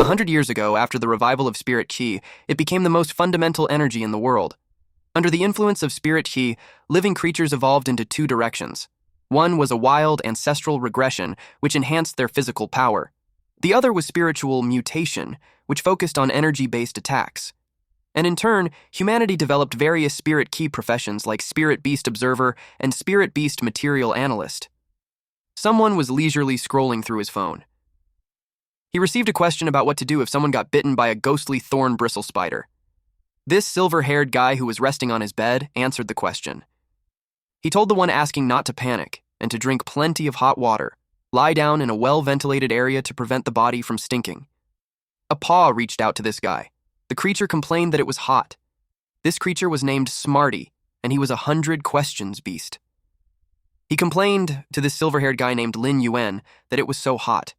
100 years ago, after the revival of spirit qi, it became the most fundamental energy in the world. Under the influence of spirit qi, living creatures evolved into two directions. One was a wild, ancestral regression, which enhanced their physical power. The other was spiritual mutation, which focused on energy-based attacks. And in turn, humanity developed various spirit qi professions like spirit beast observer and spirit beast material analyst. Someone was leisurely scrolling through his phone. He received a question about what to do if someone got bitten by a ghostly thorn bristle spider. This silver-haired guy who was resting on his bed answered the question. He told the one asking not to panic and to drink plenty of hot water, lie down in a well-ventilated area to prevent the body from stinking. A paw reached out to this guy. The creature complained that it was hot. This creature was named Smarty, and he was a 100-questions beast. He complained to this silver-haired guy named Lin Yuan that it was so hot.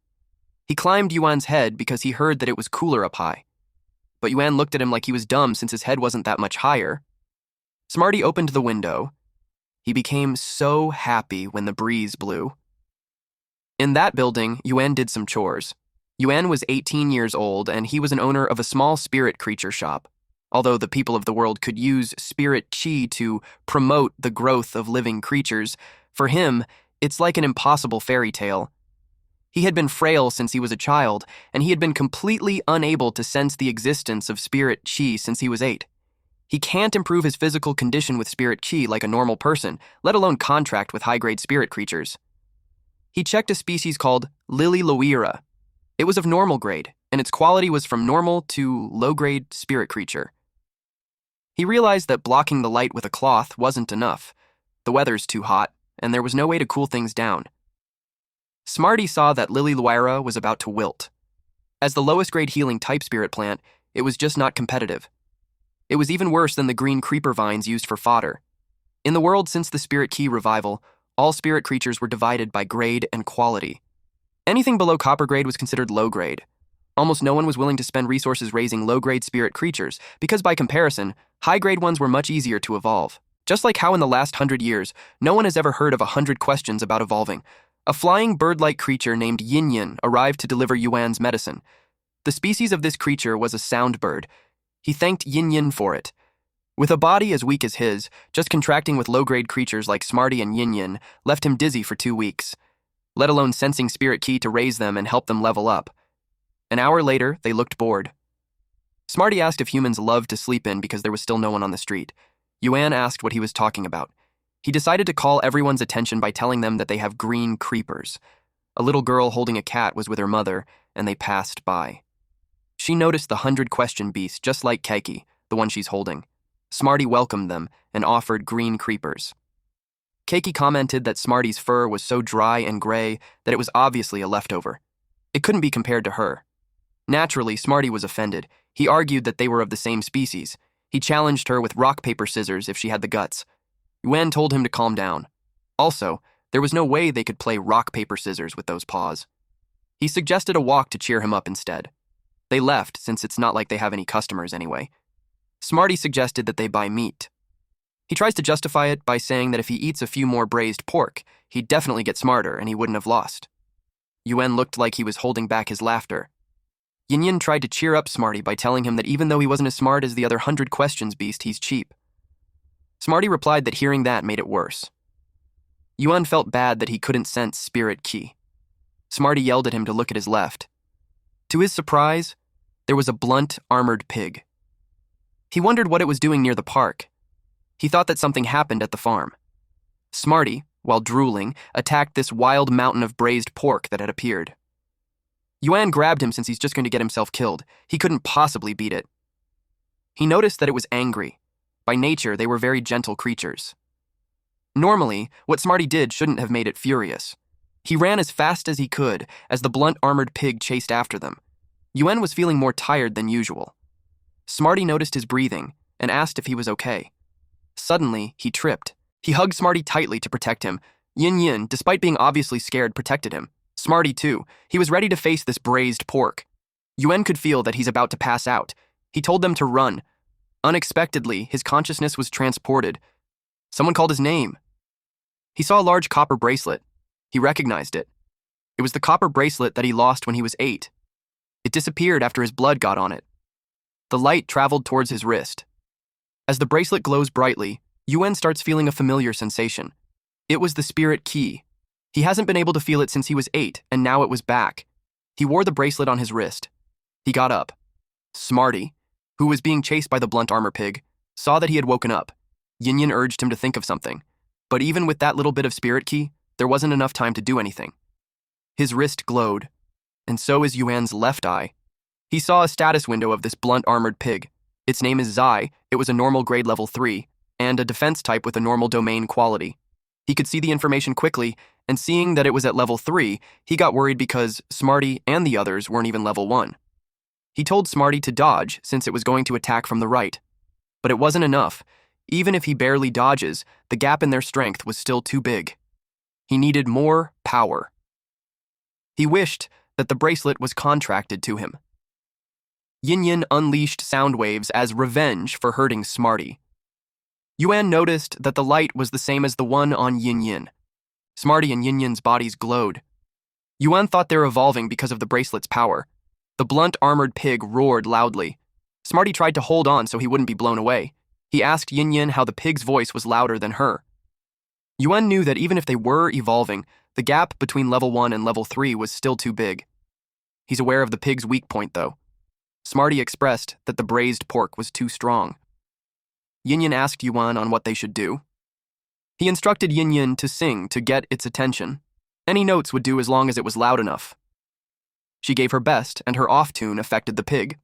He climbed Yuan's head because he heard that it was cooler up high. But Yuan looked at him like he was dumb since his head wasn't that much higher. Smarty opened the window. He became so happy when the breeze blew. In that building, Yuan did some chores. Yuan was 18 years old, and he was an owner of a small spirit creature shop. Although the people of the world could use spirit qi to promote the growth of living creatures, for him, it's like an impossible fairy tale. He had been frail since he was a child, and he had been completely unable to sense the existence of spirit qi since he was 8. He can't improve his physical condition with spirit qi like a normal person, let alone contract with high-grade spirit creatures. He checked a species called Lily Loira. It was of normal grade, and its quality was from normal to low-grade spirit creature. He realized that blocking the light with a cloth wasn't enough. The weather's too hot, and there was no way to cool things down. Smarty saw that Lily Loira was about to wilt. As the lowest-grade healing type spirit plant, it was just not competitive. It was even worse than the green creeper vines used for fodder. In the world since the spirit qi revival, all spirit creatures were divided by grade and quality. Anything below copper grade was considered low grade. Almost no one was willing to spend resources raising low-grade spirit creatures, because by comparison, high-grade ones were much easier to evolve. Just like how in the last 100 years, no one has ever heard of 100 questions about evolving. A flying bird-like creature named Yin Yin arrived to deliver Yuan's medicine. The species of this creature was a sound bird. He thanked Yin Yin for it. With a body as weak as his, just contracting with low-grade creatures like Smarty and Yin Yin left him dizzy for 2 weeks, let alone sensing spirit qi to raise them and help them level up. An hour later, they looked bored. Smarty asked if humans loved to sleep in because there was still no one on the street. Yuan asked what he was talking about. He decided to call everyone's attention by telling them that they have green creepers. A little girl holding a cat was with her mother, and they passed by. She noticed the 100-question beast, just like Keiki, the one she's holding. Smarty welcomed them and offered green creepers. Keiki commented that Smarty's fur was so dry and gray that it was obviously a leftover. It couldn't be compared to her. Naturally, Smarty was offended. He argued that they were of the same species. He challenged her with rock, paper, scissors if she had the guts. Yuan told him to calm down. Also, there was no way they could play rock, paper, scissors with those paws. He suggested a walk to cheer him up instead. They left, since it's not like they have any customers anyway. Smarty suggested that they buy meat. He tries to justify it by saying that if he eats a few more braised pork, he'd definitely get smarter and he wouldn't have lost. Yuan looked like he was holding back his laughter. Yin Yin tried to cheer up Smarty by telling him that even though he wasn't as smart as the other 100-questions beast, he's cheap. Smarty replied that hearing that made it worse. Yuan felt bad that he couldn't sense spirit qi. Smarty yelled at him to look at his left. To his surprise, there was a blunt, armored pig. He wondered what it was doing near the park. He thought that something happened at the farm. Smarty, while drooling, attacked this wild mountain of braised pork that had appeared. Yuan grabbed him since he's just going to get himself killed. He couldn't possibly beat it. He noticed that it was angry. By nature, they were very gentle creatures. Normally, what Smarty did shouldn't have made it furious. He ran as fast as he could as the blunt armored pig chased after them. Yuan was feeling more tired than usual. Smarty noticed his breathing and asked if he was okay. Suddenly, he tripped. He hugged Smarty tightly to protect him. Yin Yin, despite being obviously scared, protected him. Smarty, too. He was ready to face this braised pork. Yuan could feel that he's about to pass out. He told them to run. Unexpectedly, his consciousness was transported. Someone called his name. He saw a large copper bracelet. He recognized it. It was the copper bracelet that he lost when he was 8. It disappeared after his blood got on it. The light traveled towards his wrist. As the bracelet glows brightly, Yuan starts feeling a familiar sensation. It was the spirit key. He hasn't been able to feel it since he was 8, and now it was back. He wore the bracelet on his wrist. He got up. Smarty, who was being chased by the blunt armor pig, saw that he had woken up. Yin urged him to think of something. But even with that little bit of spirit key, there wasn't enough time to do anything. His wrist glowed, and so is Yuan's left eye. He saw a status window of this blunt-armored pig. Its name is Zai, it was a normal grade level 3, and a defense type with a normal domain quality. He could see the information quickly, and seeing that it was at level 3, he got worried because Smarty and the others weren't even level 1. He told Smarty to dodge since it was going to attack from the right. But it wasn't enough. Even if he barely dodges, the gap in their strength was still too big. He needed more power. He wished that the bracelet was contracted to him. Yin unleashed sound waves as revenge for hurting Smarty. Yuan noticed that the light was the same as the one on Yin. Smarty and Yin's bodies glowed. Yuan thought they were evolving because of the bracelet's power. The blunt-armored pig roared loudly. Smarty tried to hold on so he wouldn't be blown away. He asked Yin how the pig's voice was louder than her. Yuan knew that even if they were evolving, the gap between level 1 and level 3 was still too big. He's aware of the pig's weak point, though. Smarty expressed that the braised pork was too strong. Yin asked Yuan on what they should do. He instructed Yin to sing to get its attention. Any notes would do as long as it was loud enough. She gave her best, and her off-tune affected the pig.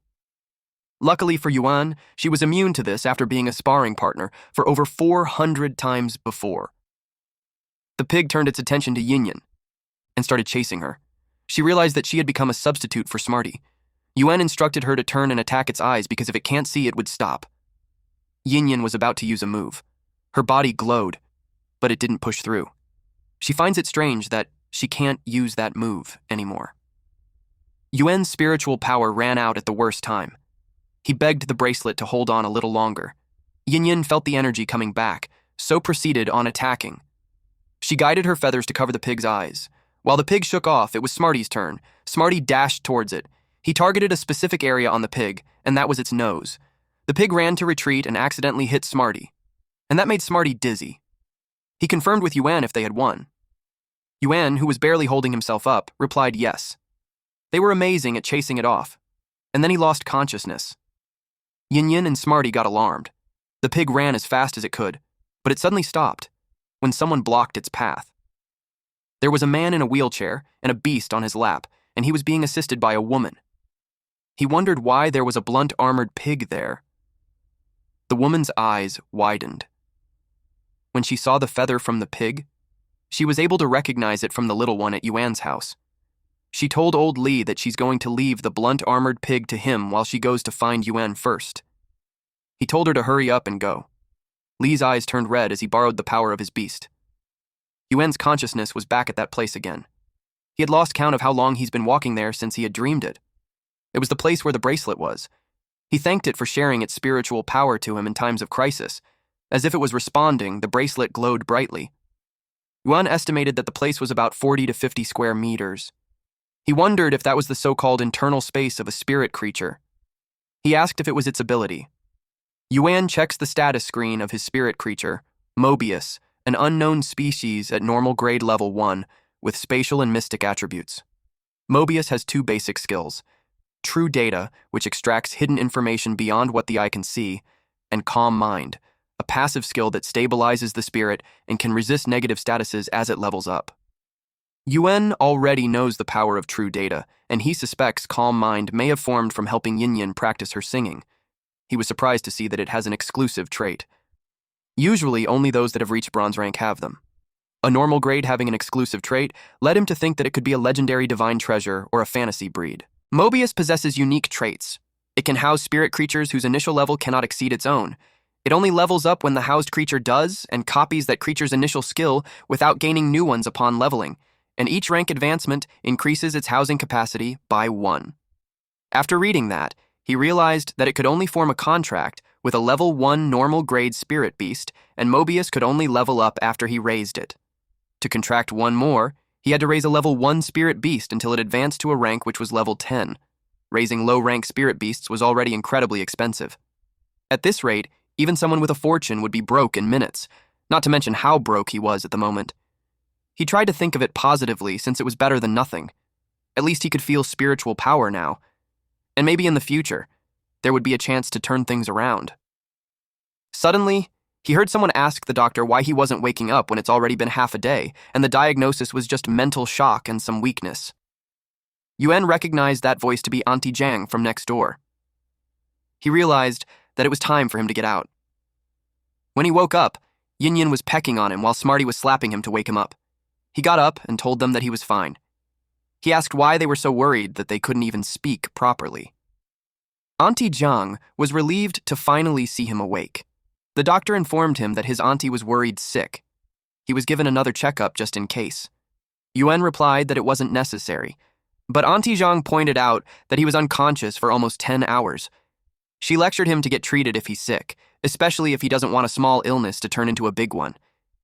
Luckily for Yuan, she was immune to this after being a sparring partner for over 400 times before. The pig turned its attention to Yin and started chasing her. She realized that she had become a substitute for Smarty. Yuan instructed her to turn and attack its eyes because if it can't see, it would stop. Yin was about to use a move. Her body glowed, but it didn't push through. She finds it strange that she can't use that move anymore. Yuan's spiritual power ran out at the worst time. He begged the bracelet to hold on a little longer. Yin felt the energy coming back, so proceeded on attacking. She guided her feathers to cover the pig's eyes. While the pig shook off, it was Smarty's turn. Smarty dashed towards it. He targeted a specific area on the pig, and that was its nose. The pig ran to retreat and accidentally hit Smarty, and that made Smarty dizzy. He confirmed with Yuan if they had won. Yuan, who was barely holding himself up, replied yes. They were amazing at chasing it off, and then he lost consciousness. Yin and Smarty got alarmed. The pig ran as fast as it could, but it suddenly stopped when someone blocked its path. There was a man in a wheelchair and a beast on his lap, and he was being assisted by a woman. He wondered why there was a blunt-armored pig there. The woman's eyes widened. When she saw the feather from the pig, she was able to recognize it from the little one at Yuan's house. She told old Li that she's going to leave the blunt-armored pig to him while she goes to find Yuan first. He told her to hurry up and go. Li's eyes turned red as he borrowed the power of his beast. Yuan's consciousness was back at that place again. He had lost count of how long he's been walking there since he had dreamed it. It was the place where the bracelet was. He thanked it for sharing its spiritual power to him in times of crisis. As if it was responding, the bracelet glowed brightly. Yuan estimated that the place was about 40 to 50 square meters. He wondered if that was the so-called internal space of a spirit creature. He asked if it was its ability. Yuan checks the status screen of his spirit creature, Mobius, an unknown species at normal grade level 1 with spatial and mystic attributes. Mobius has 2 basic skills: true data, which extracts hidden information beyond what the eye can see, and calm mind, a passive skill that stabilizes the spirit and can resist negative statuses as it levels up. Yuan already knows the power of true data, and he suspects calm mind may have formed from helping Yin practice her singing. He was surprised to see that it has an exclusive trait. Usually, only those that have reached bronze rank have them. A normal grade having an exclusive trait led him to think that it could be a legendary divine treasure or a fantasy breed. Mobius possesses unique traits. It can house spirit creatures whose initial level cannot exceed its own. It only levels up when the housed creature does and copies that creature's initial skill without gaining new ones upon leveling, and each rank advancement increases its housing capacity by 1. After reading that, he realized that it could only form a contract with a level 1 normal grade spirit beast, and Mobius could only level up after he raised it. To contract 1 more, he had to raise a level 1 spirit beast until it advanced to a rank which was level 10. Raising low-rank spirit beasts was already incredibly expensive. At this rate, even someone with a fortune would be broke in minutes, not to mention how broke he was at the moment. He tried to think of it positively since it was better than nothing. At least he could feel spiritual power now. And maybe in the future, there would be a chance to turn things around. Suddenly, he heard someone ask the doctor why he wasn't waking up when it's already been half a day, and the diagnosis was just mental shock and some weakness. Yuan recognized that voice to be Auntie Jiang from next door. He realized that it was time for him to get out. When he woke up, Yin Yin was pecking on him while Smarty was slapping him to wake him up. He got up and told them that he was fine. He asked why they were so worried that they couldn't even speak properly. Auntie Jiang was relieved to finally see him awake. The doctor informed him that his auntie was worried sick. He was given another checkup just in case. Yuan replied that it wasn't necessary, but Auntie Jiang pointed out that he was unconscious for almost 10 hours. She lectured him to get treated if he's sick, especially if he doesn't want a small illness to turn into a big one.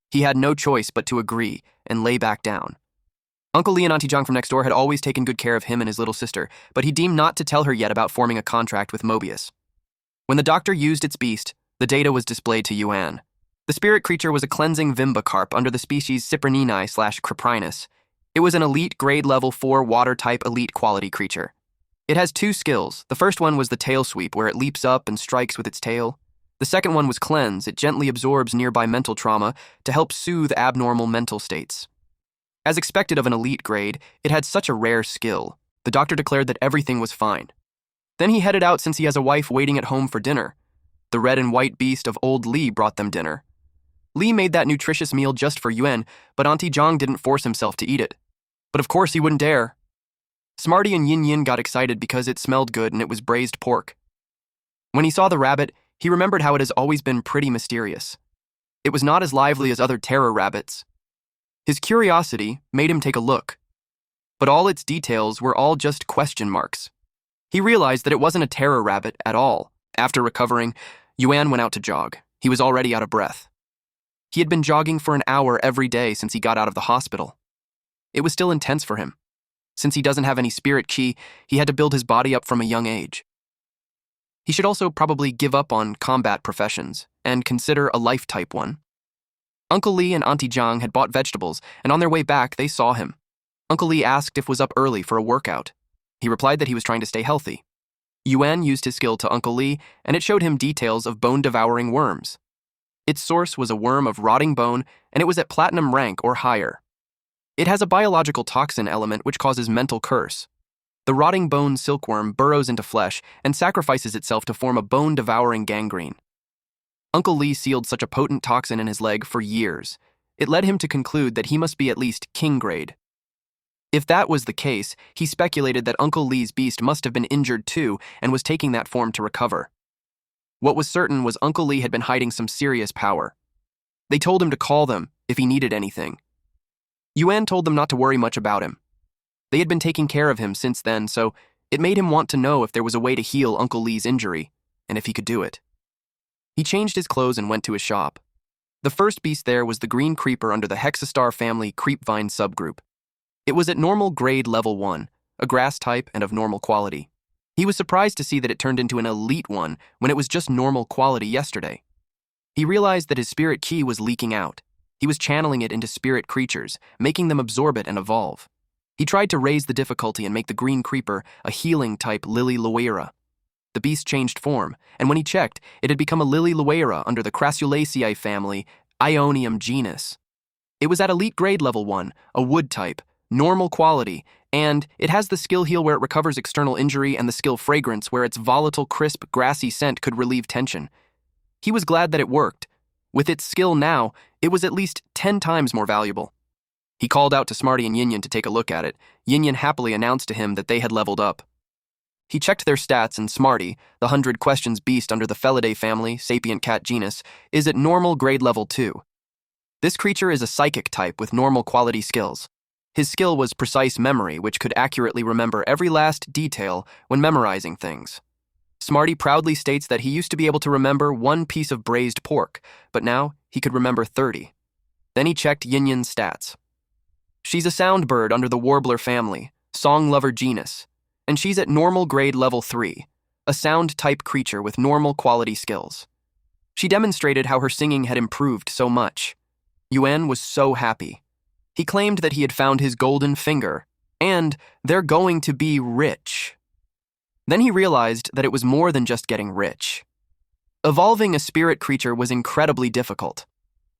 He had no choice but to agree and lay back down. Uncle Lee and Auntie Jiang from next door had always taken good care of him and his little sister, but he deemed not to tell her yet about forming a contract with Mobius. When the doctor used its beast, the data was displayed to Yuan. The spirit creature was a cleansing vimbacarp under the species Cyprinini/Criprinus. It was an elite grade level 4 water-type elite quality creature. It has 2 skills. The first one was the tail sweep, where it leaps up and strikes with its tail. The second one was cleanse. It gently absorbs nearby mental trauma to help soothe abnormal mental states. As expected of an elite grade, it had such a rare skill. The doctor declared that everything was fine. Then he headed out since he has a wife waiting at home for dinner. The red and white beast of old Li brought them dinner. Li made that nutritious meal just for Yuan, but Auntie Jiang didn't force himself to eat it. But of course he wouldn't dare. Smarty and Yin Yin got excited because it smelled good and it was braised pork. When he saw the rabbit, he remembered how it has always been pretty mysterious. It was not as lively as other terror rabbits. His curiosity made him take a look, but all its details were all just question marks. He realized that it wasn't a terror rabbit at all. After recovering, Yuan went out to jog. He was already out of breath. He had been jogging for an hour every day since he got out of the hospital. It was still intense for him. Since he doesn't have any spirit qi, he had to build his body up from a young age. He should also probably give up on combat professions and consider a life-type one. Uncle Lee and Auntie Jiang had bought vegetables, and on their way back, they saw him. Uncle Lee asked if was up early for a workout. He replied that he was trying to stay healthy. Yuan used his skill to Uncle Lee, and it showed him details of bone-devouring worms. Its source was a worm of rotting bone, and it was at platinum rank or higher. It has a biological toxin element which causes mental curse. The rotting bone silkworm burrows into flesh and sacrifices itself to form a bone-devouring gangrene. Uncle Lee sealed such a potent toxin in his leg for years. It led him to conclude that he must be at least king grade. If that was the case, he speculated that Uncle Lee's beast must have been injured too and was taking that form to recover. What was certain was Uncle Lee had been hiding some serious power. They told him to call them if he needed anything. Yuan told them not to worry much about him. They had been taking care of him since then, so it made him want to know if there was a way to heal Uncle Lee's injury, and if he could do it. He changed his clothes and went to his shop. The first beast there was the green creeper under the Hexastar family creepvine subgroup. It was at normal grade level 1, a grass type and of normal quality. He was surprised to see that it turned into an elite one when it was just normal quality yesterday. He realized that his spirit qi was leaking out. He was channeling it into spirit creatures, making them absorb it and evolve. He tried to raise the difficulty and make the green creeper a healing type Lily Loera. The beast changed form, and when he checked, it had become a Lily Loera under the Crassulaceae family, Ionium genus. It was at elite grade level 1, a wood type, normal quality, and it has the skill heal where it recovers external injury and the skill fragrance where its volatile, crisp, grassy scent could relieve tension. He was glad that it worked. With its skill now, it was at least 10 times more valuable. He called out to Smarty and Yin Yin to take a look at it. Yin Yin happily announced to him that they had leveled up. He checked their stats, and Smarty, the 100 questions beast under the Felidae family, sapient cat genus, is at normal grade level 2. This creature is a psychic type with normal quality skills. His skill was precise memory, which could accurately remember every last detail when memorizing things. Smarty proudly states that he used to be able to remember 1 piece of braised pork, but now he could remember 30. Then he checked Yin Yin's stats. She's a sound bird under the warbler family, song lover genus, and she's at normal grade level 3, a sound-type creature with normal quality skills. She demonstrated how her singing had improved so much. Yuan was so happy. He claimed that he had found his golden finger, and they're going to be rich. Then he realized that it was more than just getting rich. Evolving a spirit creature was incredibly difficult.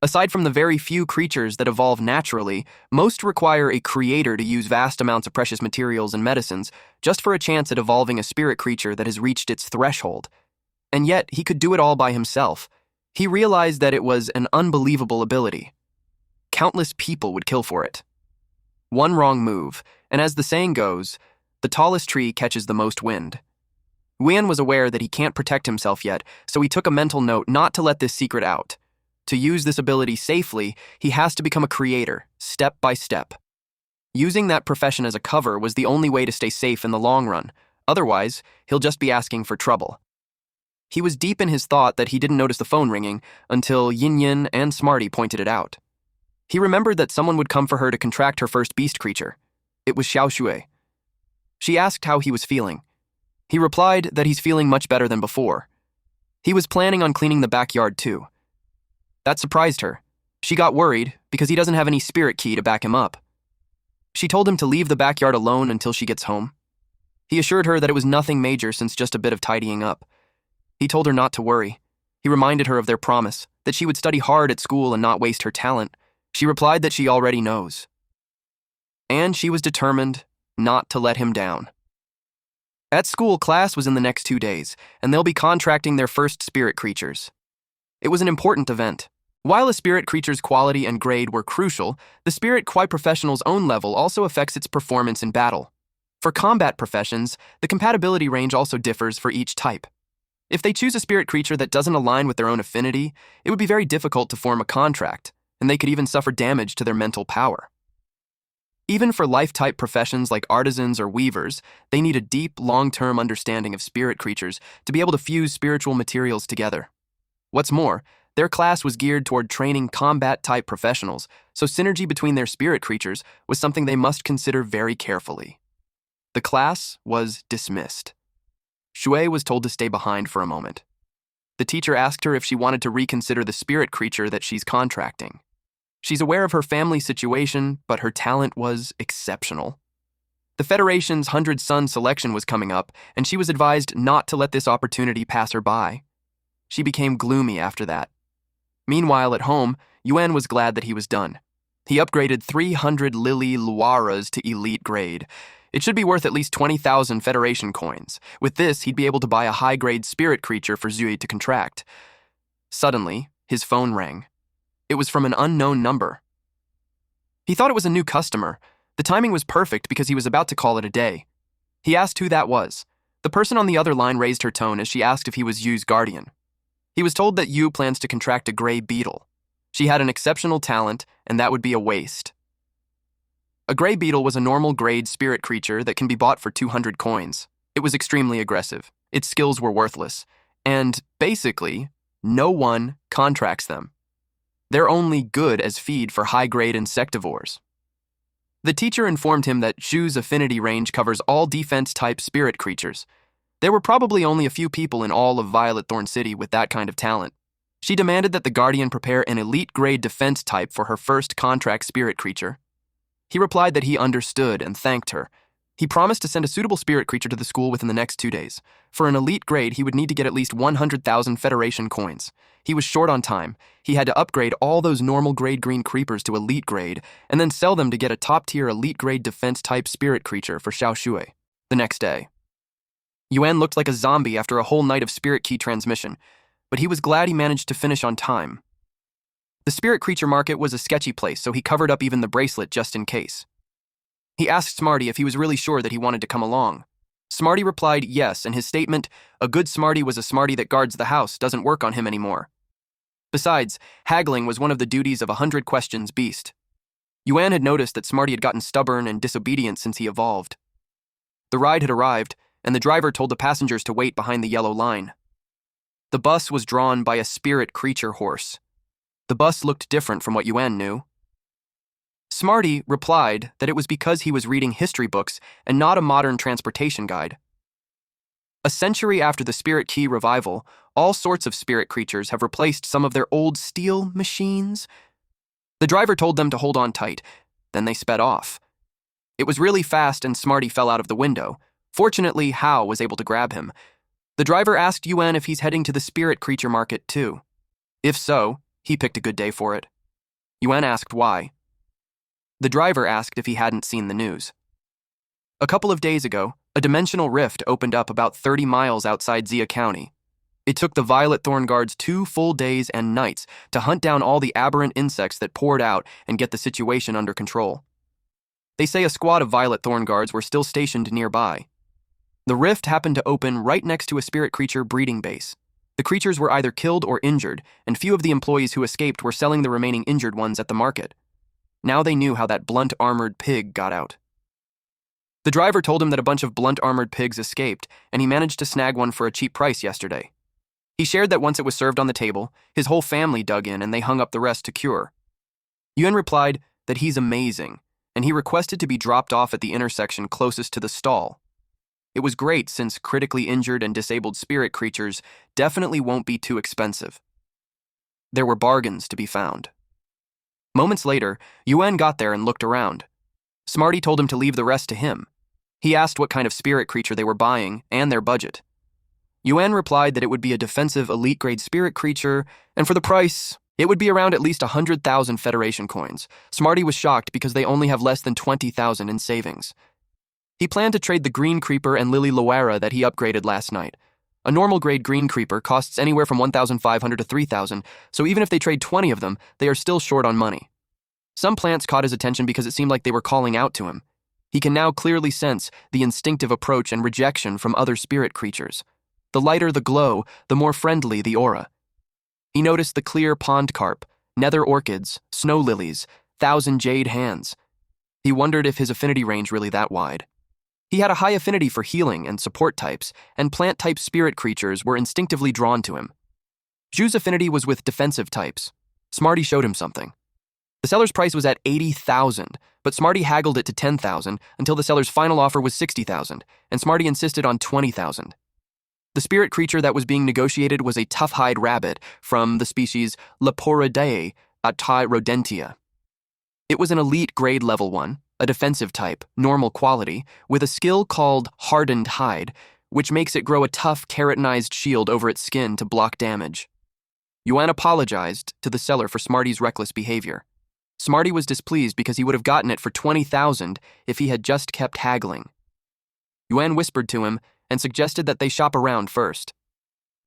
Aside from the very few creatures that evolve naturally, most require a creator to use vast amounts of precious materials and medicines just for a chance at evolving a spirit creature that has reached its threshold. And yet, he could do it all by himself. He realized that it was an unbelievable ability. Countless people would kill for it. One wrong move, and as the saying goes, the tallest tree catches the most wind. Yuan was aware that he can't protect himself yet, so he took a mental note not to let this secret out. To use this ability safely, he has to become a creator, step by step. Using that profession as a cover was the only way to stay safe in the long run. Otherwise, he'll just be asking for trouble. He was deep in his thought that he didn't notice the phone ringing until Yin Yin and Smarty pointed it out. He remembered that someone would come for her to contract her first beast creature. It was Xiao Shui. She asked how he was feeling. He replied that he's feeling much better than before. He was planning on cleaning the backyard too. That surprised her. She got worried because he doesn't have any spirit key to back him up. She told him to leave the backyard alone until she gets home. He assured her that it was nothing major since just a bit of tidying up. He told her not to worry. He reminded her of their promise, that she would study hard at school and not waste her talent. She replied that she already knows. And she was determined not to let him down. At school, class was in the next 2 days, and they'll be contracting their first spirit creatures. It was an important event. While a spirit creature's quality and grade were crucial, the spirit quite professional's own level also affects its performance in battle. For combat professions, the compatibility range also differs for each type. If they choose a spirit creature that doesn't align with their own affinity, it would be very difficult to form a contract, and they could even suffer damage to their mental power. Even for life-type professions like artisans or weavers, they need a deep, long-term understanding of spirit creatures to be able to fuse spiritual materials together. What's more, their class was geared toward training combat-type professionals, so synergy between their spirit creatures was something they must consider very carefully. The class was dismissed. Shui was told to stay behind for a moment. The teacher asked her if she wanted to reconsider the spirit creature that she's contracting. She's aware of her family situation, but her talent was exceptional. The Federation's 100 Sun selection was coming up, and she was advised not to let this opportunity pass her by. She became gloomy after that. Meanwhile, at home, Yuan was glad that he was done. He upgraded 300 Lily Luaras to elite grade. It should be worth at least 20,000 Federation coins. With this, he'd be able to buy a high-grade spirit creature for Zui to contract. Suddenly, his phone rang. It was from an unknown number. He thought it was a new customer. The timing was perfect because he was about to call it a day. He asked who that was. The person on the other line raised her tone as she asked if he was Yu's guardian. He was told that Yu plans to contract a gray beetle. She had an exceptional talent, and that would be a waste. A gray beetle was a normal grade spirit creature that can be bought for 200 coins. It was extremely aggressive. Its skills were worthless. And, basically, no one contracts them. They're only good as feed for high-grade insectivores. The teacher informed him that Zhu's affinity range covers all defense-type spirit creatures. There were probably only a few people in all of Violet Thorn City with that kind of talent. She demanded that the Guardian prepare an elite-grade defense type for her first contract spirit creature. He replied that he understood and thanked her. He promised to send a suitable spirit creature to the school within the next 2 days. For an elite grade, he would need to get at least 100,000 Federation coins. He was short on time. He had to upgrade all those normal grade green creepers to elite grade, and then sell them to get a top-tier elite grade defense-type spirit creature for Xiao Shui. The next day, Yuan looked like a zombie after a whole night of spirit key transmission, but he was glad he managed to finish on time. The spirit creature market was a sketchy place, so he covered up even the bracelet just in case. He asked Smarty if he was really sure that he wanted to come along. Smarty replied yes, and his statement, "A good Smarty was a Smarty that guards the house," doesn't work on him anymore. Besides, haggling was one of the duties of a 100 questions beast. Yuan had noticed that Smarty had gotten stubborn and disobedient since he evolved. The ride had arrived, and the driver told the passengers to wait behind the yellow line. The bus was drawn by a spirit creature horse. The bus looked different from what Yuan knew. Smarty replied that it was because he was reading history books and not a modern transportation guide. A century after the Spirit Key revival, all sorts of spirit creatures have replaced some of their old steel machines. The driver told them to hold on tight, then they sped off. It was really fast and Smarty fell out of the window. Fortunately, Hao was able to grab him. The driver asked Yuan if he's heading to the spirit creature market too. If so, he picked a good day for it. Yuan asked why. The driver asked if he hadn't seen the news. A couple of days ago, a dimensional rift opened up about 30 miles outside Zia County. It took the Violet Thorn Guards 2 full days and nights to hunt down all the aberrant insects that poured out and get the situation under control. They say a squad of Violet Thorn Guards were still stationed nearby. The rift happened to open right next to a spirit creature breeding base. The creatures were either killed or injured, and few of the employees who escaped were selling the remaining injured ones at the market. Now they knew how that blunt-armored pig got out. The driver told him that a bunch of blunt-armored pigs escaped, and he managed to snag one for a cheap price yesterday. He shared that once it was served on the table, his whole family dug in and they hung up the rest to cure. Yuan replied that he's amazing, and he requested to be dropped off at the intersection closest to the stall. It was great since critically injured and disabled spirit creatures definitely won't be too expensive. There were bargains to be found. Moments later, Yuan got there and looked around. Smarty told him to leave the rest to him. He asked what kind of spirit creature they were buying and their budget. Yuan replied that it would be a defensive elite-grade spirit creature, and for the price, it would be around at least 100,000 Federation coins. Smarty was shocked because they only have less than 20,000 in savings. He planned to trade the Green Creeper and Lily Loera that he upgraded last night. A normal-grade Green Creeper costs anywhere from 1,500 to 3,000, so even if they trade 20 of them, they are still short on money. Some plants caught his attention because it seemed like they were calling out to him. He can now clearly sense the instinctive approach and rejection from other spirit creatures. The lighter the glow, the more friendly the aura. He noticed the clear pond carp, nether orchids, snow lilies, 1,000 jade hands. He wondered if his affinity range really that wide. He had a high affinity for healing and support types, and plant-type spirit creatures were instinctively drawn to him. Zhu's affinity was with defensive types. Smarty showed him something. The seller's price was at 80,000, but Smarty haggled it to 10,000 until the seller's final offer was 60,000, and Smarty insisted on 20,000. The spirit creature that was being negotiated was a tough-hide rabbit from the species Leporidae rodentia. It was an elite grade level 1, a defensive type, normal quality, with a skill called Hardened Hide, which makes it grow a tough keratinized shield over its skin to block damage. Yuan apologized to the seller for Smarty's reckless behavior. Smarty was displeased because he would have gotten it for 20,000 if he had just kept haggling. Yuan whispered to him and suggested that they shop around first.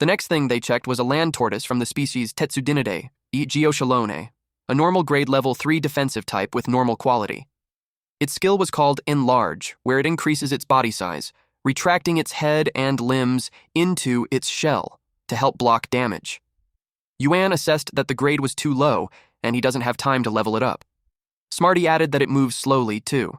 The next thing they checked was a land tortoise from the species Tetsudinidae, Geoshalone, a normal grade level 3 defensive type with normal quality. Its skill was called Enlarge, where it increases its body size, retracting its head and limbs into its shell to help block damage. Yuan assessed that the grade was too low, and he doesn't have time to level it up. Smarty added that it moves slowly, too.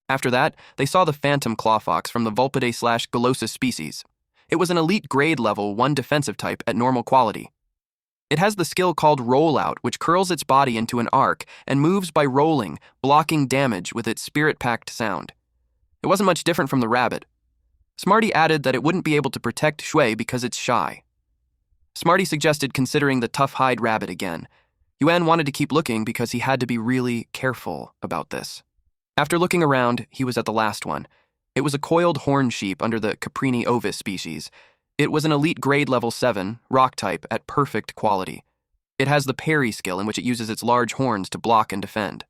After that, they saw the phantom clawfox from the Vulpidae/Golosus species. It was an elite grade level 1 defensive type at normal quality. It has the skill called Rollout, which curls its body into an arc and moves by rolling, blocking damage with its spirit-packed sound. It wasn't much different from the rabbit. Smarty added that it wouldn't be able to protect Shui because it's shy. Smarty suggested considering the tough-hide rabbit again. Yuan wanted to keep looking because he had to be really careful about this. After looking around, he was at the last one. It was a coiled horn sheep under the Caprini ovis species. It was an elite grade level 7, rock type, at perfect quality. It has the parry skill in which it uses its large horns to block and defend.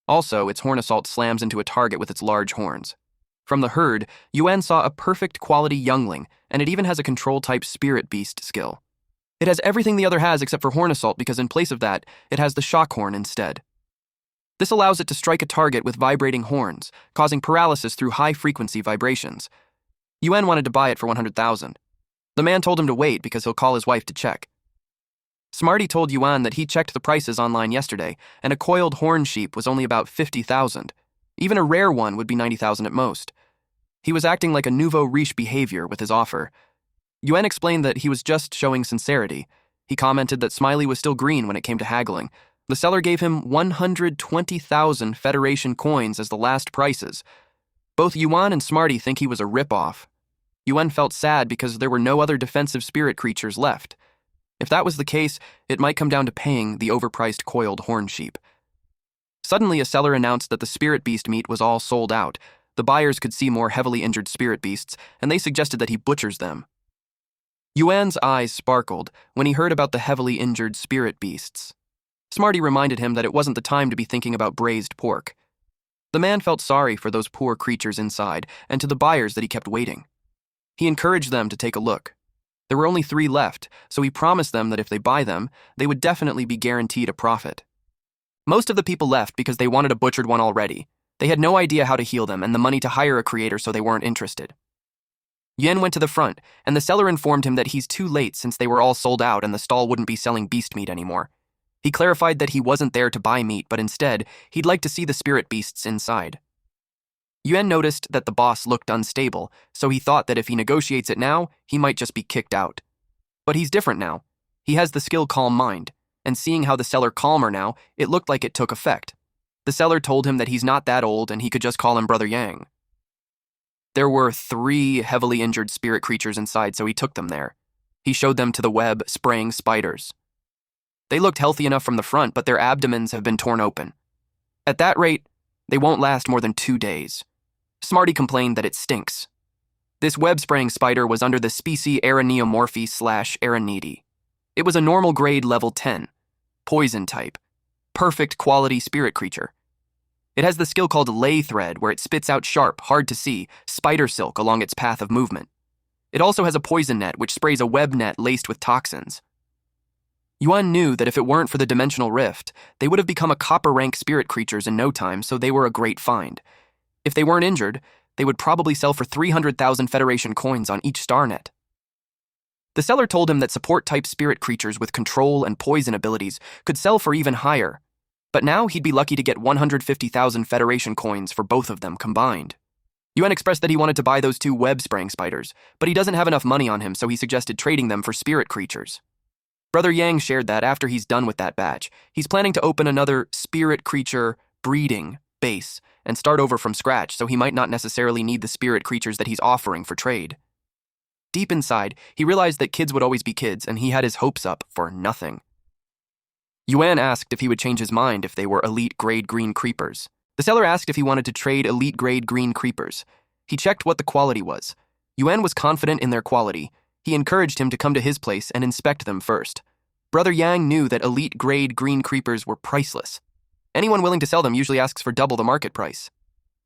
Also, its horn assault slams into a target with its large horns. From the herd, Yuan saw a perfect quality youngling, and it even has a control-type spirit beast skill. It has everything the other has except for horn assault because in place of that, it has the shock horn instead. This allows it to strike a target with vibrating horns, causing paralysis through high-frequency vibrations. Yuan wanted to buy it for 100,000. The man told him to wait because he'll call his wife to check. Smarty told Yuan that he checked the prices online yesterday, and a coiled horn sheep was only about 50,000. Even a rare one would be 90,000 at most. He was acting like a nouveau riche behavior with his offer. Yuan explained that he was just showing sincerity. He commented that Smiley was still green when it came to haggling. The seller gave him 120,000 Federation coins as the last prices. Both Yuan and Smarty think he was a ripoff. Yuan felt sad because there were no other defensive spirit creatures left. If that was the case, it might come down to paying the overpriced coiled horn sheep. Suddenly, a seller announced that the spirit beast meat was all sold out. The buyers could see more heavily injured spirit beasts, and they suggested that he butchers them. Yuan's eyes sparkled when he heard about the heavily injured spirit beasts. Smarty reminded him that it wasn't the time to be thinking about braised pork. The man felt sorry for those poor creatures inside, and to the buyers that he kept waiting. He encouraged them to take a look. There were only 3 left, so he promised them that if they buy them, they would definitely be guaranteed a profit. Most of the people left because they wanted a butchered one already. They had no idea how to heal them and the money to hire a creator, so they weren't interested. Yuan went to the front, and the seller informed him that he's too late since they were all sold out and the stall wouldn't be selling beast meat anymore. He clarified that he wasn't there to buy meat, but instead, he'd like to see the spirit beasts inside. Yuan noticed that the boss looked unstable, so he thought that if he negotiates it now, he might just be kicked out. But he's different now. He has the skill Calm Mind, and seeing how the seller calmer now, it looked like it took effect. The seller told him that he's not that old and he could just call him Brother Yang. There were 3 heavily injured spirit creatures inside, so he took them there. He showed them to the web-spraying spiders. They looked healthy enough from the front, but their abdomens have been torn open. At that rate, they won't last more than 2 days. Smarty complained that it stinks. This web-spraying spider was under the species Araneomorphi/Aranidi. It was a normal grade level 10, poison type, perfect quality spirit creature. It has the skill called Lay Thread, where it spits out sharp, hard-to-see, spider silk along its path of movement. It also has a poison net, which sprays a web net laced with toxins. Yuan knew that if it weren't for the dimensional rift, they would have become a copper-rank spirit creatures in no time, so they were a great find. If they weren't injured, they would probably sell for 300,000 Federation coins on each star net. The seller told him that support-type spirit creatures with control and poison abilities could sell for even higher, but now he'd be lucky to get 150,000 Federation coins for both of them combined. Yuan expressed that he wanted to buy those 2 web-spraying spiders, but he doesn't have enough money on him, so he suggested trading them for spirit creatures. Brother Yang shared that after he's done with that batch, he's planning to open another spirit creature breeding base and start over from scratch, so he might not necessarily need the spirit creatures that he's offering for trade. Deep inside, he realized that kids would always be kids, and he had his hopes up for nothing. Yuan asked if he would change his mind if they were elite-grade green creepers. The seller asked if he wanted to trade elite-grade green creepers. He checked what the quality was. Yuan was confident in their quality. He encouraged him to come to his place and inspect them first. Brother Yang knew that elite-grade green creepers were priceless. Anyone willing to sell them usually asks for double the market price.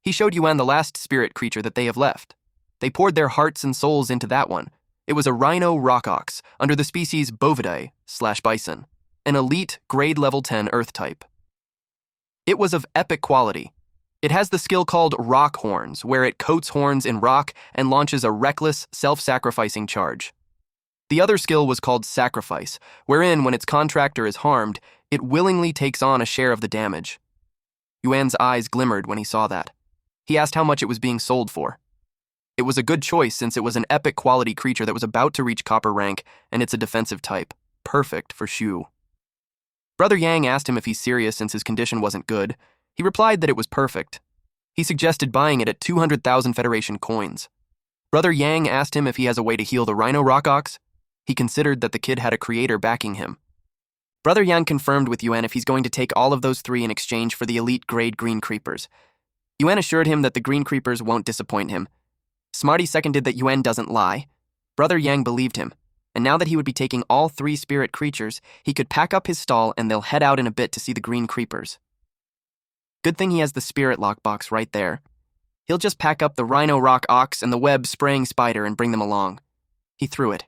He showed Yuan the last spirit creature that they have left. They poured their hearts and souls into that one. It was a rhino rock ox under the species Bovidae/bison, an elite grade level 10 earth type. It was of epic quality. It has the skill called Rock Horns, where it coats horns in rock and launches a reckless, self-sacrificing charge. The other skill was called Sacrifice, wherein, when its contractor is harmed, it willingly takes on a share of the damage. Yuan's eyes glimmered when he saw that. He asked how much it was being sold for. It was a good choice since it was an epic quality creature that was about to reach copper rank, and it's a defensive type. Perfect for Shu. Brother Yang asked him if he's serious since his condition wasn't good. He replied that it was perfect. He suggested buying it at 200,000 Federation coins. Brother Yang asked him if he has a way to heal the rhino rock ox. He considered that the kid had a creator backing him. Brother Yang confirmed with Yuan if he's going to take all of those 3 in exchange for the elite grade green creepers. Yuan assured him that the green creepers won't disappoint him. Smarty seconded that Yuan doesn't lie. Brother Yang believed him, and now that he would be taking all 3 spirit creatures, he could pack up his stall and they'll head out in a bit to see the green creepers. Good thing he has the spirit lockbox right there. He'll just pack up the rhino rock ox and the web-spraying spider and bring them along. He threw it,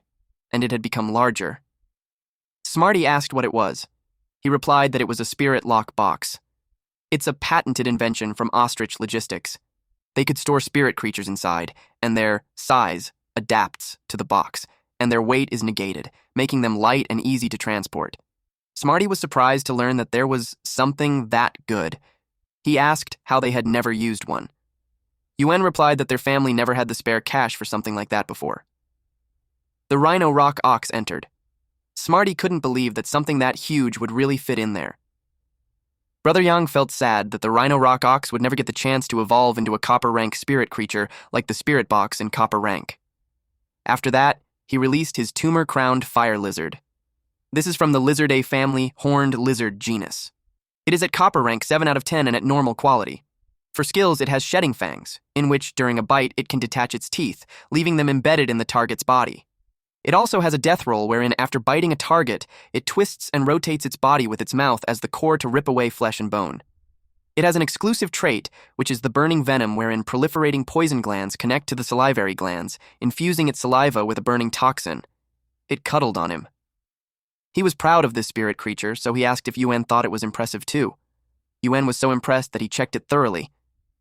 and it had become larger. Smarty asked what it was. He replied that it was a spirit lock box. It's a patented invention from Ostrich Logistics. They could store spirit creatures inside, and their size adapts to the box, and their weight is negated, making them light and easy to transport. Smarty was surprised to learn that there was something that good. He asked how they had never used one. Yuan replied that their family never had the spare cash for something like that before. The rhino rock ox entered. Smarty couldn't believe that something that huge would really fit in there. Brother Yang felt sad that the Rhino Rock Ox would never get the chance to evolve into a copper rank spirit creature like the spirit box in copper rank. After that, he released his tumor-crowned fire lizard. This is from the Lizardae family horned lizard genus. It is at copper rank 7 out of 10 and at normal quality. For skills, it has shedding fangs, in which, during a bite, it can detach its teeth, leaving them embedded in the target's body. It also has a death roll wherein, after biting a target, it twists and rotates its body with its mouth as the core to rip away flesh and bone. It has an exclusive trait, which is the burning venom wherein proliferating poison glands connect to the salivary glands, infusing its saliva with a burning toxin. It cuddled on him. He was proud of this spirit creature, so he asked if Yuan thought it was impressive too. Yuan was so impressed that he checked it thoroughly.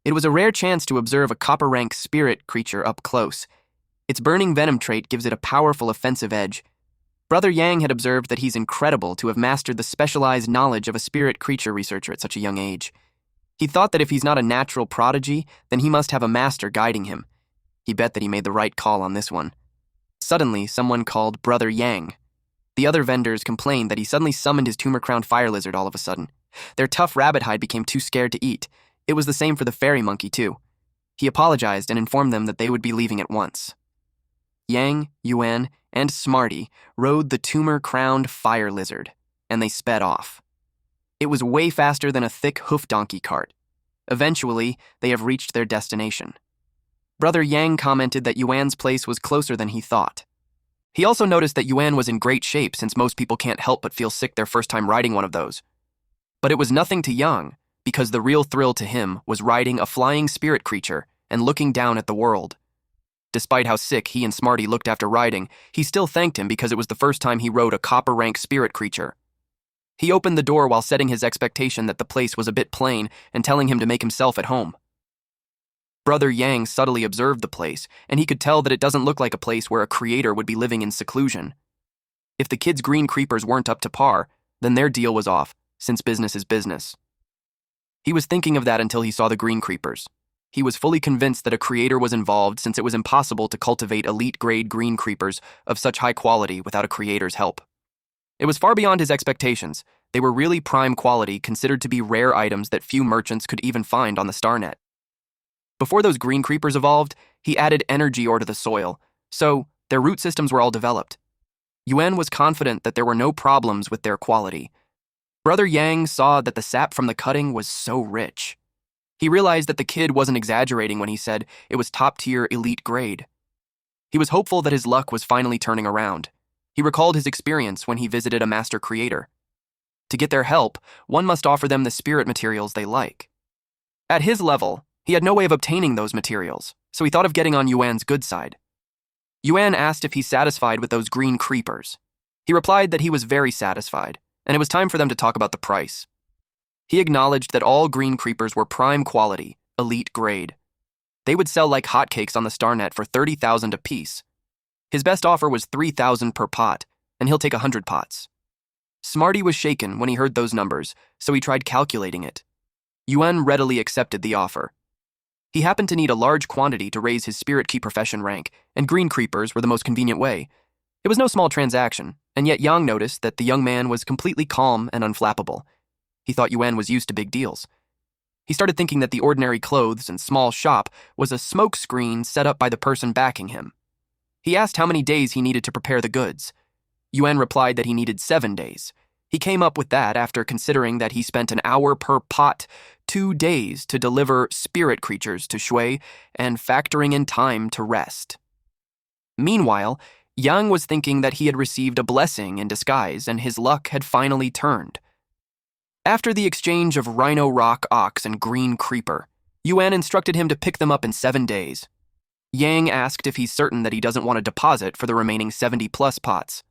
It was a rare chance to observe a copper rank spirit creature up close. Its burning venom trait gives it a powerful offensive edge. Brother Yang had observed that he's incredible to have mastered the specialized knowledge of a spirit creature researcher at such a young age. He thought that if he's not a natural prodigy, then he must have a master guiding him. He bet that he made the right call on this one. Suddenly, someone called Brother Yang. The other vendors complained that he suddenly summoned his tumor-crowned fire lizard all of a sudden. Their tough rabbit hide became too scared to eat. It was the same for the fairy monkey, too. He apologized and informed them that they would be leaving at once. Yang, Yuan, and Smarty rode the tumor-crowned fire lizard, and they sped off. It was way faster than a thick hoof donkey cart. Eventually, they have reached their destination. Brother Yang commented that Yuan's place was closer than he thought. He also noticed that Yuan was in great shape since most people can't help but feel sick their first time riding one of those. But it was nothing to Yang, because the real thrill to him was riding a flying spirit creature and looking down at the world. Despite how sick he and Smarty looked after riding, he still thanked him because it was the first time he rode a copper rank spirit creature. He opened the door while setting his expectation that the place was a bit plain and telling him to make himself at home. Brother Yang subtly observed the place, and he could tell that it doesn't look like a place where a creator would be living in seclusion. If the kids' green creepers weren't up to par, then their deal was off, since business is business. He was thinking of that until he saw the green creepers. He was fully convinced that a creator was involved since it was impossible to cultivate elite-grade green creepers of such high quality without a creator's help. It was far beyond his expectations. They were really prime quality, considered to be rare items that few merchants could even find on the StarNet. Before those green creepers evolved, he added energy ore to the soil, so their root systems were all developed. Yuan was confident that there were no problems with their quality. Brother Yang saw that the sap from the cutting was so rich. He realized that the kid wasn't exaggerating when he said it was top-tier elite grade. He was hopeful that his luck was finally turning around. He recalled his experience when he visited a master creator. To get their help, one must offer them the spirit materials they like. At his level, he had no way of obtaining those materials, so he thought of getting on Yuan's good side. Yuan asked if he's satisfied with those green creepers. He replied that he was very satisfied, and it was time for them to talk about the price. He acknowledged that all green creepers were prime quality, elite grade. They would sell like hotcakes on the StarNet for 30,000 apiece. His best offer was 3,000 per pot, and he'll take 100 pots. Smarty was shaken when he heard those numbers, so he tried calculating it. Yuan readily accepted the offer. He happened to need a large quantity to raise his spirit key profession rank, and green creepers were the most convenient way. It was no small transaction, and yet Yang noticed that the young man was completely calm and unflappable. He thought Yuan was used to big deals. He started thinking that the ordinary clothes and small shop was a smoke screen set up by the person backing him. He asked how many days he needed to prepare the goods. Yuan replied that he needed 7 days. He came up with that after considering that he spent an hour per pot, 2 days to deliver spirit creatures to Shui, and factoring in time to rest. Meanwhile, Yang was thinking that he had received a blessing in disguise and his luck had finally turned. After the exchange of Rhino Rock Ox and Green Creeper, Yuan instructed him to pick them up in 7 days. Yang asked if he's certain that he doesn't want a deposit for the remaining 70-plus pots.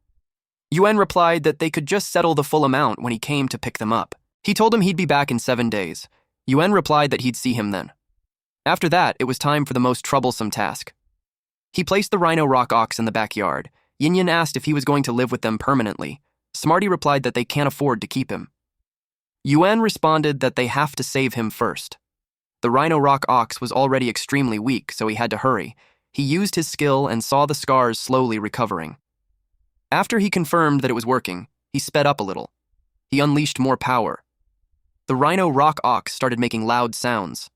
Yuan replied that they could just settle the full amount when he came to pick them up. He told him he'd be back in 7 days. Yuan replied that he'd see him then. After that, it was time for the most troublesome task. He placed the Rhino Rock Ox in the backyard. Yin asked if he was going to live with them permanently. Smarty replied that they can't afford to keep him. Yuan responded that they have to save him first. The Rhino Rock Ox was already extremely weak, so he had to hurry. He used his skill and saw the scars slowly recovering. After he confirmed that it was working, he sped up a little. He unleashed more power. The rhino rock ox started making loud sounds.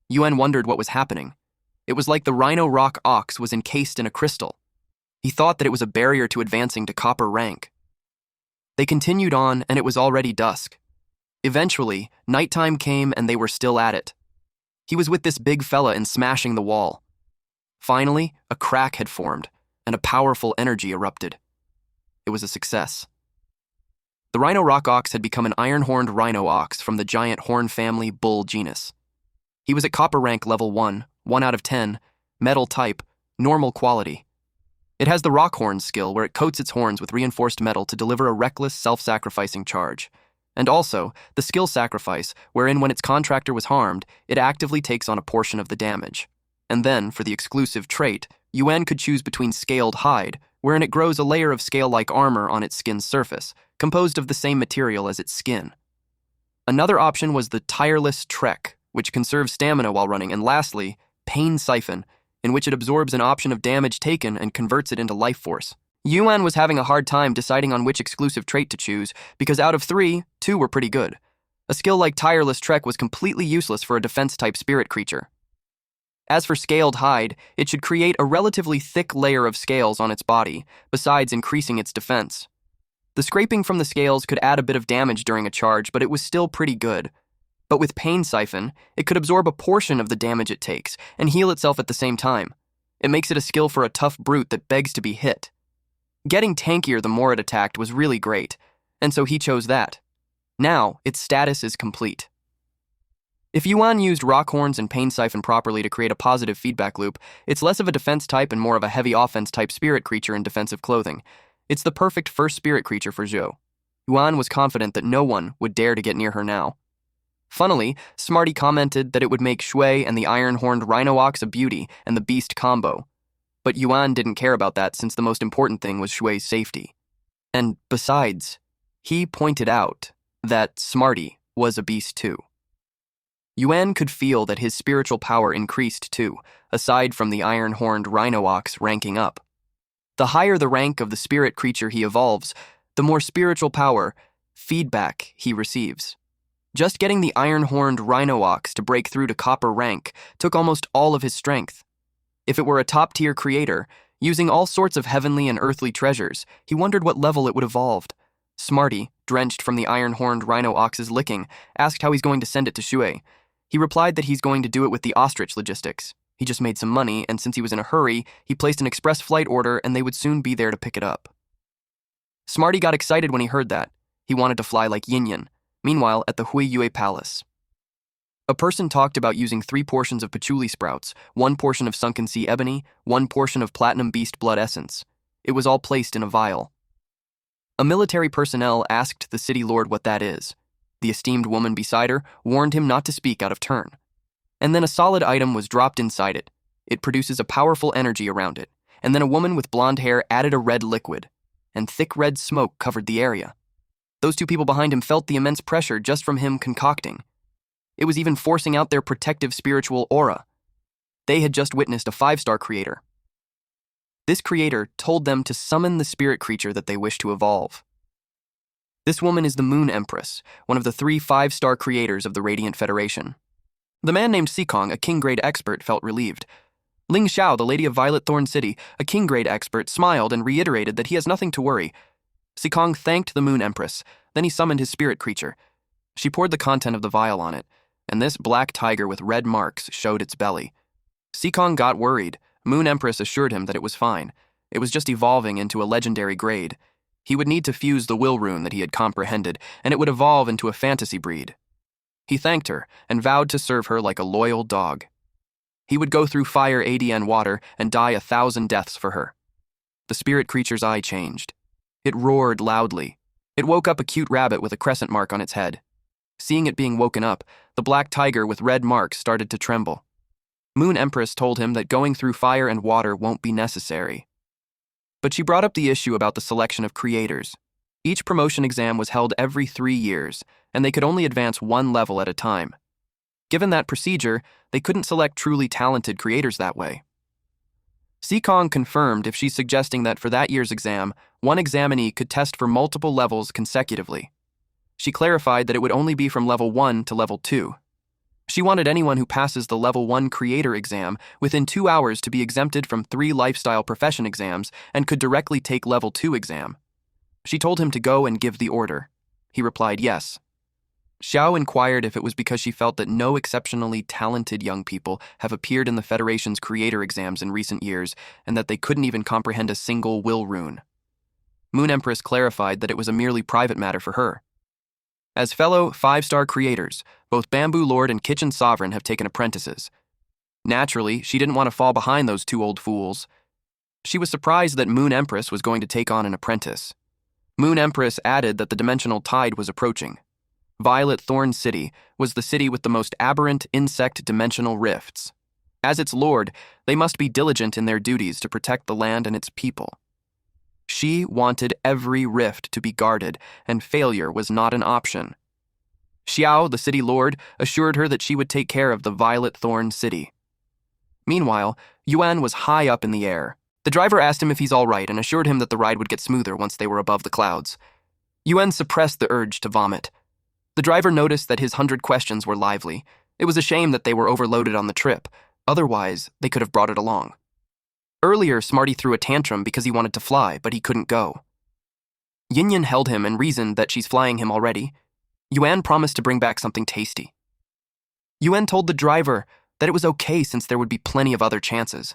Yuan wondered what was happening. It was like the rhino rock ox was encased in a crystal. He thought that it was a barrier to advancing to copper rank. They continued on, and it was already dusk. Eventually, nighttime came and they were still at it. He was with this big fella and smashing the wall. Finally, a crack had formed, and a powerful energy erupted. It was a success. The rhino rock ox had become an iron-horned rhino ox from the giant horn family bull genus. He was at copper rank level 1, 1 out of 10, metal type, normal quality. It has the rock horn skill where it coats its horns with reinforced metal to deliver a reckless, self-sacrificing charge. And also, the skill sacrifice, wherein when its contractor was harmed, it actively takes on a portion of the damage. And then, for the exclusive trait, Yuan could choose between scaled hide, wherein it grows a layer of scale-like armor on its skin's surface, composed of the same material as its skin. Another option was the tireless trek, which conserves stamina while running, and lastly, pain siphon, in which it absorbs an option of damage taken and converts it into life force. Yuan was having a hard time deciding on which exclusive trait to choose, because out of 3, 2 were pretty good. A skill like tireless trek was completely useless for a defense-type spirit creature. As for scaled hide, it should create a relatively thick layer of scales on its body, besides increasing its defense. The scraping from the scales could add a bit of damage during a charge, but it was still pretty good. But with Pain Siphon, it could absorb a portion of the damage it takes and heal itself at the same time. It makes it a skill for a tough brute that begs to be hit. Getting tankier the more it attacked was really great, and so he chose that. Now, its status is complete. If Yuan used Rock Horns and Pain Siphon properly to create a positive feedback loop, it's less of a defense type and more of a heavy offense type spirit creature in defensive clothing. It's the perfect first spirit creature for Zhou. Yuan was confident that no one would dare to get near her now. Funnily, Smarty commented that it would make Shui and the iron-horned Rhino Ox a beauty and the beast combo. But Yuan didn't care about that since the most important thing was Shui's safety. And besides, he pointed out that Smarty was a beast too. Yuan could feel that his spiritual power increased too, aside from the iron-horned Rhino Ox ranking up. The higher the rank of the spirit creature he evolves, the more spiritual power, feedback, he receives. Just getting the iron-horned Rhino Ox to break through to copper rank took almost all of his strength. If it were a top-tier creator, using all sorts of heavenly and earthly treasures, he wondered what level it would evolved. Smarty, drenched from the iron-horned Rhino Ox's licking, asked how he's going to send it to Shui. He replied that he's going to do it with the ostrich logistics. He just made some money, and since he was in a hurry, he placed an express flight order and they would soon be there to pick it up. Smarty got excited when he heard that. He wanted to fly like Yin Yin. Meanwhile, at the Hui Yue Palace, a person talked about using 3 portions of patchouli sprouts, 1 portion of sunken sea ebony, 1 portion of platinum beast blood essence. It was all placed in a vial. A military personnel asked the city lord what that is. The esteemed woman beside her warned him not to speak out of turn. And then a solid item was dropped inside it. It produces a powerful energy around it. And then a woman with blonde hair added a red liquid. And thick red smoke covered the area. Those 2 people behind him felt the immense pressure just from him concocting. It was even forcing out their protective spiritual aura. They had just witnessed a 5-star creator. This creator told them to summon the spirit creature that they wish to evolve. This woman is the Moon Empress, one of the 3 5-star creators of the Radiant Federation. The man named Sikong, a king-grade expert, felt relieved. Ling Xiao, the lady of Violet Thorn City, a king-grade expert, smiled and reiterated that he has nothing to worry. Sikong thanked the Moon Empress, then he summoned his spirit creature. She poured the content of the vial on it, and this black tiger with red marks showed its belly. Sikong got worried. Moon Empress assured him that it was fine. It was just evolving into a legendary grade. He would need to fuse the will rune that he had comprehended, and it would evolve into a fantasy breed. He thanked her and vowed to serve her like a loyal dog. He would go through fire, ADN water, and die 1,000 deaths for her. The spirit creature's eye changed. It roared loudly. It woke up a cute rabbit with a crescent mark on its head. Seeing it being woken up, the black tiger with red marks started to tremble. Moon Empress told him that going through fire and water won't be necessary. But she brought up the issue about the selection of creators. Each promotion exam was held every 3 years, and they could only advance 1 level at a time. Given that procedure, they couldn't select truly talented creators that way. Sikong confirmed if she's suggesting that for that year's exam, 1 examinee could test for multiple levels consecutively. She clarified that it would only be from level 1 to level 2. She wanted anyone who passes the level 1 creator exam within 2 hours to be exempted from 3 lifestyle profession exams and could directly take level 2 exam. She told him to go and give the order. He replied yes. Xiao inquired if it was because she felt that no exceptionally talented young people have appeared in the Federation's creator exams in recent years and that they couldn't even comprehend a single will rune. Moon Empress clarified that it was a merely private matter for her. As fellow 5-star creators, both Bamboo Lord and Kitchen Sovereign have taken apprentices. Naturally, she didn't want to fall behind those 2 old fools. She was surprised that Moon Empress was going to take on an apprentice. Moon Empress added that the dimensional tide was approaching. Violet Thorn City was the city with the most aberrant insect dimensional rifts. As its lord, they must be diligent in their duties to protect the land and its people. She wanted every rift to be guarded, and failure was not an option. Xiao, the city lord, assured her that she would take care of the Violet Thorn City. Meanwhile, Yuan was high up in the air. The driver asked him if he's all right and assured him that the ride would get smoother once they were above the clouds. Yuan suppressed the urge to vomit. The driver noticed that his 100 questions were lively. It was a shame that they were overloaded on the trip. Otherwise, they could have brought it along. Earlier, Smarty threw a tantrum because he wanted to fly, but he couldn't go. Yin held him and reasoned that she's flying him already. Yuan promised to bring back something tasty. Yuan told the driver that it was okay since there would be plenty of other chances.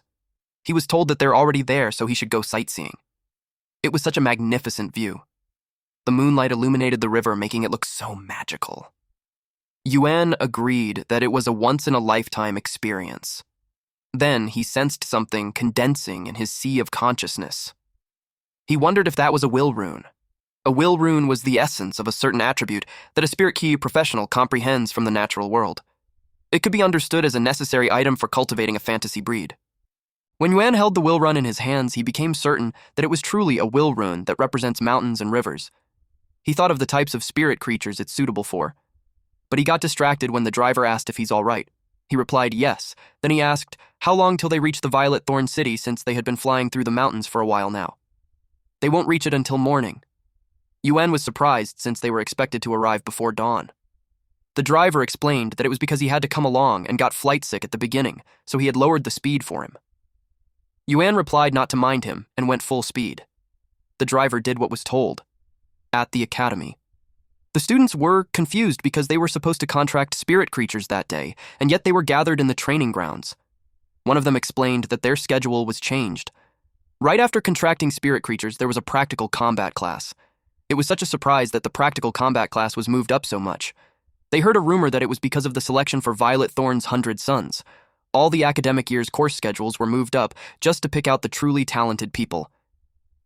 He was told that they're already there, so he should go sightseeing. It was such a magnificent view. The moonlight illuminated the river, making it look so magical. Yuan agreed that it was a once-in-a-lifetime experience. Then he sensed something condensing in his sea of consciousness. He wondered if that was a will rune. A will rune was the essence of a certain attribute that a spirit key professional comprehends from the natural world. It could be understood as a necessary item for cultivating a fantasy breed. When Yuan held the will rune in his hands, he became certain that it was truly a will rune that represents mountains and rivers. He thought of the types of spirit creatures it's suitable for. But he got distracted when the driver asked if he's all right. He replied yes. Then he asked how long till they reach the Violet Thorn City since they had been flying through the mountains for a while now. They won't reach it until morning. Yuan was surprised since they were expected to arrive before dawn. The driver explained that it was because he had to come along and got flight sick at the beginning, so he had lowered the speed for him. Yuan replied not to mind him and went full speed. The driver did what was told. At the academy, the students were confused because they were supposed to contract spirit creatures that day, and yet they were gathered in the training grounds. One of them explained that their schedule was changed. Right after contracting spirit creatures, there was a practical combat class. It was such a surprise that the practical combat class was moved up so much. They heard a rumor that it was because of the selection for Violet Thorn's 100 Sons. All the academic year's course schedules were moved up just to pick out the truly talented people.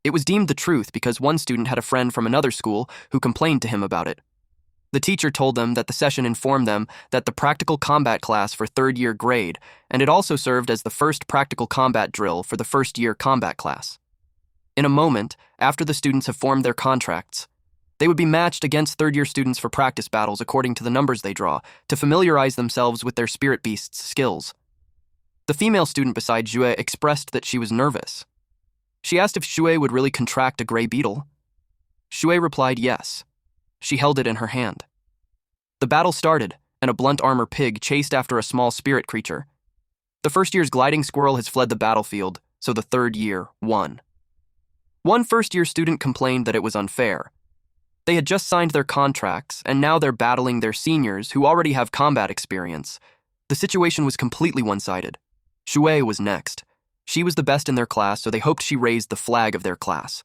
It was deemed the truth because one student had a friend from another school who complained to him about it. The teacher told them that the session informed them that the practical combat class for 3rd year grade, and it also served as the first practical combat drill for the 1st year combat class. In a moment, after the students have formed their contracts, they would be matched against 3rd year students for practice battles according to the numbers they draw, to familiarize themselves with their spirit beasts' skills. The female student beside Xue expressed that she was nervous. She asked if Xue would really contract a gray beetle. Xue replied yes. She held it in her hand. The battle started, and a blunt armor pig chased after a small spirit creature. The 1st year's gliding squirrel has fled the battlefield, so the 3rd year won. One 1st year student complained that it was unfair. They had just signed their contracts, and now they're battling their seniors who already have combat experience. The situation was completely one-sided. Xue was next. She was the best in their class, so they hoped she raised the flag of their class.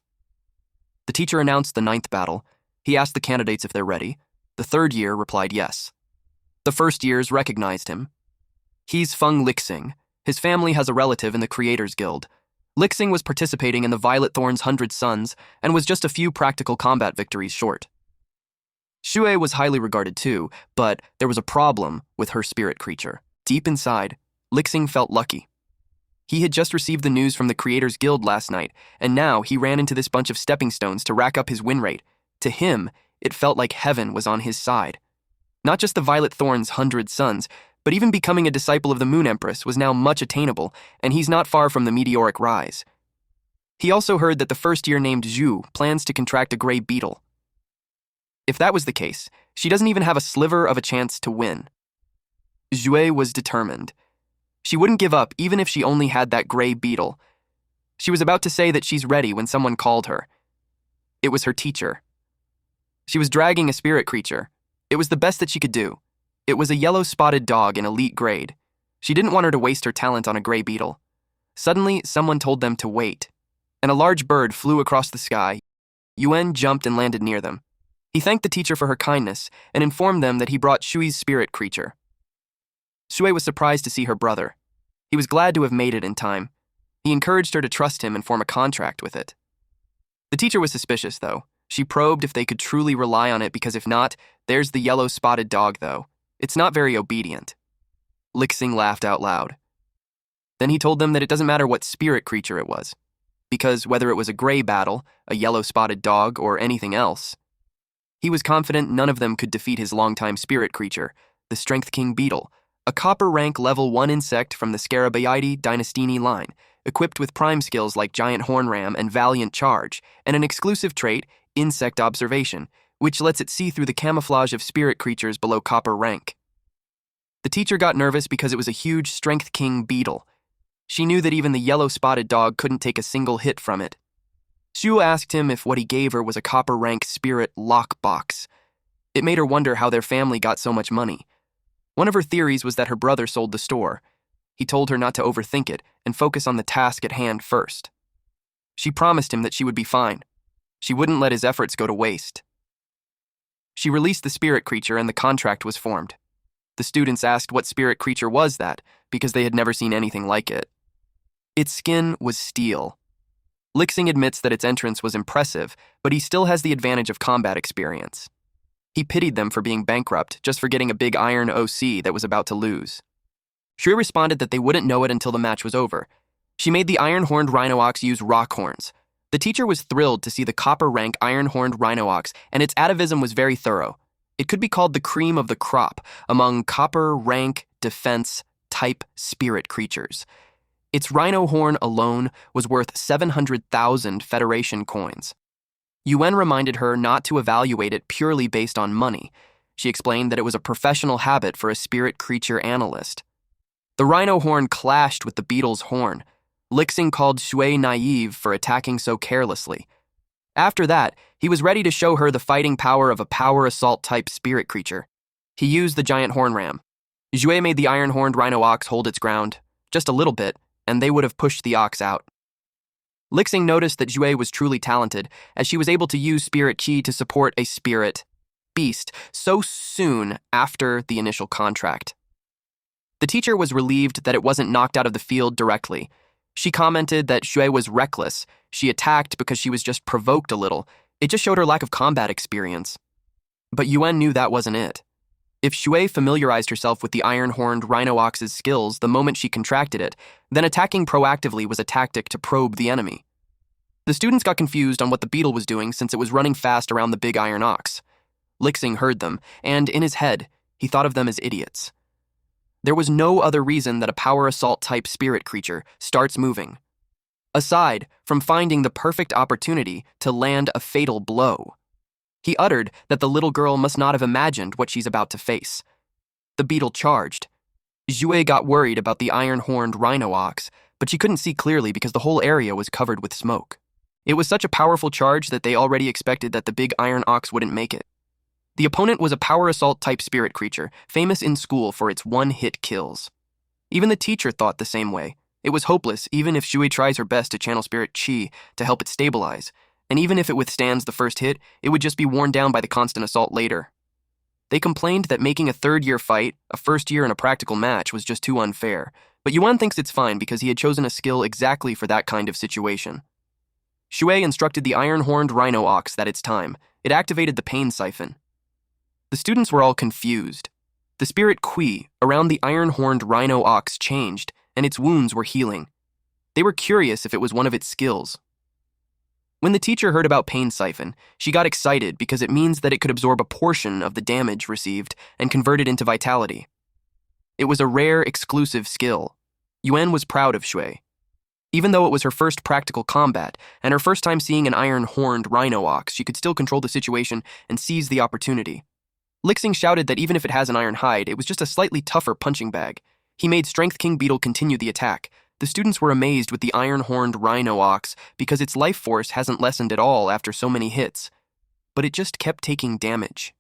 The teacher announced the 9th battle. He asked the candidates if they're ready. The 3rd year replied yes. The 1st years recognized him. He's Feng Lixing. His family has a relative in the Creators Guild. Lixing was participating in the Violet Thorn's 100 Sons and was just a few practical combat victories short. Xue was highly regarded too, but there was a problem with her spirit creature. Deep inside, Lixing felt lucky. He had just received the news from the Creators Guild last night, and now he ran into this bunch of stepping stones to rack up his win rate. To him, it felt like heaven was on his side. Not just the Violet Thorn's 100 Sons, but even becoming a disciple of the Moon Empress was now much attainable, and he's not far from the meteoric rise. He also heard that the 1st year named Zhu plans to contract a gray beetle. If that was the case, she doesn't even have a sliver of a chance to win. Xue was determined. She wouldn't give up even if she only had that gray beetle. She was about to say that she's ready when someone called her. It was her teacher. She was dragging a spirit creature. It was the best that she could do. It was a yellow-spotted dog in elite grade. She didn't want her to waste her talent on a gray beetle. Suddenly, someone told them to wait, and a large bird flew across the sky. Yuan jumped and landed near them. He thanked the teacher for her kindness and informed them that he brought Shui's spirit creature. Shui was surprised to see her brother. He was glad to have made it in time. He encouraged her to trust him and form a contract with it. The teacher was suspicious, though. She probed if they could truly rely on it because if not, there's the yellow-spotted dog, though. It's not very obedient. Lixing laughed out loud. Then he told them that it doesn't matter what spirit creature it was, because whether it was a gray battle, a yellow-spotted dog, or anything else, he was confident none of them could defeat his longtime spirit creature, the Strength King Beetle, a copper rank level 1 insect from the Scarabaeidae dynastini line, equipped with prime skills like Giant Horn Ram and Valiant Charge, and an exclusive trait, Insect Observation, which lets it see through the camouflage of spirit creatures below copper rank. The teacher got nervous because it was a huge Strength King Beetle. She knew that even the yellow-spotted dog couldn't take a single hit from it. Shu asked him if what he gave her was a copper rank spirit lockbox. It made her wonder how their family got so much money. One of her theories was that her brother sold the store. He told her not to overthink it and focus on the task at hand first. She promised him that she would be fine. She wouldn't let his efforts go to waste. She released the spirit creature and the contract was formed. The students asked what spirit creature was that, because they had never seen anything like it. Its skin was steel. Lixing admits that its entrance was impressive, but he still has the advantage of combat experience. He pitied them for being bankrupt, just for getting a big iron OC that was about to lose. Shui responded that they wouldn't know it until the match was over. She made the iron-horned rhino ox use rock horns. The teacher was thrilled to see the copper-rank iron-horned rhino ox, and its atavism was very thorough. It could be called the cream of the crop among copper-rank defense-type spirit creatures. Its rhino horn alone was worth 700,000 Federation coins. Yuan reminded her not to evaluate it purely based on money. She explained that it was a professional habit for a spirit creature analyst. The rhino horn clashed with the beetle's horn. Lixing called Shui naive for attacking so carelessly. After that, he was ready to show her the fighting power of a power assault-type spirit creature. He used the giant horn ram. Xue made the iron-horned rhino ox hold its ground, just a little bit, and they would have pushed the ox out. Lixing noticed that Xue was truly talented, as she was able to use spirit qi to support a spirit beast so soon after the initial contract. The teacher was relieved that it wasn't knocked out of the field directly. She commented that Xue was reckless. She attacked because she was just provoked a little. It just showed her lack of combat experience. But Yuan knew that wasn't it. If Xue familiarized herself with the iron-horned rhino ox's skills the moment she contracted it, then attacking proactively was a tactic to probe the enemy. The students got confused on what the beetle was doing since it was running fast around the big iron ox. Lixing heard them, and in his head, he thought of them as idiots. There was no other reason that a power assault-type spirit creature starts moving, aside from finding the perfect opportunity to land a fatal blow. He uttered that the little girl must not have imagined what she's about to face. The beetle charged. Xue got worried about the iron-horned rhino ox, but she couldn't see clearly because the whole area was covered with smoke. It was such a powerful charge that they already expected that the big iron ox wouldn't make it. The opponent was a power assault-type spirit creature, famous in school for its one-hit kills. Even the teacher thought the same way. It was hopeless even if Xue tries her best to channel spirit qi to help it stabilize, and even if it withstands the first hit, it would just be worn down by the constant assault later. They complained that making a third-year fight, a first year in a practical match, was just too unfair, but Yuan thinks it's fine because he had chosen a skill exactly for that kind of situation. Xue instructed the iron-horned rhino ox that it's time. It activated the pain siphon. The students were all confused. The spirit qi around the iron-horned rhino ox changed, and its wounds were healing. They were curious if it was one of its skills. When the teacher heard about pain siphon, she got excited because it means that it could absorb a portion of the damage received and convert it into vitality. It was a rare, exclusive skill. Yuan was proud of Xue. Even though it was her first practical combat, and her first time seeing an iron-horned rhino ox, she could still control the situation and seize the opportunity. Lixing shouted that even if it has an iron hide, it was just a slightly tougher punching bag. He made Strength King Beetle continue the attack. The students were amazed with the iron-horned rhino ox because its life force hasn't lessened at all after so many hits. But it just kept taking damage.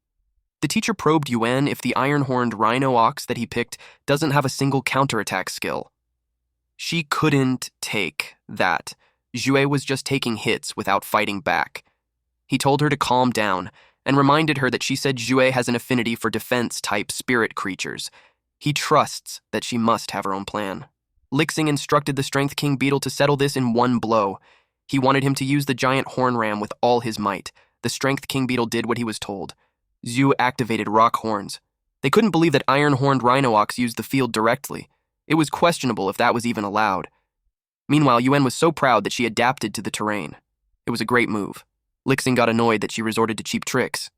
The teacher probed Yuan if the iron-horned rhino ox that he picked doesn't have a single counterattack skill. She couldn't take that. Jue was just taking hits without fighting back. He told her to calm down and reminded her that she said Jue has an affinity for defense-type spirit creatures. He trusts that she must have her own plan. Lixing instructed the Strength King Beetle to settle this in one blow. He wanted him to use the giant horn ram with all his might. The Strength King Beetle did what he was told. Zhu activated rock horns. They couldn't believe that iron-horned rhino ox used the field directly. It was questionable if that was even allowed. Meanwhile, Yuan was so proud that she adapted to the terrain. It was a great move. Lixing got annoyed that she resorted to cheap tricks.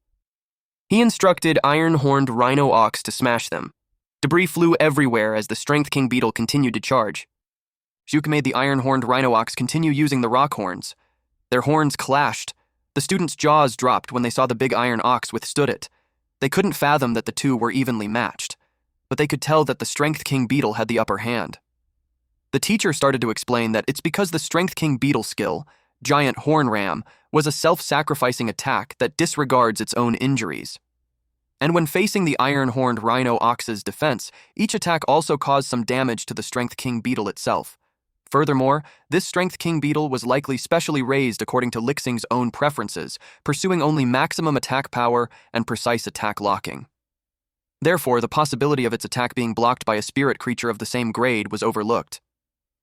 He instructed iron-horned rhino ox to smash them. Debris flew everywhere as the Strength King Beetle continued to charge. Zhu made the iron-horned rhino ox continue using the rock horns. Their horns clashed. The students' jaws dropped when they saw the big iron ox withstood it. They couldn't fathom that the two were evenly matched, but they could tell that the Strength King Beetle had the upper hand. The teacher started to explain that it's because the Strength King Beetle skill, Giant Horn Ram, was a self-sacrificing attack that disregards its own injuries. And when facing the iron-horned rhino ox's defense, each attack also caused some damage to the Strength King Beetle itself. Furthermore, this Strength King Beetle was likely specially raised according to Lixing's own preferences, pursuing only maximum attack power and precise attack locking. Therefore, the possibility of its attack being blocked by a spirit creature of the same grade was overlooked.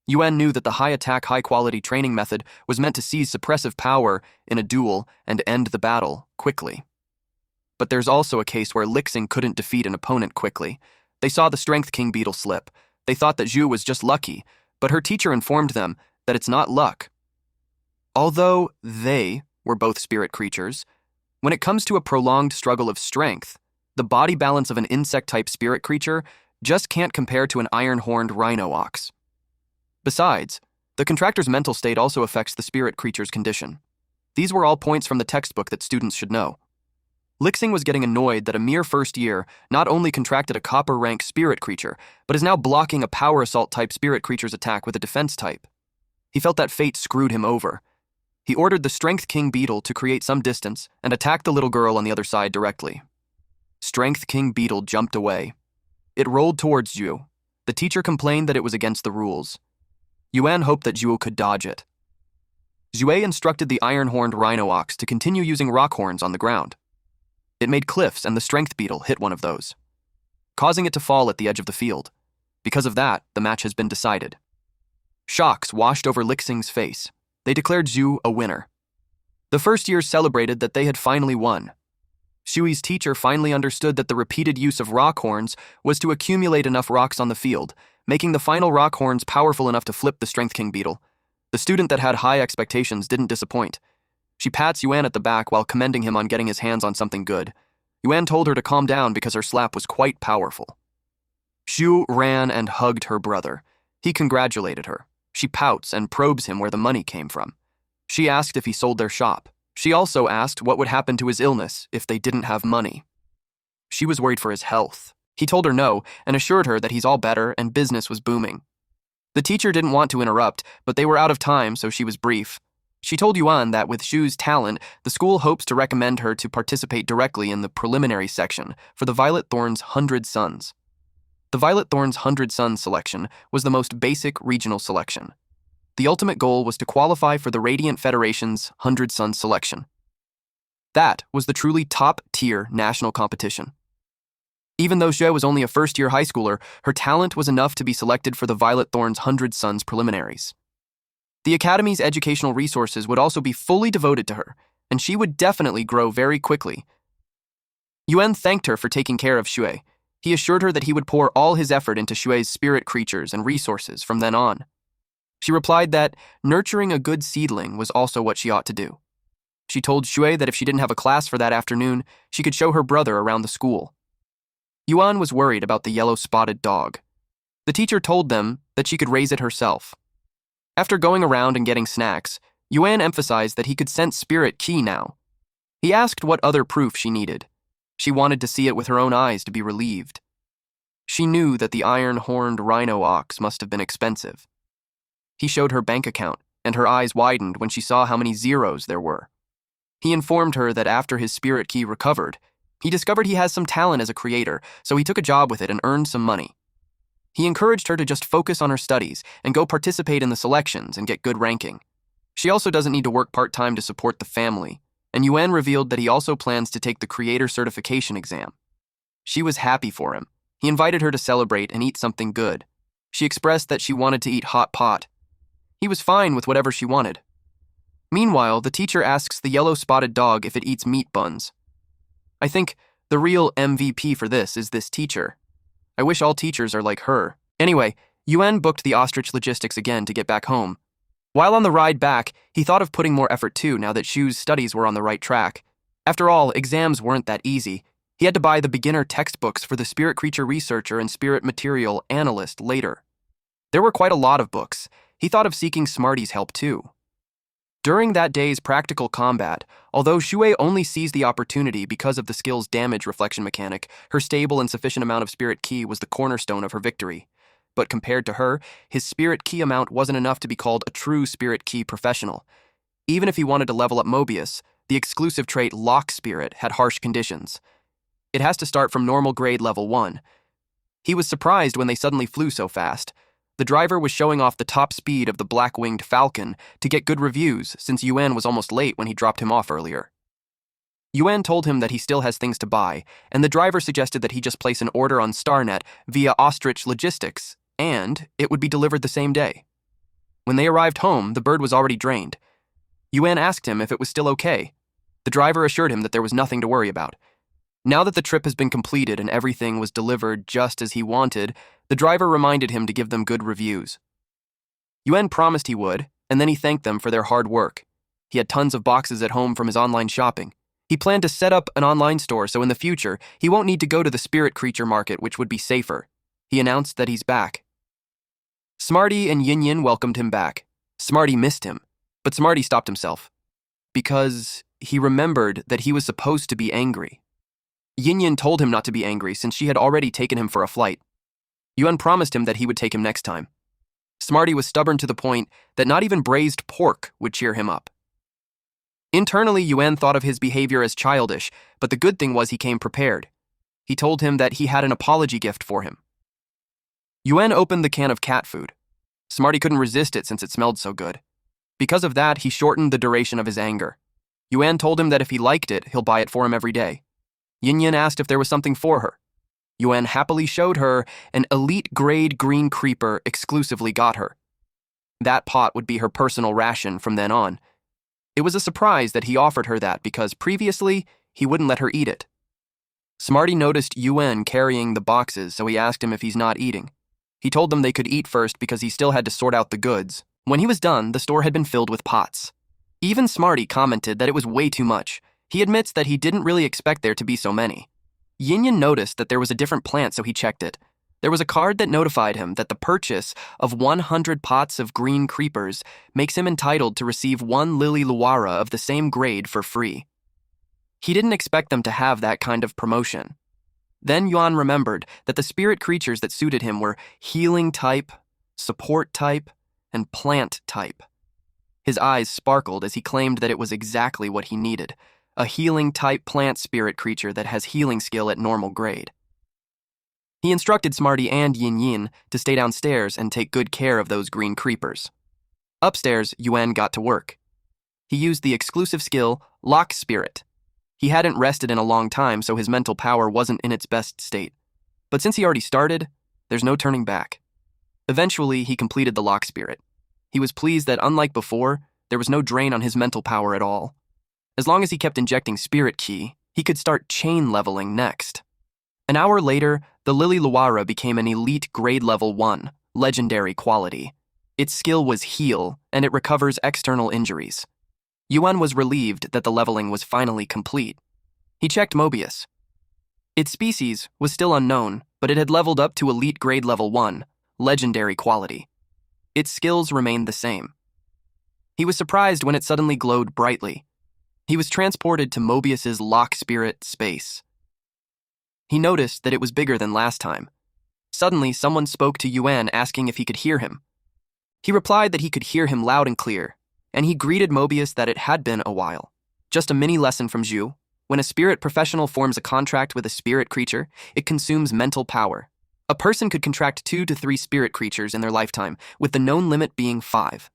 Yuan knew that the high-attack, high-quality training method was meant to seize suppressive power in a duel and end the battle quickly. But there's also a case where Lixing couldn't defeat an opponent quickly. They saw the Strength King Beetle slip. They thought that Zhu was just lucky, but her teacher informed them that it's not luck. Although they were both spirit creatures, when it comes to a prolonged struggle of strength, the body balance of an insect-type spirit creature just can't compare to an iron-horned rhino ox. Besides, the contractor's mental state also affects the spirit creature's condition. These were all points from the textbook that students should know. Lixing was getting annoyed that a mere first year not only contracted a copper rank spirit creature, but is now blocking a power assault type spirit creature's attack with a defense type. He felt that fate screwed him over. He ordered the Strength King Beetle to create some distance and attack the little girl on the other side directly. Strength King Beetle jumped away. It rolled towards Zhu. The teacher complained that it was against the rules. Yuan hoped that Zhu could dodge it. Zhu instructed the iron-horned rhino ox to continue using rock horns on the ground. It made cliffs, and the Strength Beetle hit one of those, causing it to fall at the edge of the field. Because of that, the match has been decided. Shocks washed over Lixing's face. They declared Zhu a winner. The first years celebrated that they had finally won. Shui's teacher finally understood that the repeated use of rock horns was to accumulate enough rocks on the field, making the final rock horns powerful enough to flip the Strength King Beetle. The student that had high expectations didn't disappoint. She pats Yuan at the back while commending him on getting his hands on something good. Yuan told her to calm down because her slap was quite powerful. Zhu ran and hugged her brother. He congratulated her. She pouts and probes him where the money came from. She asked if he sold their shop. She also asked what would happen to his illness if they didn't have money. She was worried for his health. He told her no and assured her that he's all better and business was booming. The teacher didn't want to interrupt, but they were out of time, so she was brief. She told Yuan that with Zhu's talent, the school hopes to recommend her to participate directly in the preliminary section for the Violet Thorn's 100 Sons. The Violet Thorn's 100 Sons selection was the most basic regional selection. The ultimate goal was to qualify for the Radiant Federation's 100 Sons selection. That was the truly top-tier national competition. Even though Zhe was only a first-year high schooler, her talent was enough to be selected for the Violet Thorn's 100 Sons preliminaries. The Academy's educational resources would also be fully devoted to her, and she would definitely grow very quickly. Yuan thanked her for taking care of Shui. He assured her that he would pour all his effort into Shui's spirit creatures and resources from then on. She replied that nurturing a good seedling was also what she ought to do. She told Shui that if she didn't have a class for that afternoon, she could show her brother around the school. Yuan was worried about the yellow-spotted dog. The teacher told them that she could raise it herself. After going around and getting snacks, Yuan emphasized that he could sense spirit qi now. He asked what other proof she needed. She wanted to see it with her own eyes to be relieved. She knew that the iron-horned rhino ox must have been expensive. He showed her bank account, and her eyes widened when she saw how many zeros there were. He informed her that after his spirit qi recovered, he discovered he has some talent as a creator, so he took a job with it and earned some money. He encouraged her to just focus on her studies and go participate in the selections and get good ranking. She also doesn't need to work part-time to support the family, and Yuan revealed that he also plans to take the creator certification exam. She was happy for him. He invited her to celebrate and eat something good. She expressed that she wanted to eat hot pot. He was fine with whatever she wanted. Meanwhile, the teacher asks the yellow-spotted dog if it eats meat buns. I think the real MVP for this is this teacher. I wish all teachers are like her. Anyway, Yuan booked the ostrich logistics again to get back home. While on the ride back, he thought of putting more effort too now that Shu's studies were on the right track. After all, exams weren't that easy. He had to buy the beginner textbooks for the spirit creature researcher and spirit material analyst later. There were quite a lot of books. He thought of seeking Smarty's help too. During that day's practical combat, although Shui only seized the opportunity because of the skill's damage reflection mechanic, her stable and sufficient amount of spirit ki was the cornerstone of her victory. But compared to her, his spirit ki amount wasn't enough to be called a true spirit ki professional. Even if he wanted to level up Mobius, the exclusive trait Lock Spirit had harsh conditions. It has to start from normal grade level 1. He was surprised when they suddenly flew so fast. The driver was showing off the top speed of the black-winged falcon to get good reviews since Yuan was almost late when he dropped him off earlier. Yuan told him that he still has things to buy, and the driver suggested that he just place an order on StarNet via Ostrich Logistics, and it would be delivered the same day. When they arrived home, the bird was already drained. Yuan asked him if it was still okay. The driver assured him that there was nothing to worry about. Now that the trip has been completed and everything was delivered just as he wanted, the driver reminded him to give them good reviews. Yuan promised he would, and then he thanked them for their hard work. He had tons of boxes at home from his online shopping. He planned to set up an online store so in the future, he won't need to go to the spirit creature market, which would be safer. He announced that he's back. Smarty and Yin Yin welcomed him back. Smarty missed him, but Smarty stopped himself because he remembered that he was supposed to be angry. Yin Yin told him not to be angry since she had already taken him for a flight. Yuan promised him that he would take him next time. Smarty was stubborn to the point that not even braised pork would cheer him up. Internally, Yuan thought of his behavior as childish, but the good thing was he came prepared. He told him that he had an apology gift for him. Yuan opened the can of cat food. Smarty couldn't resist it since it smelled so good. Because of that, he shortened the duration of his anger. Yuan told him that if he liked it, he'll buy it for him every day. Yin Yin asked if there was something for her. Yuan happily showed her an elite-grade green creeper exclusively got her. That pot would be her personal ration from then on. It was a surprise that he offered her that because previously, he wouldn't let her eat it. Smarty noticed Yuan carrying the boxes, so he asked him if he's not eating. He told them they could eat first because he still had to sort out the goods. When he was done, the store had been filled with pots. Even Smarty commented that it was way too much. He admits that he didn't really expect there to be so many. Yin Yin noticed that there was a different plant, so he checked it. There was a card that notified him that the purchase of 100 pots of green creepers makes him entitled to receive 1 Lily Luara of the same grade for free. He didn't expect them to have that kind of promotion. Then Yuan remembered that the spirit creatures that suited him were healing type, support type, and plant type. His eyes sparkled as he claimed that it was exactly what he needed. A healing-type plant spirit creature that has healing skill at normal grade. He instructed Smarty and Yin Yin to stay downstairs and take good care of those green creepers. Upstairs, Yuan got to work. He used the exclusive skill, Lock Spirit. He hadn't rested in a long time, so his mental power wasn't in its best state. But since he already started, there's no turning back. Eventually, he completed the Lock Spirit. He was pleased that, unlike before, there was no drain on his mental power at all. As long as he kept injecting spirit ki, he could start chain leveling next. An hour later, the Lily Luara became an elite grade level 1, legendary quality. Its skill was heal, and it recovers external injuries. Yuan was relieved that the leveling was finally complete. He checked Mobius. Its species was still unknown, but it had leveled up to elite grade level 1, legendary quality. its skills remained the same. He was surprised when it suddenly glowed brightly. He was transported to Mobius's lock spirit space. He noticed that it was bigger than last time. Suddenly, someone spoke to Yuan asking if he could hear him. He replied that he could hear him loud and clear, and he greeted Mobius that it had been a while. Just a mini lesson from Zhu. When a spirit professional forms a contract with a spirit creature, it consumes mental power. A person could contract 2 to 3 spirit creatures in their lifetime, with the known limit being 5.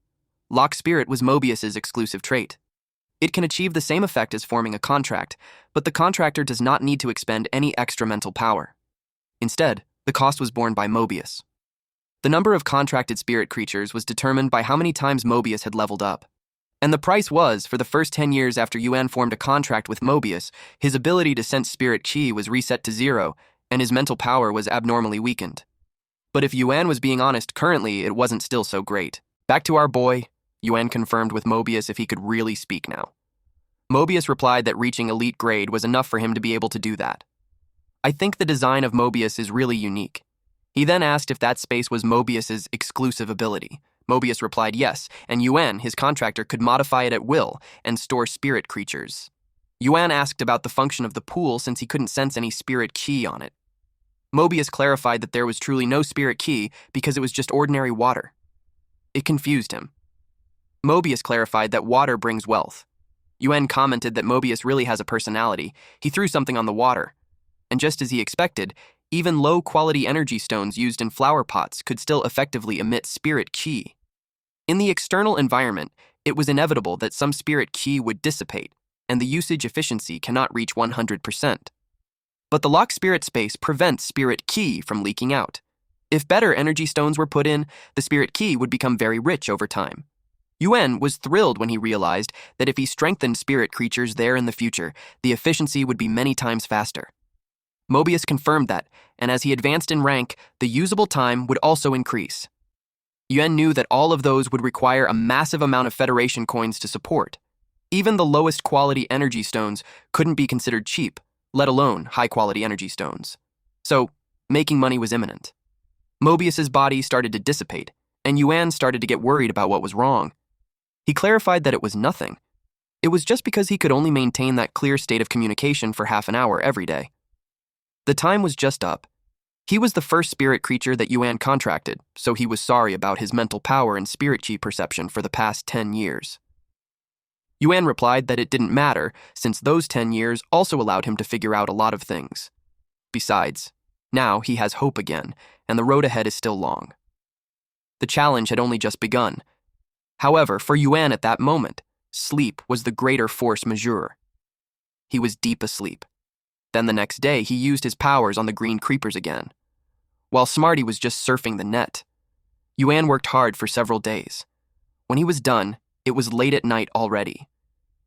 Lock spirit was Mobius's exclusive trait. It can achieve the same effect as forming a contract, but the contractor does not need to expend any extra mental power. Instead, the cost was borne by Mobius. The number of contracted spirit creatures was determined by how many times Mobius had leveled up. And the price was, for the first 10 years after Yuan formed a contract with Mobius, his ability to sense spirit chi was reset to 0, and his mental power was abnormally weakened. But if Yuan was being honest, currently it wasn't still so great. Back to our boy, Yuan confirmed with Mobius if he could really speak now. Mobius replied that reaching elite grade was enough for him to be able to do that. I think the design of Mobius is really unique. He then asked if that space was Mobius's exclusive ability. Mobius replied yes, and Yuan, his contractor, could modify it at will and store spirit creatures. Yuan asked about the function of the pool since he couldn't sense any spirit chi on it. Mobius clarified that there was truly no spirit chi because it was just ordinary water. It confused him. Mobius clarified that water brings wealth. Yuan commented that Mobius really has a personality. He threw something on the water. And just as he expected, even low-quality energy stones used in flower pots could still effectively emit spirit chi. In the external environment, it was inevitable that some spirit chi would dissipate, and the usage efficiency cannot reach 100%. But the lock spirit space prevents spirit chi from leaking out. If better energy stones were put in, the spirit chi would become very rich over time. Yuan was thrilled when he realized that if he strengthened spirit creatures there in the future, the efficiency would be many times faster. Mobius confirmed that, and as he advanced in rank, the usable time would also increase. Yuan knew that all of those would require a massive amount of Federation coins to support. Even the lowest quality energy stones couldn't be considered cheap, let alone high-quality energy stones. So, making money was imminent. Mobius's body started to dissipate, and Yuan started to get worried about what was wrong. He clarified that it was nothing. It was just because he could only maintain that clear state of communication for half an hour every day. The time was just up. He was the first spirit creature that Yuan contracted, so he was sorry about his mental power and spirit chi perception for the past 10 years. Yuan replied that it didn't matter, since those 10 years also allowed him to figure out a lot of things. Besides, now he has hope again, and the road ahead is still long. The challenge had only just begun. However, for Yuan at that moment, sleep was the greater force majeure. He was deep asleep. Then the next day, he used his powers on the green creepers again, while Smarty was just surfing the net. Yuan worked hard for several days. When he was done, it was late at night already.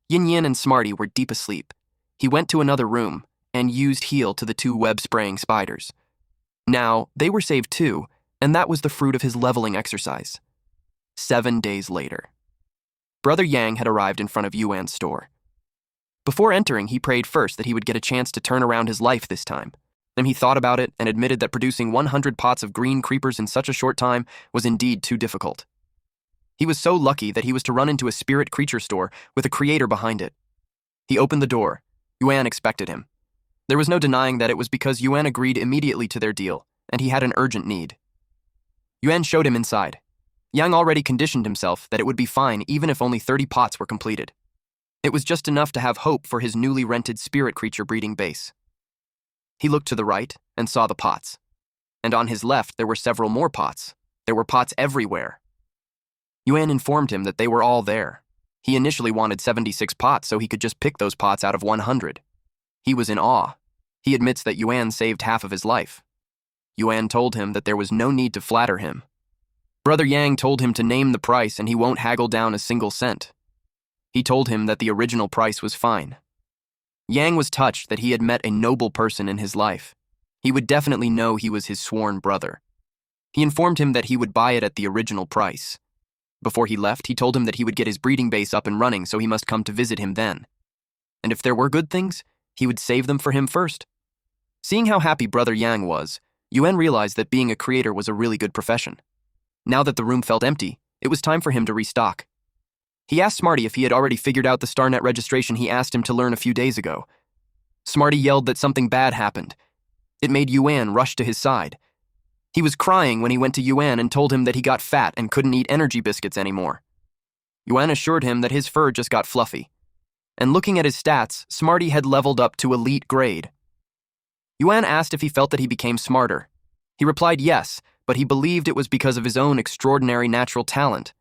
Yin Yin and Smarty were deep asleep. He went to another room and used heal to the 2 web-spraying spiders. Now, they were saved too, and that was the fruit of his leveling exercise. 7 days later. Brother Yang had arrived in front of Yuan's store. Before entering, he prayed first that he would get a chance to turn around his life this time. Then he thought about it and admitted that producing 100 pots of green creepers in such a short time was indeed too difficult. He was so lucky that he was to run into a spirit creature store with a creator behind it. He opened the door. Yuan expected him. There was no denying that it was because Yuan agreed immediately to their deal, and he had an urgent need. Yuan showed him inside. Yang already conditioned himself that it would be fine even if only 30 pots were completed. It was just enough to have hope for his newly rented spirit creature breeding base. He looked to the right and saw the pots. And on his left, there were several more pots. There were pots everywhere. Yuan informed him that they were all there. He initially wanted 76 pots so he could just pick those pots out of 100. He was in awe. He admits that Yuan saved half of his life. Yuan told him that there was no need to flatter him. Brother Yang told him to name the price and he won't haggle down a single cent. He told him that the original price was fine. Yang was touched that he had met a noble person in his life. He would definitely know he was his sworn brother. He informed him that he would buy it at the original price. Before he left, he told him that he would get his breeding base up and running, so he must come to visit him then. And if there were good things, he would save them for him first. Seeing how happy Brother Yang was, Yuan realized that being a creator was a really good profession. Now that the room felt empty, it was time for him to restock. He asked Smarty if he had already figured out the StarNet registration he asked him to learn a few days ago. Smarty yelled that something bad happened. It made Yuan rush to his side. He was crying when he went to Yuan and told him that he got fat and couldn't eat energy biscuits anymore. Yuan assured him that his fur just got fluffy. And looking at his stats, Smarty had leveled up to elite grade. Yuan asked if he felt that he became smarter. He replied yes, but he believed it was because of his own extraordinary natural talent.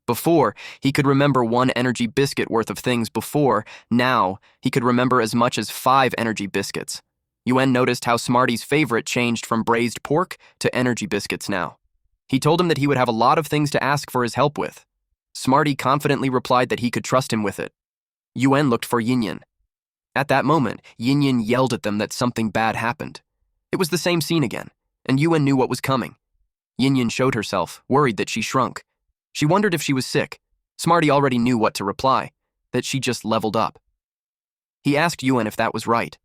Before, he could remember 1 energy biscuit worth of things before. Now, he could remember as much as 5 energy biscuits. Yuan noticed how Smarty's favorite changed from braised pork to energy biscuits now. He told him that he would have a lot of things to ask for his help with. Smarty confidently replied that he could trust him with it. Yuan looked for Yin. At that moment, Yin yelled at them that something bad happened. It was the same scene again, and Yuan knew what was coming. Yin showed herself, worried that she shrunk. She wondered if she was sick. Smarty already knew what to reply, that she just leveled up. He asked Yuan if that was right.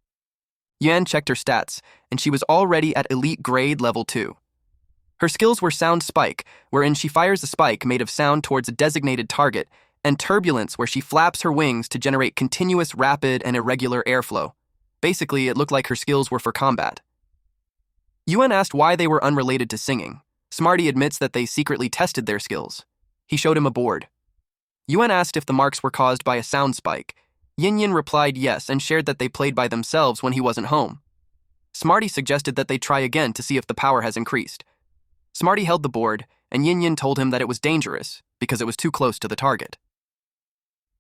Yuan checked her stats, and she was already at elite grade level 2. Her skills were Sound Spike, wherein she fires a spike made of sound towards a designated target, and Turbulence, where she flaps her wings to generate continuous, rapid, and irregular airflow. Basically, it looked like her skills were for combat. Yuan asked why they were unrelated to singing. Smarty admits that they secretly tested their skills. He showed him a board. Yuan asked if the marks were caused by a sound spike. Yin replied yes and shared that they played by themselves when he wasn't home. Smarty suggested that they try again to see if the power has increased. Smarty held the board, and Yin told him that it was dangerous because it was too close to the target.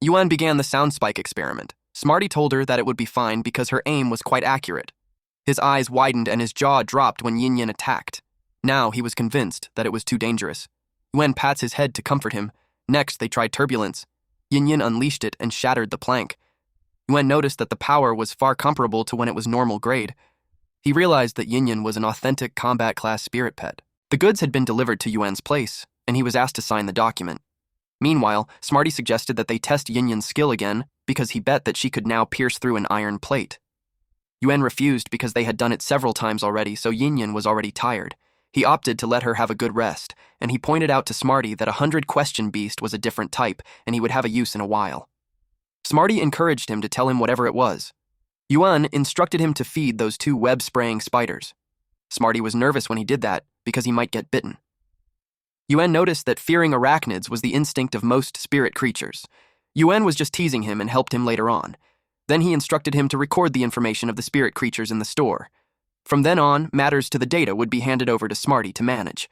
Yuan began the sound spike experiment. Smarty told her that it would be fine because her aim was quite accurate. His eyes widened and his jaw dropped when Yin attacked. Now he was convinced that it was too dangerous. Yuan pats his head to comfort him. Next, they tried Turbulence. Yin unleashed it and shattered the plank. Yuan noticed that the power was far comparable to when it was normal grade. He realized that Yin was an authentic combat class spirit pet. The goods had been delivered to Yuan's place, and he was asked to sign the document. Meanwhile, Smarty suggested that they test Yin's skill again because he bet that she could now pierce through an iron plate. Yuan refused because they had done it several times already, so Yin was already tired. He opted to let her have a good rest, and he pointed out to Smarty that 100-question beast was a different type, and he would have a use in a while. Smarty encouraged him to tell him whatever it was. Yuan instructed him to feed those 2 web-spraying spiders. Smarty was nervous when he did that because he might get bitten. Yuan noticed that fearing arachnids was the instinct of most spirit creatures. Yuan was just teasing him and helped him later on. Then he instructed him to record the information of the spirit creatures in the store. From then on, matters to the data would be handed over to Smarty to manage.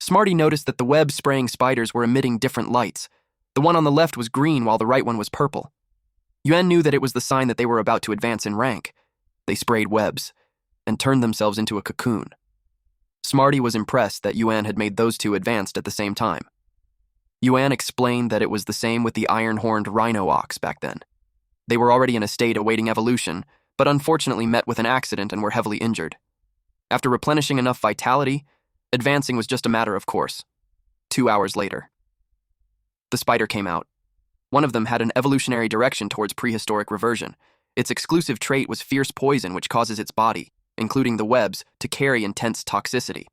Smarty noticed that the web-spraying spiders were emitting different lights. The one on the left was green while the right one was purple. Yuan knew that it was the sign that they were about to advance in rank. They sprayed webs and turned themselves into a cocoon. Smarty was impressed that Yuan had made those 2 advanced at the same time. Yuan explained that it was the same with the iron-horned rhino ox back then. They were already in a state awaiting evolution, but unfortunately met with an accident and were heavily injured. After replenishing enough vitality, advancing was just a matter of course. 2 hours later, the spider came out. One of them had an evolutionary direction towards prehistoric reversion. Its exclusive trait was fierce poison, which causes its body, including the webs, to carry intense toxicity.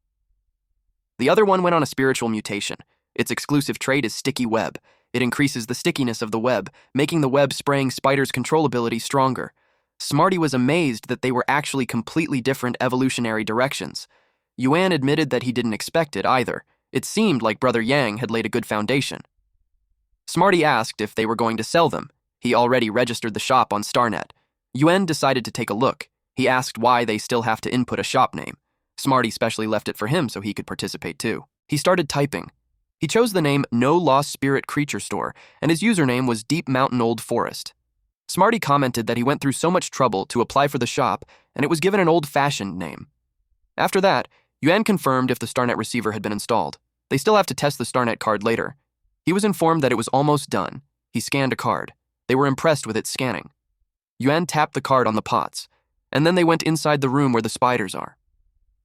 The other one went on a spiritual mutation. Its exclusive trait is sticky web. It increases the stickiness of the web, making the web-spraying spider's controllability stronger. Smarty was amazed that they were actually completely different evolutionary directions. Yuan admitted that he didn't expect it either. It seemed like Brother Yang had laid a good foundation. Smarty asked if they were going to sell them. He already registered the shop on StarNet. Yuan decided to take a look. He asked why they still have to input a shop name. Smarty specially left it for him so he could participate too. He started typing. He chose the name No Lost Spirit Creature Store, and his username was Deep Mountain Old Forest. Smarty commented that he went through so much trouble to apply for the shop, and it was given an old-fashioned name. After that, Yuan confirmed if the StarNet receiver had been installed. They still have to test the StarNet card later. He was informed that it was almost done. He scanned a card. They were impressed with its scanning. Yuan tapped the card on the pots, and then they went inside the room where the spiders are.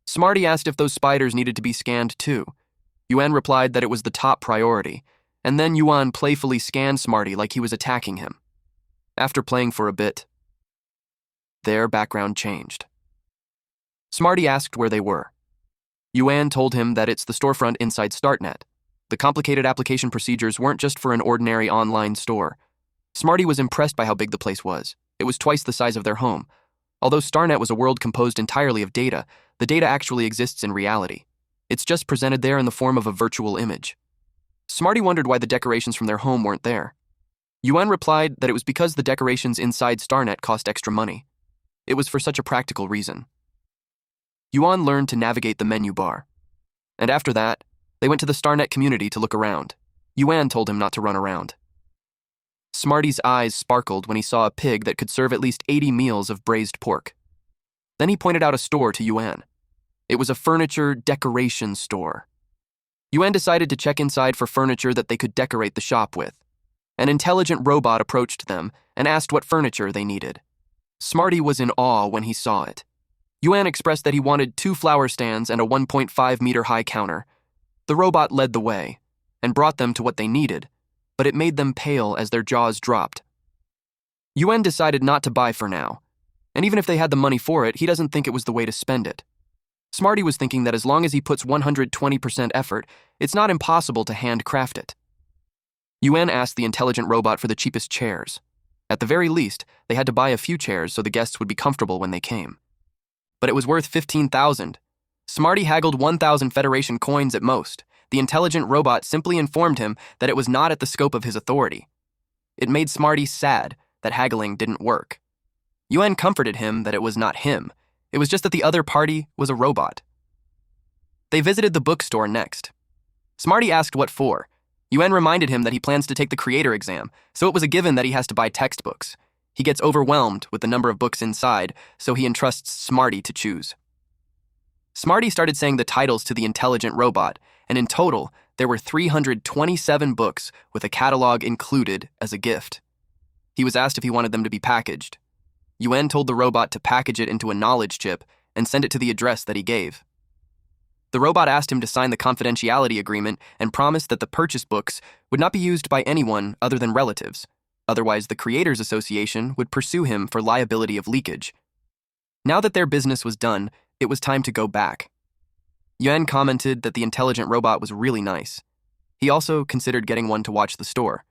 Smarty asked if those spiders needed to be scanned too. Yuan replied that it was the top priority, and then Yuan playfully scanned Smarty like he was attacking him. After playing for a bit, their background changed. Smarty asked where they were. Yuan told him that it's the storefront inside StartNet. The complicated application procedures weren't just for an ordinary online store. Smarty was impressed by how big the place was. It was twice the size of their home. Although StarNet was a world composed entirely of data, the data actually exists in reality. It's just presented there in the form of a virtual image. Smarty wondered why the decorations from their home weren't there. Yuan replied that it was because the decorations inside StarNet cost extra money. It was for such a practical reason. Yuan learned to navigate the menu bar. And after that, they went to the StarNet community to look around. Yuan told him not to run around. Smarty's eyes sparkled when he saw a pig that could serve at least 80 meals of braised pork. Then he pointed out a store to Yuan. It was a furniture decoration store. Yuan decided to check inside for furniture that they could decorate the shop with. An intelligent robot approached them and asked what furniture they needed. Smarty was in awe when he saw it. Yuan expressed that he wanted 2 flower stands and a 1.5-meter-high counter. The robot led the way and brought them to what they needed, but it made them pale as their jaws dropped. Yuan decided not to buy for now, and even if they had the money for it, he doesn't think it was the way to spend it. Smarty was thinking that as long as he puts 120% effort, it's not impossible to handcraft it. Yuan asked the intelligent robot for the cheapest chairs. At the very least, they had to buy a few chairs so the guests would be comfortable when they came. But it was worth 15,000. Smarty haggled 1,000 Federation coins at most. The intelligent robot simply informed him that it was not at the scope of his authority. It made Smarty sad that haggling didn't work. Yuan comforted him that it was not him. It was just that the other party was a robot. They visited the bookstore next. Smarty asked what for. Yuan reminded him that he plans to take the creator exam, so it was a given that he has to buy textbooks. He gets overwhelmed with the number of books inside, so he entrusts Smarty to choose. Smarty started saying the titles to the intelligent robot, and in total, there were 327 books with a catalog included as a gift. He was asked if he wanted them to be packaged. Yuan told the robot to package it into a knowledge chip and send it to the address that he gave. The robot asked him to sign the confidentiality agreement and promised that the purchased books would not be used by anyone other than relatives. Otherwise, the Creators Association would pursue him for liability of leakage. Now that their business was done, it was time to go back. Yuan commented that the intelligent robot was really nice. He also considered getting one to watch the store.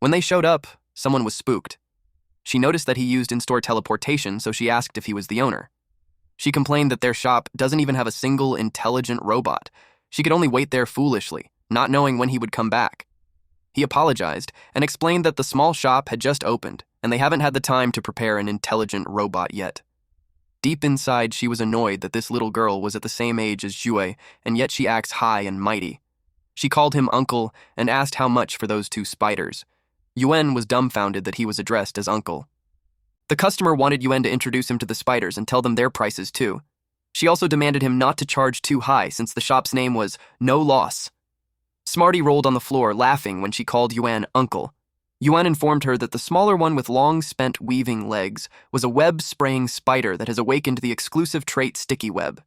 When they showed up, someone was spooked. She noticed that he used in-store teleportation, so she asked if he was the owner. She complained that their shop doesn't even have a single intelligent robot. She could only wait there foolishly, not knowing when he would come back. He apologized and explained that the small shop had just opened, and they haven't had the time to prepare an intelligent robot yet. Deep inside, she was annoyed that this little girl was at the same age as Jue, and yet she acts high and mighty. She called him uncle and asked how much for those 2 spiders. Yuan was dumbfounded that he was addressed as uncle. The customer wanted Yuan to introduce him to the spiders and tell them their prices too. She also demanded him not to charge too high since the shop's name was No Loss. Smarty rolled on the floor, laughing when she called Yuan uncle. Yuan informed her that the smaller one with long spent weaving legs was a web-spraying spider that has awakened the exclusive trait Sticky Web.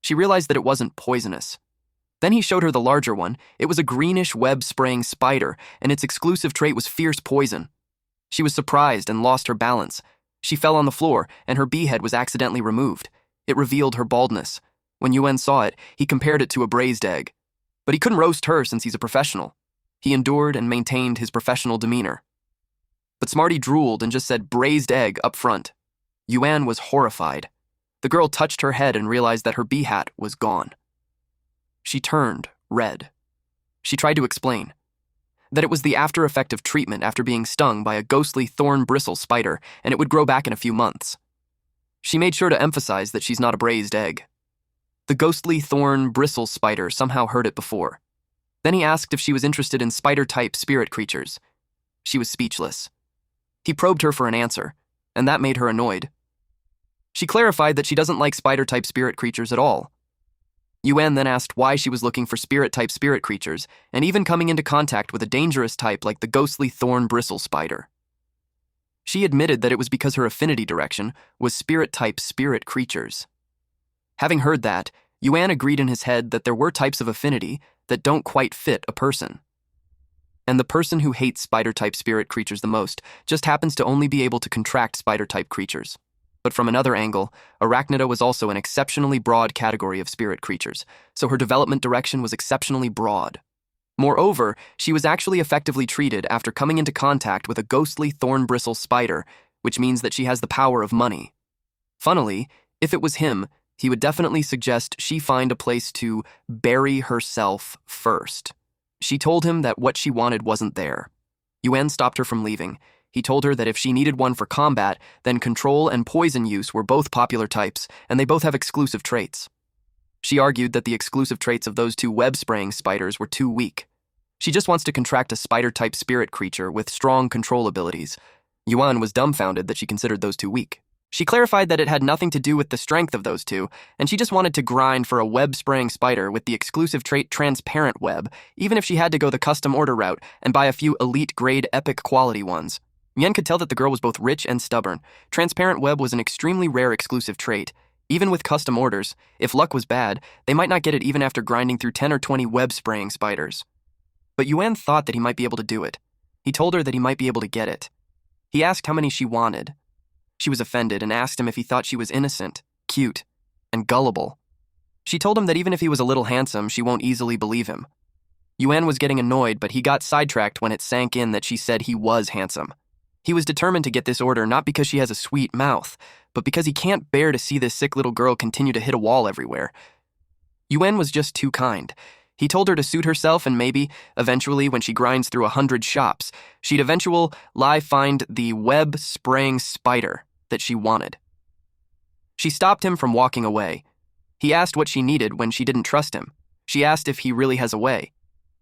She realized that it wasn't poisonous. Then he showed her the larger one. It was a greenish web-spraying spider, and its exclusive trait was Fierce Poison. She was surprised and lost her balance. She fell on the floor, and her bee head was accidentally removed. It revealed her baldness. When Yuan saw it, he compared it to a braised egg. But he couldn't roast her since he's a professional. He endured and maintained his professional demeanor. But Smarty drooled and just said braised egg up front. Yuan was horrified. The girl touched her head and realized that her bee hat was gone. She turned red. She tried to explain that it was the after effect of treatment after being stung by a ghostly thorn bristle spider, and it would grow back in a few months. She made sure to emphasize that she's not a braised egg. The ghostly thorn bristle spider somehow heard it before. Then he asked if she was interested in spider-type spirit creatures. She was speechless. He probed her for an answer, and that made her annoyed. She clarified that she doesn't like spider-type spirit creatures at all. Yuan then asked why she was looking for spirit-type spirit creatures, and even coming into contact with a dangerous type like the ghostly thorn bristle spider. She admitted that it was because her affinity direction was spirit-type spirit creatures. Having heard that, Yuan agreed in his head that there were types of affinity that don't quite fit a person. And the person who hates spider-type spirit creatures the most just happens to only be able to contract spider-type creatures. But from another angle, Arachnida was also an exceptionally broad category of spirit creatures, so her development direction was exceptionally broad. Moreover, she was actually effectively treated after coming into contact with a ghostly thorn-bristle spider, which means that she has the power of money. Funnily, if it was him, he would definitely suggest she find a place to bury herself first. She told him that what she wanted wasn't there. Yuan stopped her from leaving. He told her that if she needed one for combat, then control and poison use were both popular types, and they both have exclusive traits. She argued that the exclusive traits of those two web-spraying spiders were too weak. She just wants to contract a spider-type spirit creature with strong control abilities. Yuan was dumbfounded that she considered those too weak. She clarified that it had nothing to do with the strength of those two, and she just wanted to grind for a web-spraying spider with the exclusive trait Transparent Web, even if she had to go the custom order route and buy a few elite-grade epic quality ones. Yuan could tell that the girl was both rich and stubborn. Transparent Web was an extremely rare exclusive trait. Even with custom orders, if luck was bad, they might not get it even after grinding through 10 or 20 web-spraying spiders. But Yuan thought that he might be able to do it. He told her that he might be able to get it. He asked how many she wanted. She was offended and asked him if he thought she was innocent, cute, and gullible. She told him that even if he was a little handsome, she won't easily believe him. Yuan was getting annoyed, but he got sidetracked when it sank in that she said he was handsome. He was determined to get this order not because she has a sweet mouth, but because he can't bear to see this sick little girl continue to hit a wall everywhere. Yuan was just too kind. He told her to suit herself and maybe, eventually, when she grinds through 100 shops, she'd find the web-spraying spider that she wanted. She stopped him from walking away. He asked what she needed when she didn't trust him. She asked if he really has a way.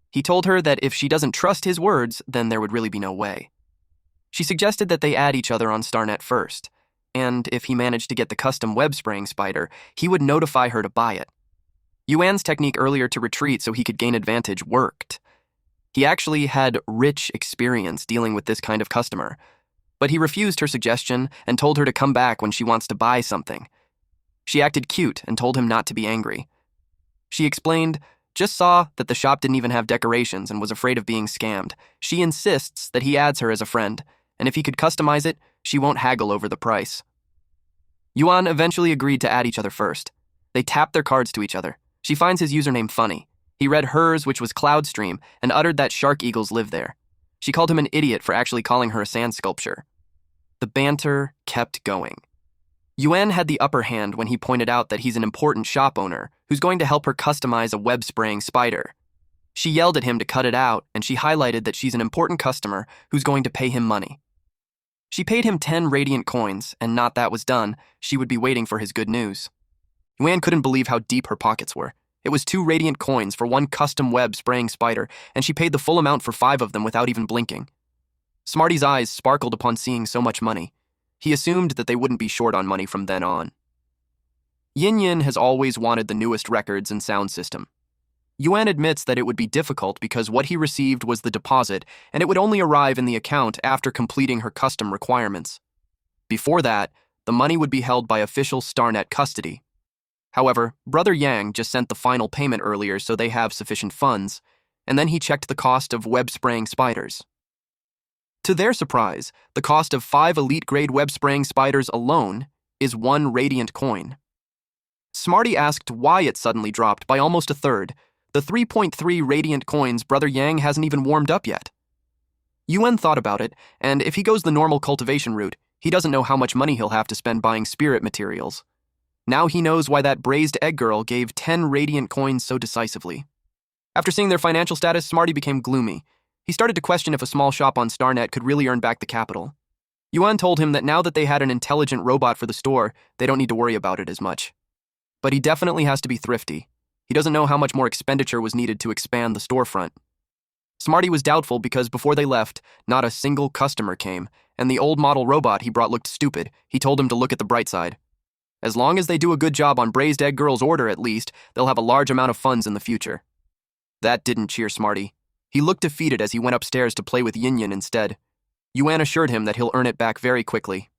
He told her that if she doesn't trust his words, then there would really be no way. She suggested that they add each other on StarNet first, and if he managed to get the custom web-spraying spider, he would notify her to buy it. Yuan's technique earlier to retreat so he could gain advantage worked. He actually had rich experience dealing with this kind of customer, but he refused her suggestion and told her to come back when she wants to buy something. She acted cute and told him not to be angry. She explained, just saw that the shop didn't even have decorations and was afraid of being scammed. She insists that he adds her as a friend, and if he could customize it, she won't haggle over the price. Yuan eventually agreed to add each other first. They tapped their cards to each other. She finds his username funny. He read hers, which was Cloudstream, and uttered that shark eagles live there. She called him an idiot for actually calling her a sand sculpture. The banter kept going. Yuan had the upper hand when he pointed out that he's an important shop owner who's going to help her customize a web-spraying spider. She yelled at him to cut it out, and she highlighted that she's an important customer who's going to pay him money. She paid him 10 radiant coins, and not that was done, she would be waiting for his good news. Yuan couldn't believe how deep her pockets were. It was 2 radiant coins for 1 custom web-spraying spider, and she paid the full amount for 5 of them without even blinking. Smarty's eyes sparkled upon seeing so much money. He assumed that they wouldn't be short on money from then on. Yin Yin has always wanted the newest records and sound system. Yuan admits that it would be difficult because what he received was the deposit, and it would only arrive in the account after completing her custom requirements. Before that, the money would be held by official StarNet custody. However, Brother Yang just sent the final payment earlier so they have sufficient funds, and then he checked the cost of web-spraying spiders. To their surprise, the cost of 5 elite-grade web-spraying spiders alone is 1 radiant coin. Smarty asked why it suddenly dropped by almost a third. The 3.3 radiant coins Brother Yang hasn't even warmed up yet. Yuan thought about it, and if he goes the normal cultivation route, he doesn't know how much money he'll have to spend buying spirit materials. Now he knows why that braised egg girl gave 10 radiant coins so decisively. After seeing their financial status, Smarty became gloomy. He started to question if a small shop on StarNet could really earn back the capital. Yuan told him that now that they had an intelligent robot for the store, they don't need to worry about it as much. But he definitely has to be thrifty. He doesn't know how much more expenditure was needed to expand the storefront. Smarty was doubtful because before they left, not a single customer came, and the old model robot he brought looked stupid. He told him to look at the bright side. As long as they do a good job on Braised Egg Girl's order at least, they'll have a large amount of funds in the future. That didn't cheer Smarty. He looked defeated as he went upstairs to play with Yin Yin instead. Yuan assured him that he'll earn it back very quickly.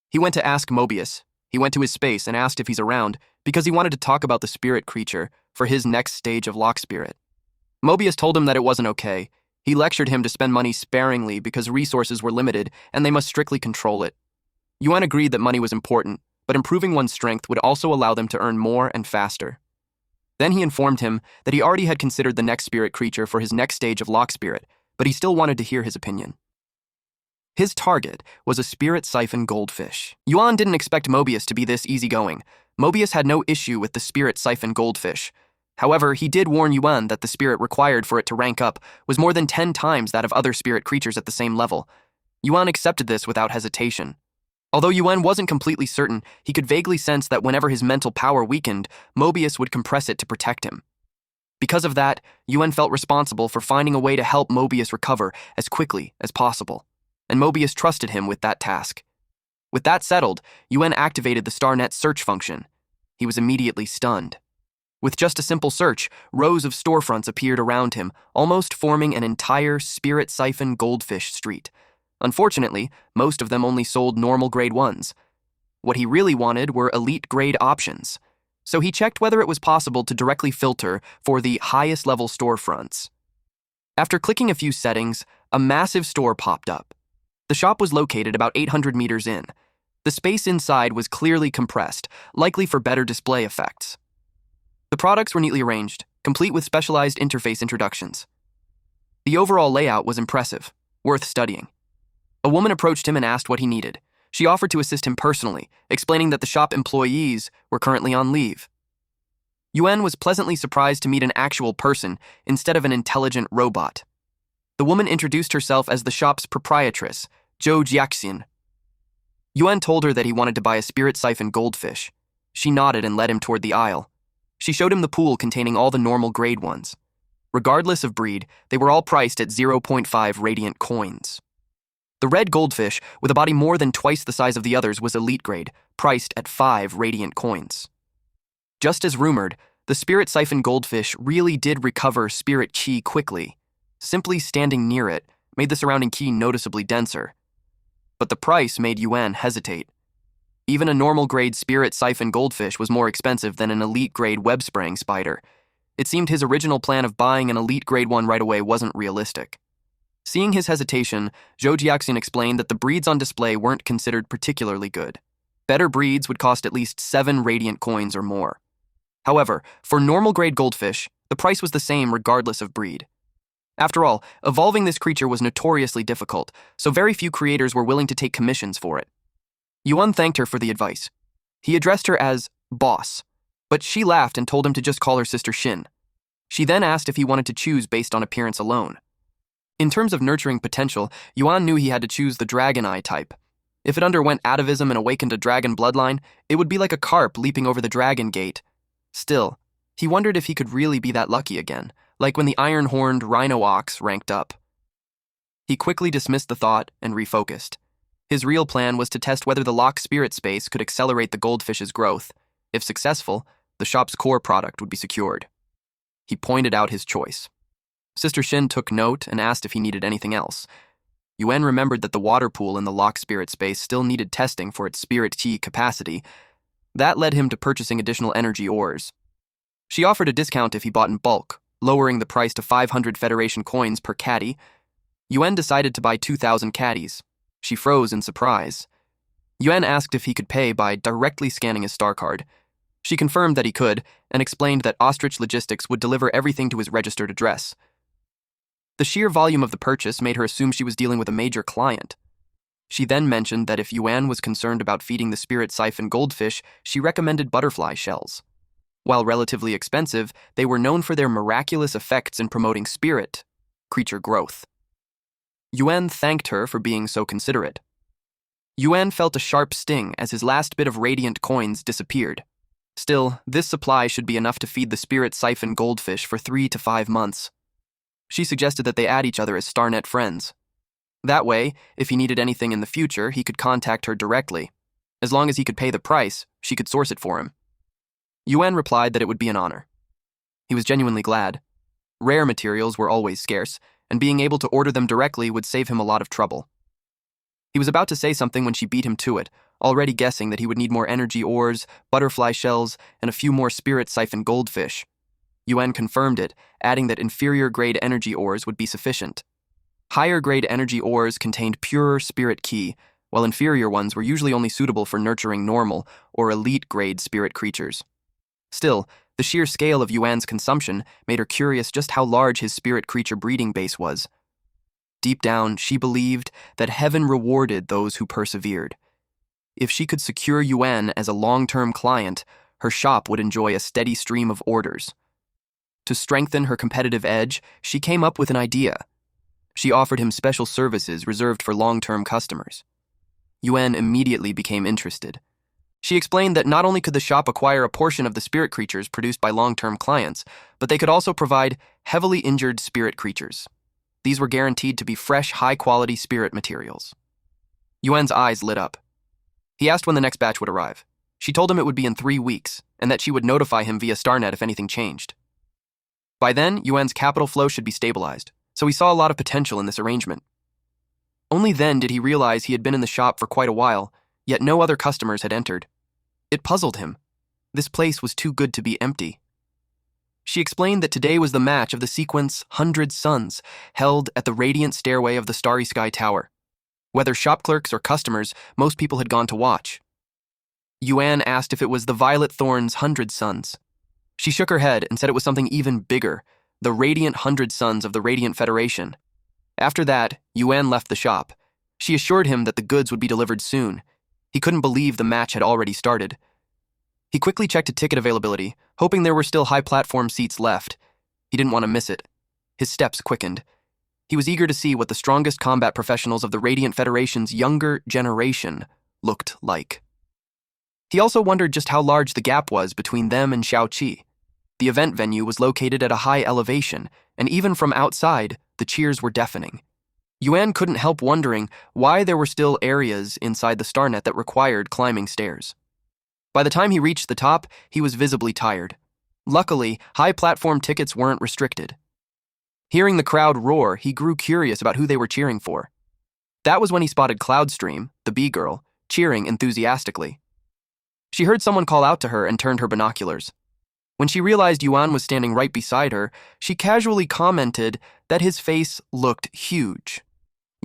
He went to ask Mobius. He went to his space and asked if he's around because he wanted to talk about the spirit creature for his next stage of Lock Spirit. Mobius told him that it wasn't okay. He lectured him to spend money sparingly because resources were limited and they must strictly control it. Yuan agreed that money was important, but improving one's strength would also allow them to earn more and faster. Then he informed him that he already had considered the next spirit creature for his next stage of lock spirit, but he still wanted to hear his opinion. His target was a spirit siphon goldfish. Yuan didn't expect Mobius to be this easygoing. Mobius had no issue with the spirit siphon goldfish. However, he did warn Yuan that the spirit required for it to rank up was more than 10 times that of other spirit creatures at the same level. Yuan accepted this without hesitation. Although Yuan wasn't completely certain, he could vaguely sense that whenever his mental power weakened, Mobius would compress it to protect him. Because of that, Yuan felt responsible for finding a way to help Mobius recover as quickly as possible, and Mobius trusted him with that task. With that settled, Yuan activated the StarNet search function. He was immediately stunned. With just a simple search, rows of storefronts appeared around him, almost forming an entire spirit siphon goldfish street. Unfortunately, most of them only sold normal grade ones. What he really wanted were elite grade options, so he checked whether it was possible to directly filter for the highest level storefronts. After clicking a few settings, a massive store popped up. The shop was located about 800 meters in. The space inside was clearly compressed, likely for better display effects. The products were neatly arranged, complete with specialized interface introductions. The overall layout was impressive, worth studying. A woman approached him and asked what he needed. She offered to assist him personally, explaining that the shop employees were currently on leave. Yuan was pleasantly surprised to meet an actual person instead of an intelligent robot. The woman introduced herself as the shop's proprietress, Zhou Jiaxian. Yuan told her that he wanted to buy a spirit siphon goldfish. She nodded and led him toward the aisle. She showed him the pool containing all the normal grade ones. Regardless of breed, they were all priced at 0.5 radiant coins. The red goldfish, with a body more than twice the size of the others, was elite grade, priced at 5 radiant coins. Just as rumored, the spirit siphon goldfish really did recover spirit chi quickly. Simply standing near it made the surrounding chi noticeably denser. But the price made Yuan hesitate. Even a normal grade spirit siphon goldfish was more expensive than an elite grade web-spraying spider. It seemed his original plan of buying an elite grade one right away wasn't realistic. Seeing his hesitation, Zhou Jiaxian explained that the breeds on display weren't considered particularly good. Better breeds would cost at least 7 radiant coins or more. However, for normal grade goldfish, the price was the same regardless of breed. After all, evolving this creature was notoriously difficult, so very few creators were willing to take commissions for it. Yuan thanked her for the advice. He addressed her as boss, but she laughed and told him to just call her sister Shin. She then asked if he wanted to choose based on appearance alone. In terms of nurturing potential, Yuan knew he had to choose the dragon eye type. If it underwent atavism and awakened a dragon bloodline, it would be like a carp leaping over the dragon gate. Still, he wondered if he could really be that lucky again, like when the iron-horned rhino ox ranked up. He quickly dismissed the thought and refocused. His real plan was to test whether the lock spirit space could accelerate the goldfish's growth. If successful, the shop's core product would be secured. He pointed out his choice. Sister Shin took note and asked if he needed anything else. Yuan remembered that the water pool in the lock spirit space still needed testing for its spirit chi capacity. That led him to purchasing additional energy ores. She offered a discount if he bought in bulk, lowering the price to 500 Federation coins per caddy. Yuan decided to buy 2,000 caddies. She froze in surprise. Yuan asked if he could pay by directly scanning his star card. She confirmed that he could and explained that Ostrich Logistics would deliver everything to his registered address. The sheer volume of the purchase made her assume she was dealing with a major client. She then mentioned that if Yuan was concerned about feeding the spirit siphon goldfish, she recommended butterfly shells. While relatively expensive, they were known for their miraculous effects in promoting spirit creature growth. Yuan thanked her for being so considerate. Yuan felt a sharp sting as his last bit of radiant coins disappeared. Still, this supply should be enough to feed the spirit siphon goldfish for 3 to 5 months. She suggested that they add each other as StarNet friends. That way, if he needed anything in the future, he could contact her directly. As long as he could pay the price, she could source it for him. Yuan replied that it would be an honor. He was genuinely glad. Rare materials were always scarce, and being able to order them directly would save him a lot of trouble. He was about to say something when she beat him to it, already guessing that he would need more energy ores, butterfly shells, and a few more spirit siphon goldfish. Yuan confirmed it, adding that inferior-grade energy ores would be sufficient. Higher-grade energy ores contained purer spirit ki, while inferior ones were usually only suitable for nurturing normal or elite-grade spirit creatures. Still, the sheer scale of Yuan's consumption made her curious just how large his spirit creature breeding base was. Deep down, she believed that heaven rewarded those who persevered. If she could secure Yuan as a long-term client, her shop would enjoy a steady stream of orders. To strengthen her competitive edge, she came up with an idea. She offered him special services reserved for long-term customers. Yuan immediately became interested. She explained that not only could the shop acquire a portion of the spirit creatures produced by long-term clients, but they could also provide heavily injured spirit creatures. These were guaranteed to be fresh, high-quality spirit materials. Yuan's eyes lit up. He asked when the next batch would arrive. She told him it would be in 3 weeks, and that she would notify him via Starnet if anything changed. By then, Yuan's capital flow should be stabilized, so he saw a lot of potential in this arrangement. Only then did he realize he had been in the shop for quite a while, yet no other customers had entered. It puzzled him. This place was too good to be empty. She explained that today was the match of the sequence 100 Suns, held at the radiant stairway of the Starry Sky Tower. Whether shop clerks or customers, most people had gone to watch. Yuan asked if it was the Violet Thorn's 100 Suns. She shook her head and said it was something even bigger, the Radiant 100 Suns of the Radiant Federation. After that, Yuan left the shop. She assured him that the goods would be delivered soon. He couldn't believe the match had already started. He quickly checked a ticket availability, hoping there were still high-platform seats left. He didn't want to miss it. His steps quickened. He was eager to see what the strongest combat professionals of the Radiant Federation's younger generation looked like. He also wondered just how large the gap was between them and Shaoqi. The event venue was located at a high elevation, and even from outside, the cheers were deafening. Yuan couldn't help wondering why there were still areas inside the Starnet that required climbing stairs. By the time he reached the top, he was visibly tired. Luckily, high-platform tickets weren't restricted. Hearing the crowd roar, he grew curious about who they were cheering for. That was when he spotted Cloudstream, the bee-girl, cheering enthusiastically. She heard someone call out to her and turned her binoculars. When she realized Yuan was standing right beside her, she casually commented that his face looked huge.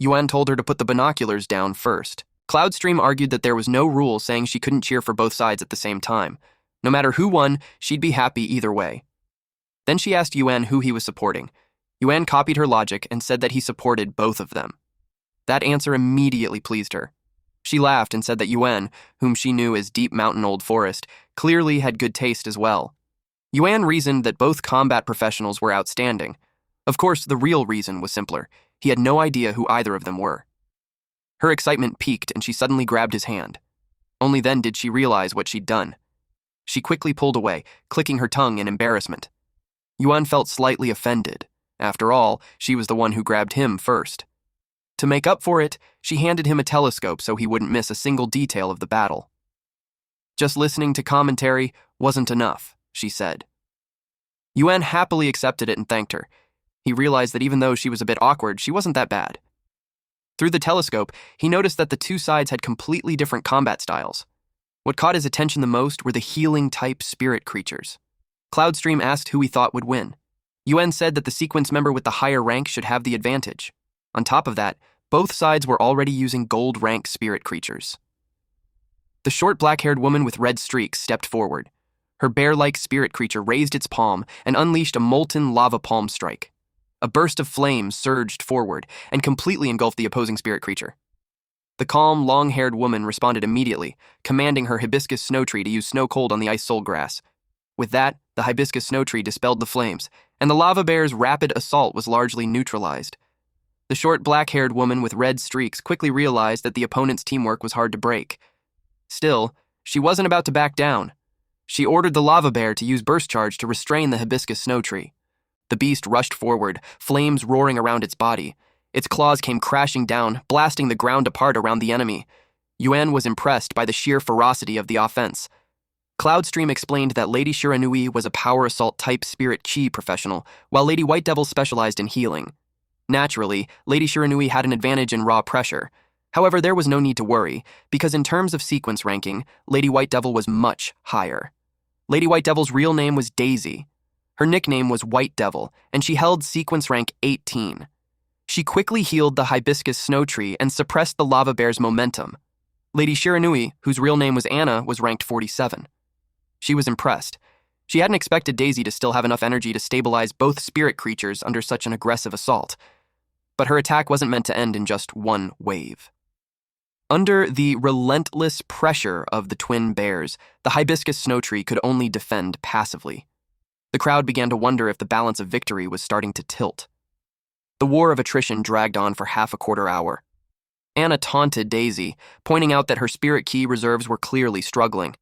Yuan told her to put the binoculars down first. Cloudstream argued that there was no rule saying she couldn't cheer for both sides at the same time. No matter who won, she'd be happy either way. Then she asked Yuan who he was supporting. Yuan copied her logic and said that he supported both of them. That answer immediately pleased her. She laughed and said that Yuan, whom she knew as Deep Mountain Old Forest, clearly had good taste as well. Yuan reasoned that both combat professionals were outstanding. Of course, the real reason was simpler. He had no idea who either of them were. Her excitement peaked and she suddenly grabbed his hand. Only then did she realize what she'd done. She quickly pulled away, clicking her tongue in embarrassment. Yuan felt slightly offended. After all, she was the one who grabbed him first. To make up for it, she handed him a telescope so he wouldn't miss a single detail of the battle. Just listening to commentary wasn't enough, she said. Yuan happily accepted it and thanked her. He realized that even though she was a bit awkward, she wasn't that bad. Through the telescope, he noticed that the two sides had completely different combat styles. What caught his attention the most were the healing-type spirit creatures. Cloudstream asked who he thought would win. Yuan said that the sequence member with the higher rank should have the advantage. On top of that, both sides were already using gold-rank spirit creatures. The short black-haired woman with red streaks stepped forward. Her bear-like spirit creature raised its palm and unleashed a molten lava palm strike. A burst of flames surged forward and completely engulfed the opposing spirit creature. The calm, long-haired woman responded immediately, commanding her hibiscus snow tree to use snow cold on the ice soul grass. With that, the hibiscus snow tree dispelled the flames, and the lava bear's rapid assault was largely neutralized. The short, black-haired woman with red streaks quickly realized that the opponent's teamwork was hard to break. Still, she wasn't about to back down. She ordered the lava bear to use burst charge to restrain the hibiscus snow tree. The beast rushed forward, flames roaring around its body. Its claws came crashing down, blasting the ground apart around the enemy. Yuan was impressed by the sheer ferocity of the offense. Cloudstream explained that Lady Shiranui was a power assault-type spirit chi professional, while Lady White Devil specialized in healing. Naturally, Lady Shiranui had an advantage in raw pressure. However, there was no need to worry, because in terms of sequence ranking, Lady White Devil was much higher. Lady White Devil's real name was Daisy. Her nickname was White Devil, and she held sequence rank 18. She quickly healed the hibiscus snow tree and suppressed the lava bear's momentum. Lady Shiranui, whose real name was Anna, was ranked 47. She was impressed. She hadn't expected Daisy to still have enough energy to stabilize both spirit creatures under such an aggressive assault. But her attack wasn't meant to end in just one wave. Under the relentless pressure of the twin bears, the hibiscus snow tree could only defend passively. The crowd began to wonder if the balance of victory was starting to tilt. The war of attrition dragged on for half a quarter hour. Anna taunted Daisy, pointing out that her spirit key reserves were clearly struggling.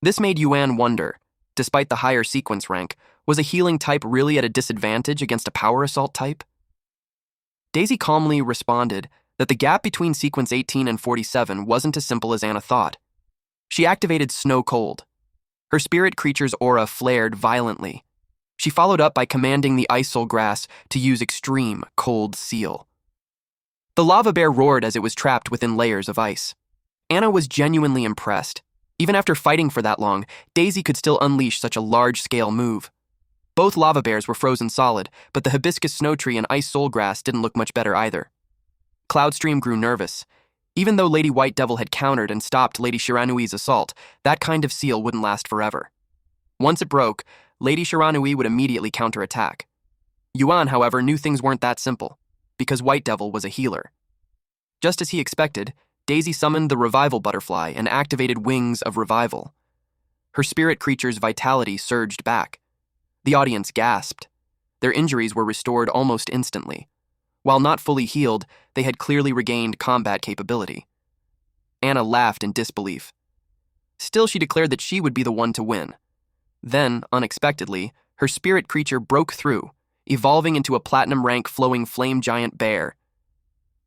This made Yuan wonder, despite the higher sequence rank, was a healing type really at a disadvantage against a power assault type? Daisy calmly responded that the gap between sequence 18 and 47 wasn't as simple as Anna thought. She activated Snow Cold. Her spirit creature's aura flared violently. She followed up by commanding the Ice Soul Grass to use Extreme Cold Seal. The lava bear roared as it was trapped within layers of ice. Anna was genuinely impressed. Even after fighting for that long, Daisy could still unleash such a large-scale move. Both lava bears were frozen solid, but the hibiscus snow tree and ice soul grass didn't look much better either. Cloudstream grew nervous. Even though Lady White Devil had countered and stopped Lady Shiranui's assault, that kind of seal wouldn't last forever. Once it broke, Lady Shiranui would immediately counterattack. Yuan, however, knew things weren't that simple, because White Devil was a healer. Just as he expected, Daisy summoned the Revival Butterfly and activated Wings of Revival. Her spirit creature's vitality surged back. The audience gasped. Their injuries were restored almost instantly. While not fully healed, they had clearly regained combat capability. Anna laughed in disbelief. Still, she declared that she would be the one to win. Then, unexpectedly, her spirit creature broke through, evolving into a platinum-rank flowing flame giant bear.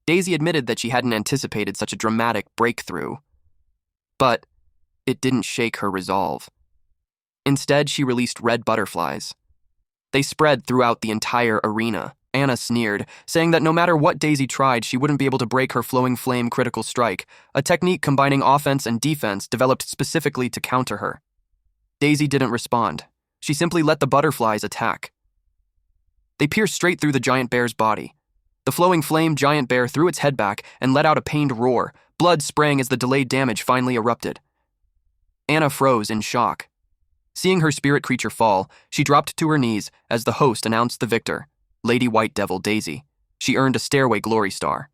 Daisy admitted that she hadn't anticipated such a dramatic breakthrough. But it didn't shake her resolve. Instead, she released red butterflies. They spread throughout the entire arena. Anna sneered, saying that no matter what Daisy tried, she wouldn't be able to break her flowing flame critical strike, a technique combining offense and defense developed specifically to counter her. Daisy didn't respond. She simply let the butterflies attack. They pierced straight through the giant bear's body. The flowing flame giant bear threw its head back and let out a pained roar, blood spraying as the delayed damage finally erupted. Anna froze in shock. Seeing her spirit creature fall, she dropped to her knees as the host announced the victor, Lady White Devil Daisy. She earned a Stairway Glory Star.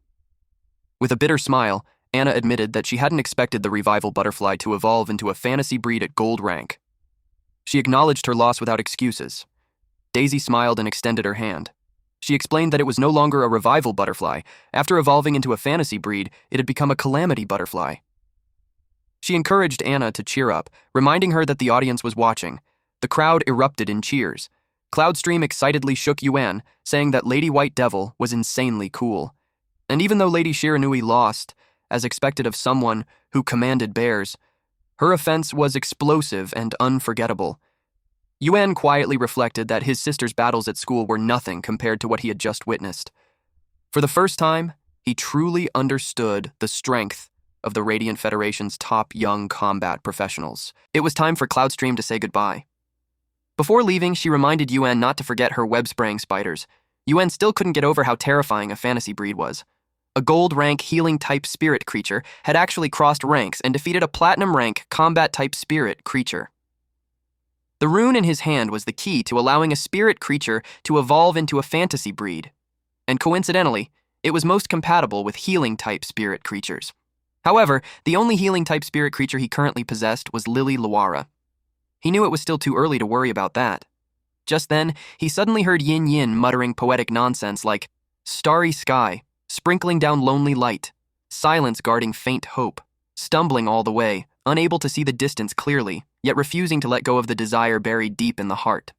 With a bitter smile, Anna admitted that she hadn't expected the Revival Butterfly to evolve into a fantasy breed at gold rank. She acknowledged her loss without excuses. Daisy smiled and extended her hand. She explained that it was no longer a Revival Butterfly. After evolving into a fantasy breed, it had become a Calamity Butterfly. She encouraged Anna to cheer up, reminding her that the audience was watching. The crowd erupted in cheers. Cloudstream excitedly shook Yuan, saying that Lady White Devil was insanely cool. And even though Lady Shiranui lost, as expected of someone who commanded bears, her offense was explosive and unforgettable. Yuan quietly reflected that his sister's battles at school were nothing compared to what he had just witnessed. For the first time, he truly understood the strength of the Radiant Federation's top young combat professionals. It was time for Cloudstream to say goodbye. Before leaving, she reminded Yuan not to forget her web-spraying spiders. Yuan still couldn't get over how terrifying a fantasy breed was. A gold-rank healing-type spirit creature had actually crossed ranks and defeated a platinum-rank combat-type spirit creature. The rune in his hand was the key to allowing a spirit creature to evolve into a fantasy breed. And coincidentally, it was most compatible with healing-type spirit creatures. However, the only healing-type spirit creature he currently possessed was Lily Luara. He knew it was still too early to worry about that. Just then, he suddenly heard Yin Yin muttering poetic nonsense like, "Starry sky, sprinkling down lonely light, silence guarding faint hope, stumbling all the way, unable to see the distance clearly, yet refusing to let go of the desire buried deep in the heart."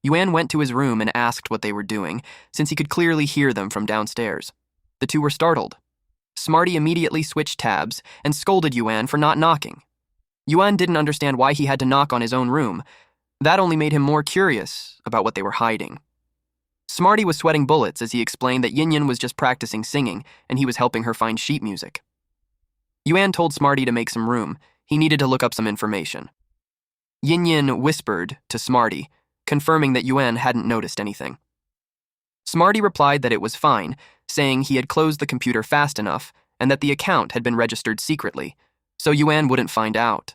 Yuan went to his room and asked what they were doing, since he could clearly hear them from downstairs. The two were startled. Smarty immediately switched tabs and scolded Yuan for not knocking. Yuan didn't understand why he had to knock on his own room. That only made him more curious about what they were hiding. Smarty was sweating bullets as he explained that Yin Yin was just practicing singing and he was helping her find sheet music. Yuan told Smarty to make some room. He needed to look up some information. Yin Yin whispered to Smarty, confirming that Yuan hadn't noticed anything. Smarty replied that it was fine, saying he had closed the computer fast enough and that the account had been registered secretly, so Yuan wouldn't find out.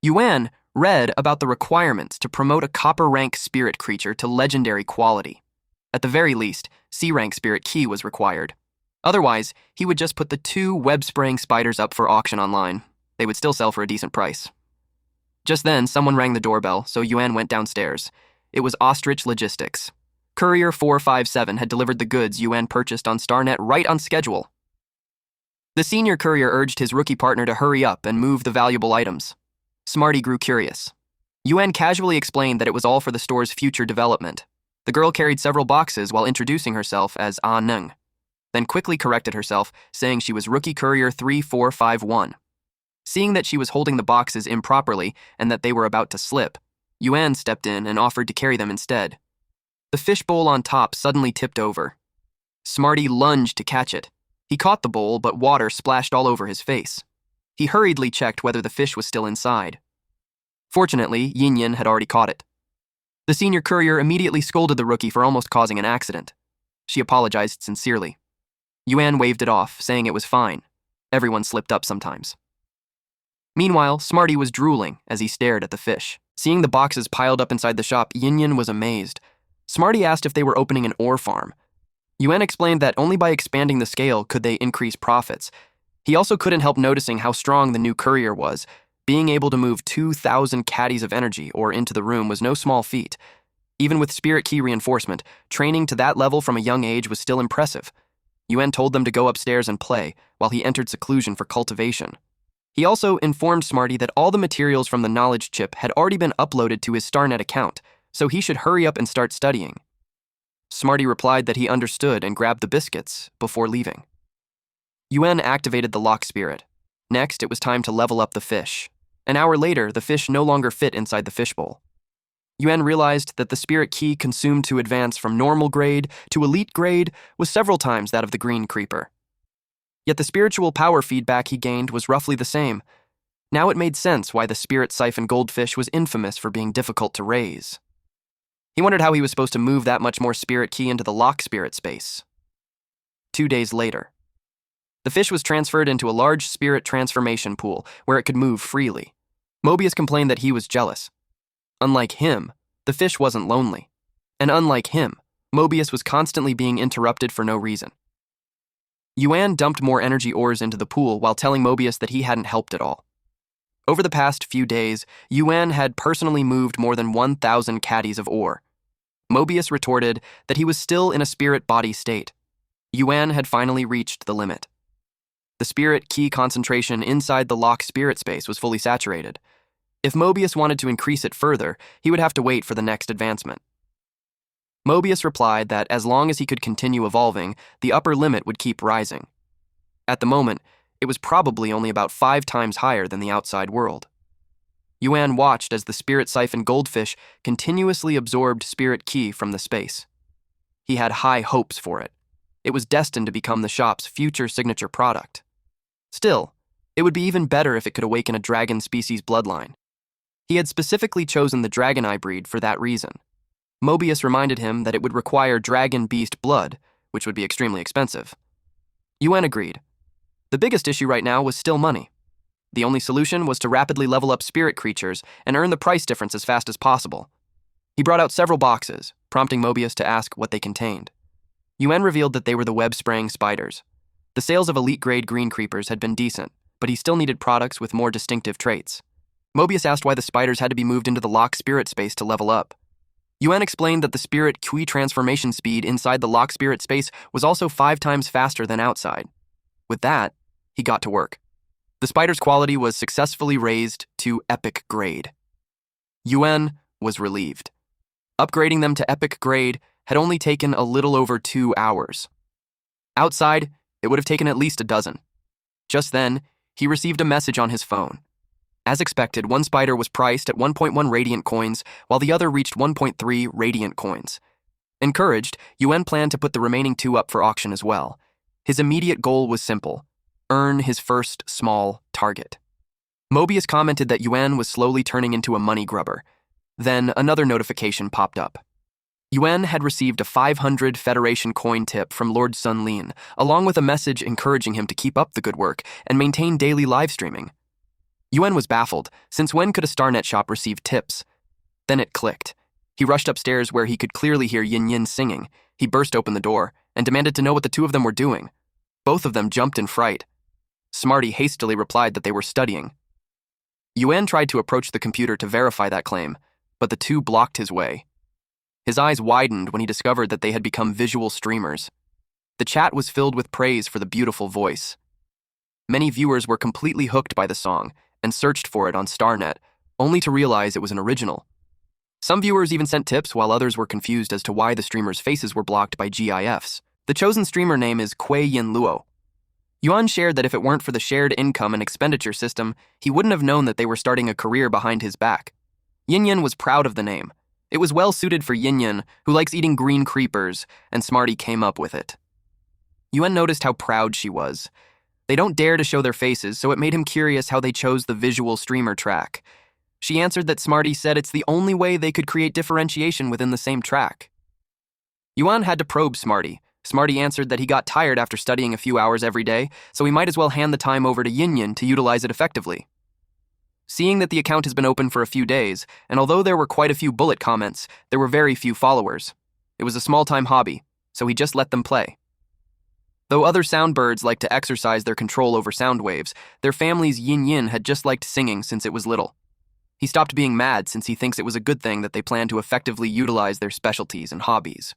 Yuan read about the requirements to promote a copper rank spirit creature to legendary quality. At the very least, C rank spirit key was required. Otherwise, he would just put the 2 web-spraying spiders up for auction online. They would still sell for a decent price. Just then, someone rang the doorbell, so Yuan went downstairs. It was Ostrich Logistics. Courier 457 had delivered the goods Yuan purchased on StarNet right on schedule. The senior courier urged his rookie partner to hurry up and move the valuable items. Smarty grew curious. Yuan casually explained that it was all for the store's future development. The girl carried several boxes while introducing herself as Ah Neng, then quickly corrected herself, saying she was Rookie Courier 3451. Seeing that she was holding the boxes improperly and that they were about to slip, Yuan stepped in and offered to carry them instead. The fishbowl on top suddenly tipped over. Smarty lunged to catch it. He caught the bowl, but water splashed all over his face. He hurriedly checked whether the fish was still inside. Fortunately, Yin had already caught it. The senior courier immediately scolded the rookie for almost causing an accident. She apologized sincerely. Yuan waved it off, saying it was fine. Everyone slipped up sometimes. Meanwhile, Smarty was drooling as he stared at the fish. Seeing the boxes piled up inside the shop, Yin was amazed. Smarty asked if they were opening an ore farm. Yuan explained that only by expanding the scale could they increase profits. He also couldn't help noticing how strong the new courier was. Being able to move 2,000 caddies of energy or into the room was no small feat. Even with spirit key reinforcement, training to that level from a young age was still impressive. Yuan told them to go upstairs and play, while he entered seclusion for cultivation. He also informed Smarty that all the materials from the knowledge chip had already been uploaded to his StarNet account, so he should hurry up and start studying. Smarty replied that he understood and grabbed the biscuits before leaving. Yuan activated the lock spirit. Next, it was time to level up the fish. An hour later, the fish no longer fit inside the fishbowl. Yuan realized that the spirit key consumed to advance from normal grade to elite grade was several times that of the green creeper. Yet the spiritual power feedback he gained was roughly the same. Now it made sense why the spirit siphon goldfish was infamous for being difficult to raise. He wondered how he was supposed to move that much more spirit key into the lock spirit space. 2 days later, the fish was transferred into a large spirit transformation pool where it could move freely. Mobius complained that he was jealous. Unlike him, the fish wasn't lonely. And unlike him, Mobius was constantly being interrupted for no reason. Yuan dumped more energy ores into the pool while telling Mobius that he hadn't helped at all. Over the past few days, Yuan had personally moved more than 1,000 caddies of ore. Mobius retorted that he was still in a spirit body state. Yuan had finally reached the limit. The spirit key concentration inside the lock spirit space was fully saturated. If Mobius wanted to increase it further, he would have to wait for the next advancement. Mobius replied that as long as he could continue evolving, the upper limit would keep rising. At the moment, it was probably only about 5 times higher than the outside world. Yuan watched as the spirit siphon goldfish continuously absorbed spirit ki from the space. He had high hopes for it. It was destined to become the shop's future signature product. Still, it would be even better if it could awaken a dragon species bloodline. He had specifically chosen the dragon eye breed for that reason. Mobius reminded him that it would require dragon beast blood, which would be extremely expensive. Yuan agreed. The biggest issue right now was still money. The only solution was to rapidly level up spirit creatures and earn the price difference as fast as possible. He brought out several boxes, prompting Mobius to ask what they contained. Yuan revealed that they were the web-spraying spiders. The sales of elite-grade green creepers had been decent, but he still needed products with more distinctive traits. Mobius asked why the spiders had to be moved into the lock spirit space to level up. Yuan explained that the spirit Kui transformation speed inside the lock spirit space was also 5 times faster than outside. With that, he got to work. The spider's quality was successfully raised to epic grade. Yuan was relieved. Upgrading them to epic grade had only taken a little over 2 hours. Outside, it would have taken at least a dozen. Just then, he received a message on his phone. As expected, one spider was priced at 1.1 radiant coins, while the other reached 1.3 radiant coins. Encouraged, Yuan planned to put the remaining 2 up for auction as well. His immediate goal was simple: earn his first small target. Mobius commented that Yuan was slowly turning into a money grubber. Then another notification popped up. Yuan had received a 500 Federation coin tip from Lord Sun Lin, along with a message encouraging him to keep up the good work and maintain daily live streaming. Yuan was baffled, since when could a StarNet shop receive tips? Then it clicked. He rushed upstairs where he could clearly hear Yin Yin singing. He burst open the door and demanded to know what the two of them were doing. Both of them jumped in fright. Smarty hastily replied that they were studying. Yuan tried to approach the computer to verify that claim, but the two blocked his way. His eyes widened when he discovered that they had become visual streamers. The chat was filled with praise for the beautiful voice. Many viewers were completely hooked by the song and searched for it on StarNet, only to realize it was an original. Some viewers even sent tips, while others were confused as to why the streamers' faces were blocked by GIFs. The chosen streamer name is Kuei Yin Luo. Yuan shared that if it weren't for the shared income and expenditure system, he wouldn't have known that they were starting a career behind his back. Yin Yin was proud of the name. It was well suited for Yin Yin, who likes eating green creepers, and Smarty came up with it. Yuan noticed how proud she was. They don't dare to show their faces, so it made him curious how they chose the visual streamer track. She answered that Smarty said it's the only way they could create differentiation within the same track. Yuan had to probe Smarty. Smarty answered that he got tired after studying a few hours every day, so he might as well hand the time over to Yin Yin to utilize it effectively. Seeing that the account has been open for a few days, and although there were quite a few bullet comments, there were very few followers. It was a small-time hobby, so he just let them play. Though other soundbirds like to exercise their control over sound waves, their family's Yin Yin had just liked singing since it was little. He stopped being mad since he thinks it was a good thing that they plan to effectively utilize their specialties and hobbies.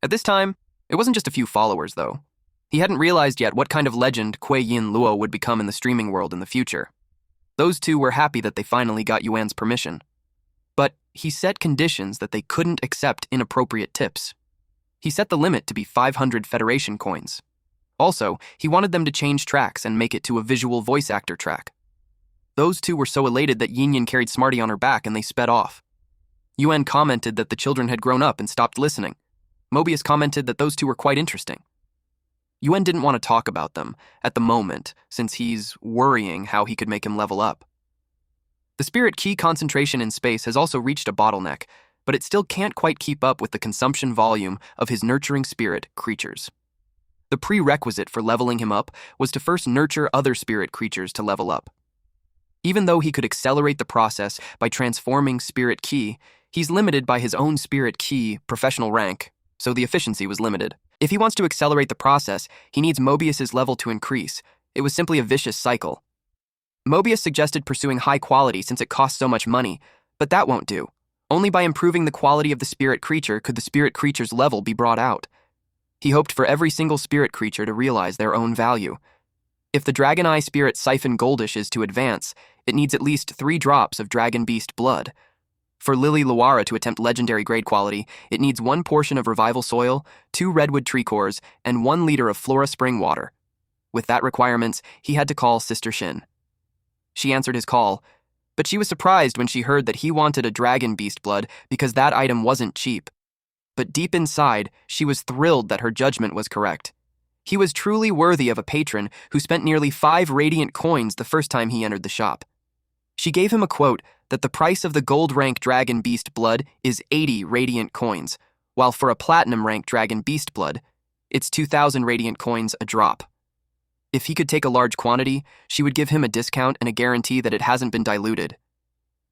At this time, it wasn't just a few followers, though. He hadn't realized yet what kind of legend Kuei Yin Luo would become in the streaming world in the future. Those two were happy that they finally got Yuan's permission. But he set conditions that they couldn't accept inappropriate tips. He set the limit to be 500 Federation coins. Also, he wanted them to change tracks and make it to a visual voice actor track. Those two were so elated that Yin Yin carried Smarty on her back and they sped off. Yuan commented that the children had grown up and stopped listening. Mobius commented that those two were quite interesting. Yuan didn't want to talk about them at the moment, since he's worrying how he could make him level up. The spirit key concentration in space has also reached a bottleneck, but it still can't quite keep up with the consumption volume of his nurturing spirit creatures. The prerequisite for leveling him up was to first nurture other spirit creatures to level up. Even though he could accelerate the process by transforming spirit key, he's limited by his own spirit key professional rank, so the efficiency was limited. If he wants to accelerate the process, he needs Mobius's level to increase. It was simply a vicious cycle. Mobius suggested pursuing high quality since it costs so much money, but that won't do. Only by improving the quality of the spirit creature could the spirit creature's level be brought out. He hoped for every single spirit creature to realize their own value. If the Dragon Eye Spirit Siphon Goldish is to advance, it needs at least 3 drops of Dragon Beast blood. For Lily Luara to attempt legendary grade quality, it needs 1 portion of Revival Soil, 2 Redwood Tree Cores, and 1 liter of Flora Spring Water. With that requirements, he had to call Sister Shin. She answered his call, but she was surprised when she heard that he wanted a Dragon Beast blood because that item wasn't cheap. But deep inside, she was thrilled that her judgment was correct. He was truly worthy of a patron who spent nearly 5 radiant coins the first time he entered the shop. She gave him a quote that the price of the gold rank Dragon Beast blood is 80 radiant coins, while for a platinum rank Dragon Beast blood, it's 2,000 radiant coins a drop. If he could take a large quantity, she would give him a discount and a guarantee that it hasn't been diluted.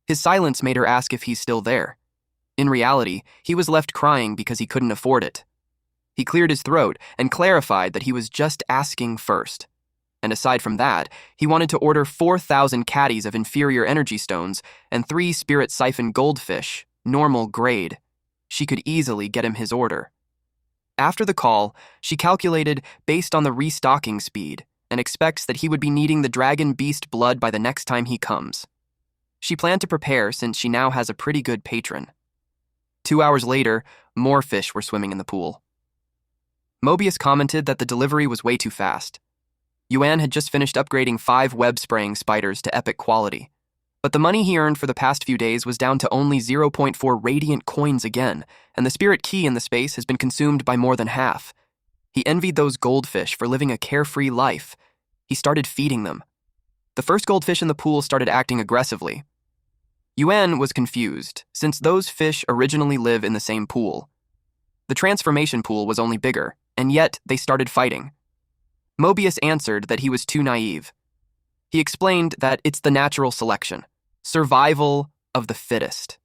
His silence made her ask if he's still there. In reality, he was left crying because he couldn't afford it. He cleared his throat and clarified that he was just asking first. And aside from that, he wanted to order 4,000 caddies of inferior energy stones and 3 spirit siphon goldfish, normal grade. She could easily get him his order. After the call, she calculated based on the restocking speed and expects that he would be needing the Dragon Beast blood by the next time he comes. She planned to prepare since she now has a pretty good patron. 2 hours later, more fish were swimming in the pool. Mobius commented that the delivery was way too fast. Yuan had just finished upgrading 5 web-spraying spiders to epic quality, but the money he earned for the past few days was down to only 0.4 radiant coins again, and the spirit key in the space has been consumed by more than half. He envied those goldfish for living a carefree life. He started feeding them. The first goldfish in the pool started acting aggressively. Yuan was confused, since those fish originally live in the same pool. The transformation pool was only bigger, and yet they started fighting. Mobius answered that he was too naive. He explained that it's the natural selection, survival of the fittest.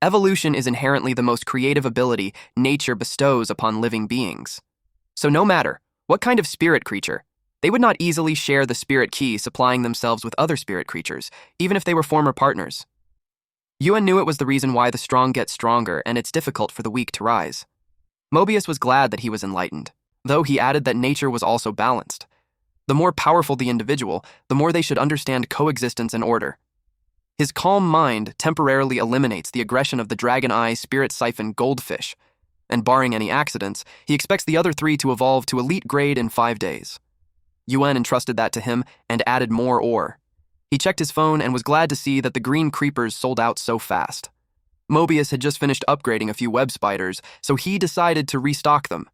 Evolution is inherently the most creative ability nature bestows upon living beings. So no matter what kind of spirit creature, they would not easily share the spirit key, supplying themselves with other spirit creatures, even if they were former partners. Yuan knew it was the reason why the strong get stronger and it's difficult for the weak to rise. Mobius was glad that he was enlightened, though he added that nature was also balanced. The more powerful the individual, the more they should understand coexistence and order. His calm mind temporarily eliminates the aggression of the dragon eye spirit siphon goldfish, and barring any accidents, he expects the other three to evolve to elite grade in 5 days. Yuan entrusted that to him and added more ore. He checked his phone and was glad to see that the green creepers sold out so fast. Mobius had just finished upgrading a few web spiders, so he decided to restock them.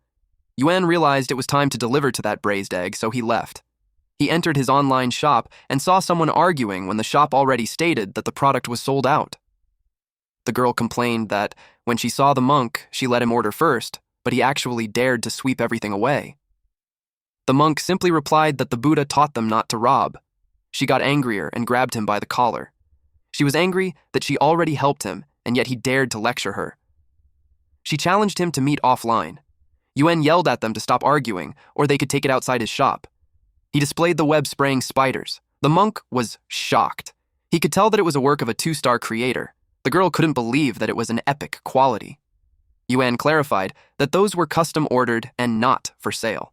Yuan realized it was time to deliver to that braised egg, so he left. He entered his online shop and saw someone arguing when the shop already stated that the product was sold out. The girl complained that when she saw the monk, she let him order first, but he actually dared to sweep everything away. The monk simply replied that the Buddha taught them not to rob. She got angrier and grabbed him by the collar. She was angry that she already helped him, and yet he dared to lecture her. She challenged him to meet offline. Yuan yelled at them to stop arguing, or they could take it outside his shop. He displayed the web-spraying spiders. The monk was shocked. He could tell that it was a work of a 2-star creator. The girl couldn't believe that it was an epic quality. Yuan clarified that those were custom ordered and not for sale.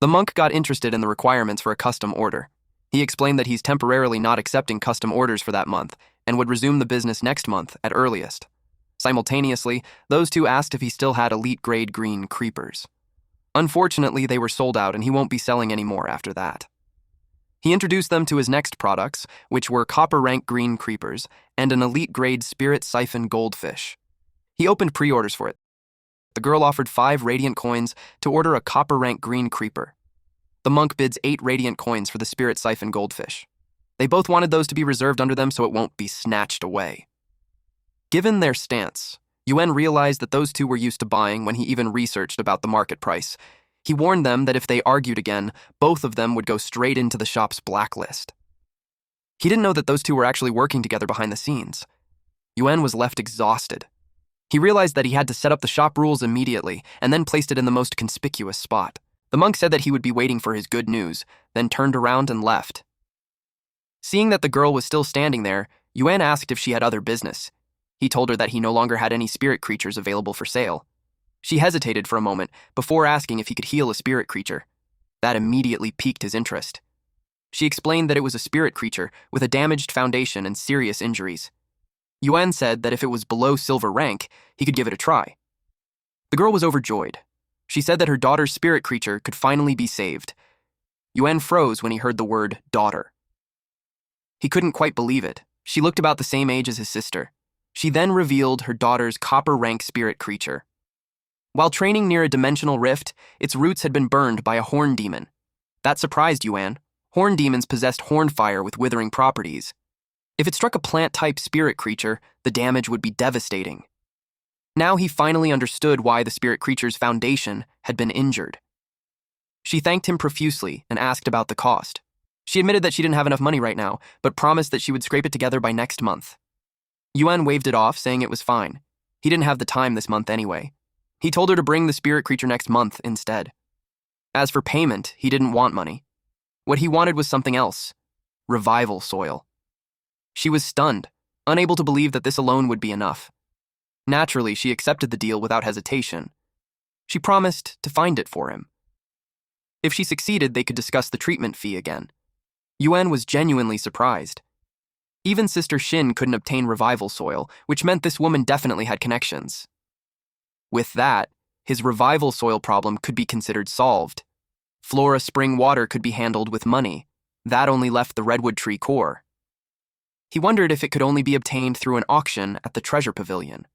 The monk got interested in the requirements for a custom order. He explained that he's temporarily not accepting custom orders for that month and would resume the business next month at earliest. Simultaneously, those two asked if he still had elite-grade green creepers. Unfortunately, they were sold out and he won't be selling any more after that. He introduced them to his next products, which were copper-rank green creepers and an elite-grade spirit siphon goldfish. He opened pre-orders for it. The girl offered 5 radiant coins to order a copper-rank green creeper. The monk bids 8 radiant coins for the spirit siphon goldfish. They both wanted those to be reserved under them so it won't be snatched away. Given their stance, Yuan realized that those two were used to buying when he even researched about the market price. He warned them that if they argued again, both of them would go straight into the shop's blacklist. He didn't know that those two were actually working together behind the scenes. Yuan was left exhausted. He realized that he had to set up the shop rules immediately and then placed it in the most conspicuous spot. The monk said that he would be waiting for his good news, then turned around and left. Seeing that the girl was still standing there, Yuan asked if she had other business. He told her that he no longer had any spirit creatures available for sale. She hesitated for a moment before asking if he could heal a spirit creature. That immediately piqued his interest. She explained that it was a spirit creature with a damaged foundation and serious injuries. Yuan said that if it was below silver rank, he could give it a try. The girl was overjoyed. She said that her daughter's spirit creature could finally be saved. Yuan froze when he heard the word daughter. He couldn't quite believe it. She looked about the same age as his sister. She then revealed her daughter's copper-rank spirit creature. While training near a dimensional rift, its roots had been burned by a horn demon. That surprised Yuan. Horn demons possessed horn fire with withering properties. If it struck a plant-type spirit creature, the damage would be devastating. Now he finally understood why the spirit creature's foundation had been injured. She thanked him profusely and asked about the cost. She admitted that she didn't have enough money right now, but promised that she would scrape it together by next month. Yuan waved it off, saying it was fine. He didn't have the time this month anyway. He told her to bring the spirit creature next month instead. As for payment, he didn't want money. What he wanted was something else: revival soil. She was stunned, unable to believe that this alone would be enough. Naturally, she accepted the deal without hesitation. She promised to find it for him. If she succeeded, they could discuss the treatment fee again. Yuan was genuinely surprised. Even Sister Shin couldn't obtain revival soil, which meant this woman definitely had connections. With that, his revival soil problem could be considered solved. Flora spring water could be handled with money. That only left the redwood tree core. He wondered if it could only be obtained through an auction at the treasure pavilion.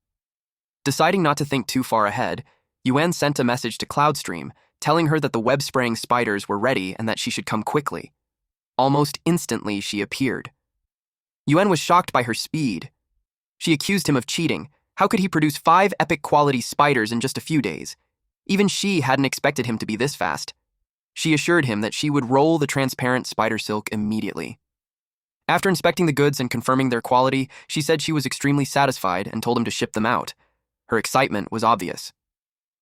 Deciding not to think too far ahead, Yuan sent a message to Cloudstream, telling her that the web-spraying spiders were ready and that she should come quickly. Almost instantly, she appeared. Yuan was shocked by her speed. She accused him of cheating, How could he produce 5 epic quality spiders in just a few days? Even she hadn't expected him to be this fast. She assured him that she would roll the transparent spider silk immediately. After inspecting the goods and confirming their quality, she said she was extremely satisfied and told him to ship them out. Her excitement was obvious.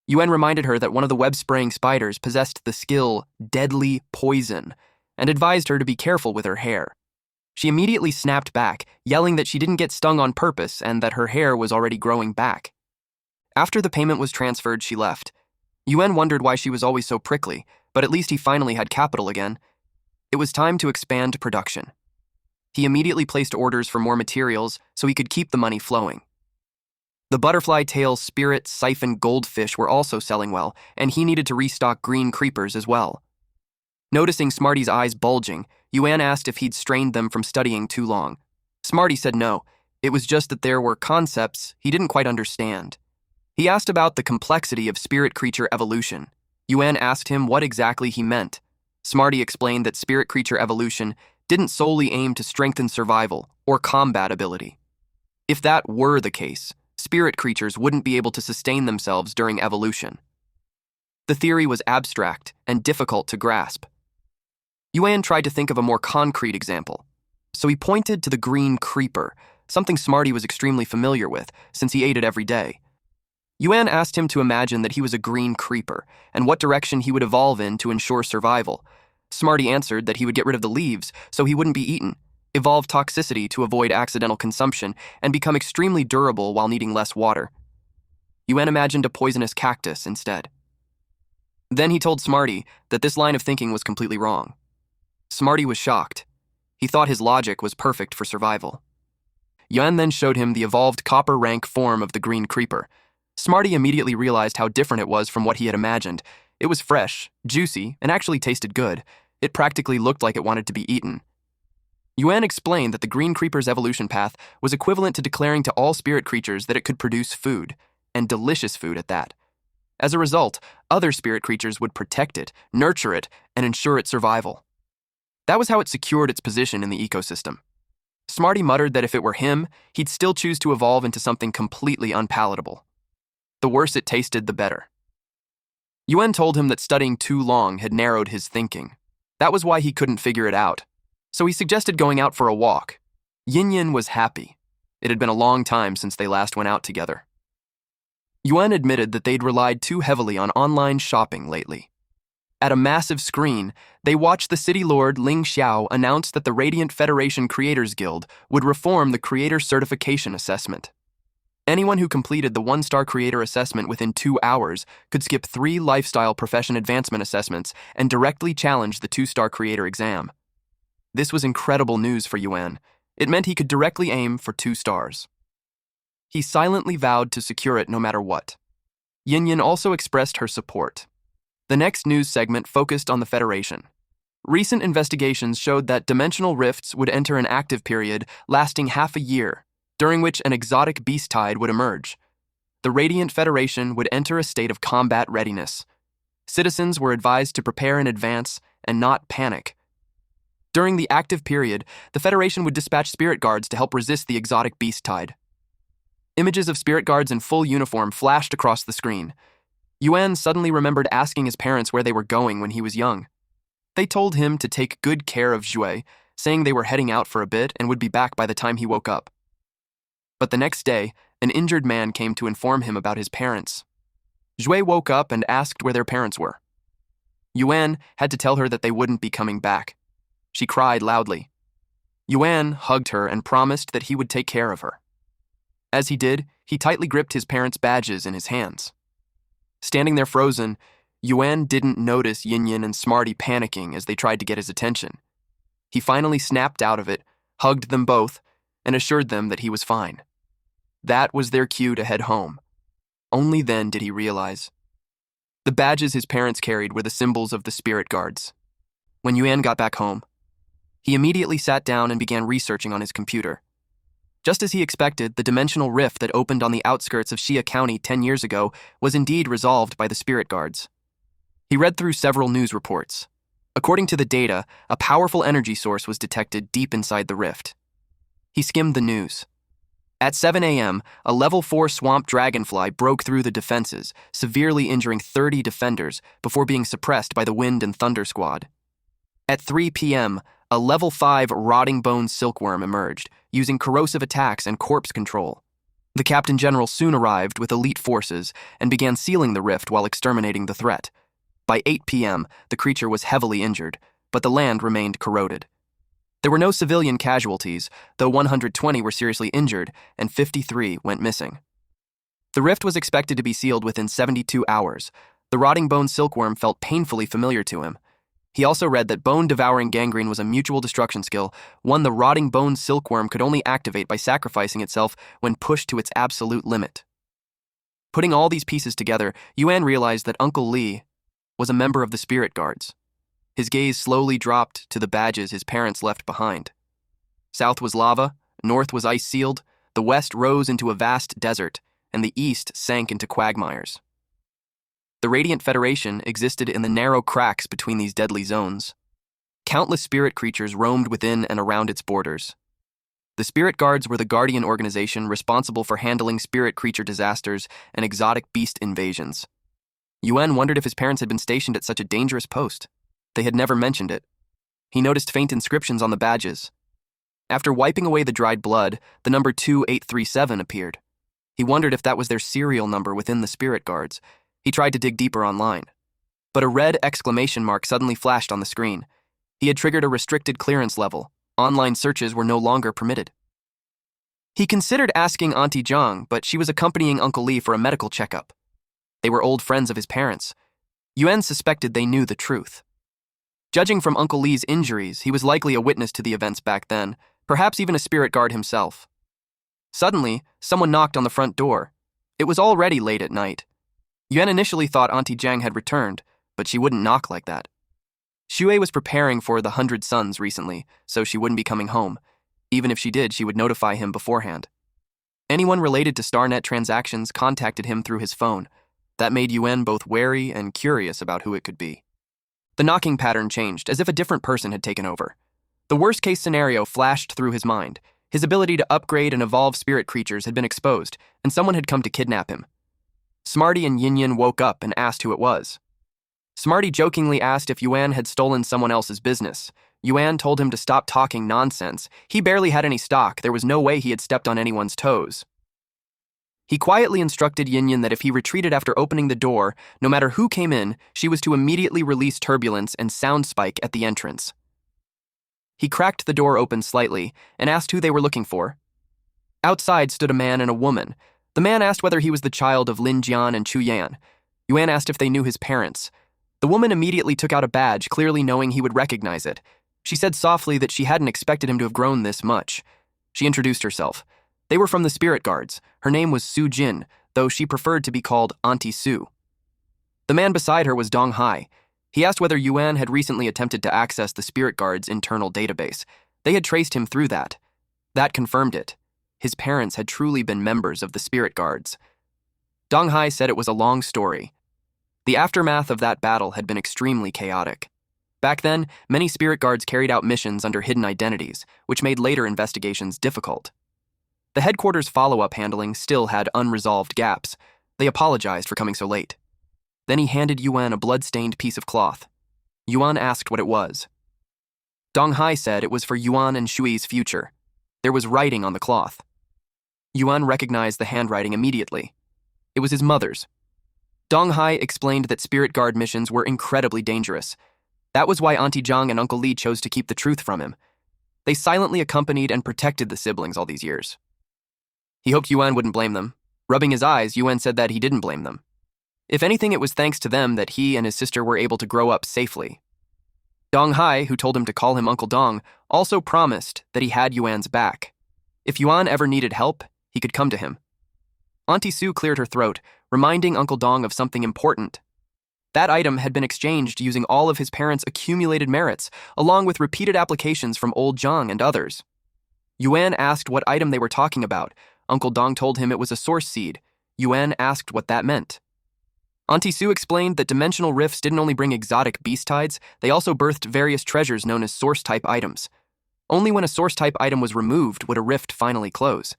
Yuan reminded her that one of the web-spraying spiders possessed the skill Deadly Poison and advised her to be careful with her hair. She immediately snapped back, yelling that she didn't get stung on purpose and that her hair was already growing back. After the payment was transferred, she left. Yuan wondered why she was always so prickly, but at least he finally had capital again. It was time to expand production. He immediately placed orders for more materials so he could keep the money flowing. The butterfly tail spirit siphon goldfish were also selling well, and he needed to restock green creepers as well. Noticing Smarty's eyes bulging, Yuan asked if he'd strained them from studying too long. Smarty said no, it was just that there were concepts he didn't quite understand. He asked about the complexity of spirit creature evolution. Yuan asked him what exactly he meant. Smarty explained that spirit creature evolution didn't solely aim to strengthen survival or combat ability. If that were the case, spirit creatures wouldn't be able to sustain themselves during evolution. The theory was abstract and difficult to grasp. Yuan tried to think of a more concrete example, so he pointed to the green creeper, something Smarty was extremely familiar with since he ate it every day. Yuan asked him to imagine that he was a green creeper and what direction he would evolve in to ensure survival. Smarty answered that he would get rid of the leaves so he wouldn't be eaten, evolve toxicity to avoid accidental consumption, and become extremely durable while needing less water. Yuan imagined a poisonous cactus instead. Then he told Smarty that this line of thinking was completely wrong. Smarty was shocked. He thought his logic was perfect for survival. Yuan then showed him the evolved copper rank form of the green creeper. Smarty immediately realized how different it was from what he had imagined. It was fresh, juicy, and actually tasted good. It practically looked like it wanted to be eaten. Yuan explained that the green creeper's evolution path was equivalent to declaring to all spirit creatures that it could produce food, and delicious food at that. As a result, other spirit creatures would protect it, nurture it, and ensure its survival. That was how it secured its position in the ecosystem. Smarty muttered that if it were him, he'd still choose to evolve into something completely unpalatable. The worse it tasted, the better. Yuan told him that studying too long had narrowed his thinking. That was why he couldn't figure it out. So he suggested going out for a walk. Yin was happy. It had been a long time since they last went out together. Yuan admitted that they'd relied too heavily on online shopping lately. At a massive screen, they watched the city lord Ling Xiao announce that the Radiant Federation Creators Guild would reform the Creator Certification Assessment. Anyone who completed the 1-star creator assessment within 2 hours could skip 3 lifestyle profession advancement assessments and directly challenge the 2-star creator exam. This was incredible news for Yuan. It meant he could directly aim for 2 stars. He silently vowed to secure it no matter what. Yin also expressed her support. The next news segment focused on the Federation. Recent investigations showed that dimensional rifts would enter an active period lasting half a year, during which an exotic beast tide would emerge. The Radiant Federation would enter a state of combat readiness. Citizens were advised to prepare in advance and not panic. During the active period, the Federation would dispatch spirit guards to help resist the exotic beast tide. Images of spirit guards in full uniform flashed across the screen. Yuan suddenly remembered asking his parents where they were going when he was young. They told him to take good care of Jue, saying they were heading out for a bit and would be back by the time he woke up. But the next day, an injured man came to inform him about his parents. Jue woke up and asked where their parents were. Yuan had to tell her that they wouldn't be coming back. She cried loudly. Yuan hugged her and promised that he would take care of her. As he did, he tightly gripped his parents' badges in his hands. Standing there frozen, Yuan didn't notice Yin and Smarty panicking as they tried to get his attention. He finally snapped out of it, hugged them both, and assured them that he was fine. That was their cue to head home. Only then did he realize. The badges his parents carried were the symbols of the spirit guards. When Yuan got back home, he immediately sat down and began researching on his computer. Just as he expected, the dimensional rift that opened on the outskirts of Xia County 10 years ago was indeed resolved by the spirit guards. He read through several news reports. According to the data, a powerful energy source was detected deep inside the rift. He skimmed the news. At 7 a.m., a level 4 swamp dragonfly broke through the defenses, severely injuring 30 defenders before being suppressed by the Wind and Thunder Squad. At 3 p.m., a level 5 rotting bone silkworm emerged, using corrosive attacks and corpse control. The Captain General soon arrived with elite forces and began sealing the rift while exterminating the threat. By 8 p.m., the creature was heavily injured, but the land remained corroded. There were no civilian casualties, though 120 were seriously injured and 53 went missing. The rift was expected to be sealed within 72 hours. The rotting bone silkworm felt painfully familiar to him. He also read that bone-devouring gangrene was a mutual destruction skill, one the rotting bone silkworm could only activate by sacrificing itself when pushed to its absolute limit. Putting all these pieces together, Yuan realized that Uncle Lee was a member of the Spirit Guards. His gaze slowly dropped to the badges his parents left behind. South was lava, north was ice-sealed, the west rose into a vast desert, and the east sank into quagmires. The Radiant Federation existed in the narrow cracks between these deadly zones. Countless spirit creatures roamed within and around its borders. The Spirit Guards were the guardian organization responsible for handling spirit creature disasters and exotic beast invasions. Yuan wondered if his parents had been stationed at such a dangerous post. They had never mentioned it. He noticed faint inscriptions on the badges. After wiping away the dried blood, the number 2837 appeared. He wondered if that was their serial number within the Spirit Guards. He tried to dig deeper online. But a red exclamation mark suddenly flashed on the screen. He had triggered a restricted clearance level. Online searches were no longer permitted. He considered asking Auntie Zhang, but she was accompanying Uncle Lee for a medical checkup. They were old friends of his parents. Yuan suspected they knew the truth. Judging from Uncle Lee's injuries, he was likely a witness to the events back then, perhaps even a spirit guard himself. Suddenly, someone knocked on the front door. It was already late at night. Yuan initially thought Auntie Zhang had returned, but she wouldn't knock like that. Xue was preparing for the 100 Suns recently, so she wouldn't be coming home. Even if she did, she would notify him beforehand. Anyone related to StarNet transactions contacted him through his phone. That made Yuan both wary and curious about who it could be. The knocking pattern changed, as if a different person had taken over. The worst-case scenario flashed through his mind. His ability to upgrade and evolve spirit creatures had been exposed, and someone had come to kidnap him. Smarty and Yin Yin woke up and asked who it was. Smarty jokingly asked if Yuan had stolen someone else's business. Yuan told him to stop talking nonsense. He barely had any stock. There was no way he had stepped on anyone's toes. He quietly instructed Yin Yin that if he retreated after opening the door, no matter who came in, she was to immediately release turbulence and sound spike at the entrance. He cracked the door open slightly and asked who they were looking for. Outside stood a man and a woman. The man asked whether he was the child of Lin Jian and Chu Yan. Yuan asked if they knew his parents. The woman immediately took out a badge, clearly knowing he would recognize it. She said softly that she hadn't expected him to have grown this much. She introduced herself. They were from the Spirit Guards. Her name was Su Jin, though she preferred to be called Auntie Su. The man beside her was Dong Hai. He asked whether Yuan had recently attempted to access the Spirit Guards' internal database. They had traced him through that. That confirmed it. His parents had truly been members of the Spirit Guards. Dong Hai said it was a long story. The aftermath of that battle had been extremely chaotic. Back then, many Spirit Guards carried out missions under hidden identities, which made later investigations difficult. The headquarters' follow-up handling still had unresolved gaps. They apologized for coming so late. Then he handed Yuan a blood-stained piece of cloth. Yuan asked what it was. Dong Hai said it was for Yuan and Shui's future. There was writing on the cloth. Yuan recognized the handwriting immediately. It was his mother's. Dong Hai explained that Spirit Guard missions were incredibly dangerous. That was why Auntie Zhang and Uncle Lee chose to keep the truth from him. They silently accompanied and protected the siblings all these years. He hoped Yuan wouldn't blame them. Rubbing his eyes, Yuan said that he didn't blame them. If anything, it was thanks to them that he and his sister were able to grow up safely. Dong Hai, who told him to call him Uncle Dong, also promised that he had Yuan's back. If Yuan ever needed help, he could come to him. Auntie Su cleared her throat, reminding Uncle Dong of something important. That item had been exchanged using all of his parents' accumulated merits, along with repeated applications from old Zhang and others. Yuan asked what item they were talking about. Uncle Dong told him it was a source seed. Yuan asked what that meant. Auntie Su explained that dimensional rifts didn't only bring exotic beast tides, they also birthed various treasures known as source-type items. Only when a source-type item was removed would a rift finally close.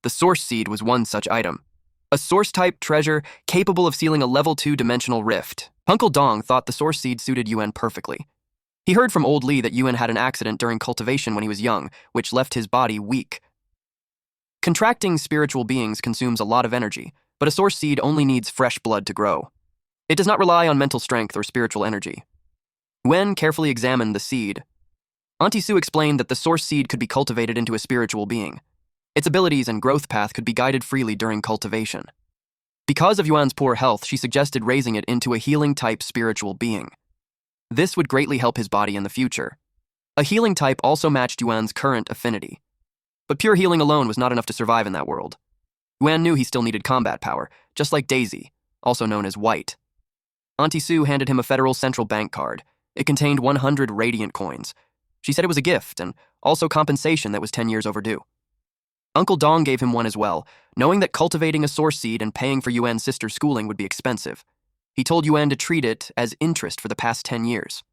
The source seed was one such item. A source-type treasure capable of sealing a level 2 dimensional rift. Uncle Dong thought the source seed suited Yuan perfectly. He heard from old Lee that Yuan had an accident during cultivation when he was young, which left his body weak. Contracting spiritual beings consumes a lot of energy, but a source seed only needs fresh blood to grow. It does not rely on mental strength or spiritual energy. Yuan carefully examined the seed. Auntie Sue explained that the source seed could be cultivated into a spiritual being. Its abilities and growth path could be guided freely during cultivation. Because of Yuan's poor health, she suggested raising it into a healing-type spiritual being. This would greatly help his body in the future. A healing type also matched Yuan's current affinity. But pure healing alone was not enough to survive in that world. Yuan knew he still needed combat power, just like Daisy, also known as White. Auntie Sue handed him a Federal Central Bank card. It contained 100 radiant coins. She said it was a gift and also compensation that was 10 years overdue. Uncle Dong gave him one as well, knowing that cultivating a source seed and paying for Yuan's sister's schooling would be expensive. He told Yuan to treat it as interest for the past 10 years.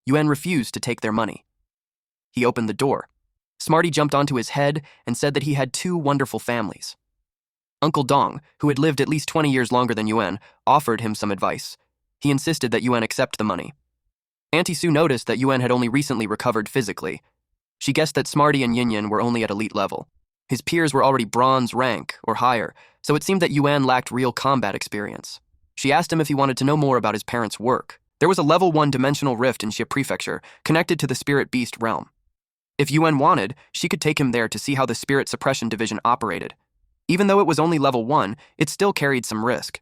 Yuan refused to take their money. He opened the door. Smarty jumped onto his head and said that he had 2 wonderful families. Uncle Dong, who had lived at least 20 years longer than Yuan, offered him some advice. He insisted that Yuan accept the money. Auntie Sue noticed that Yuan had only recently recovered physically. She guessed that Smarty and Yin were only at elite level. His peers were already bronze rank or higher, so it seemed that Yuan lacked real combat experience. She asked him if he wanted to know more about his parents' work. There was a level 1 dimensional rift in Xie Prefecture connected to the spirit beast realm. If Yuan wanted, she could take him there to see how the spirit suppression division operated. Even though it was only level 1, it still carried some risk.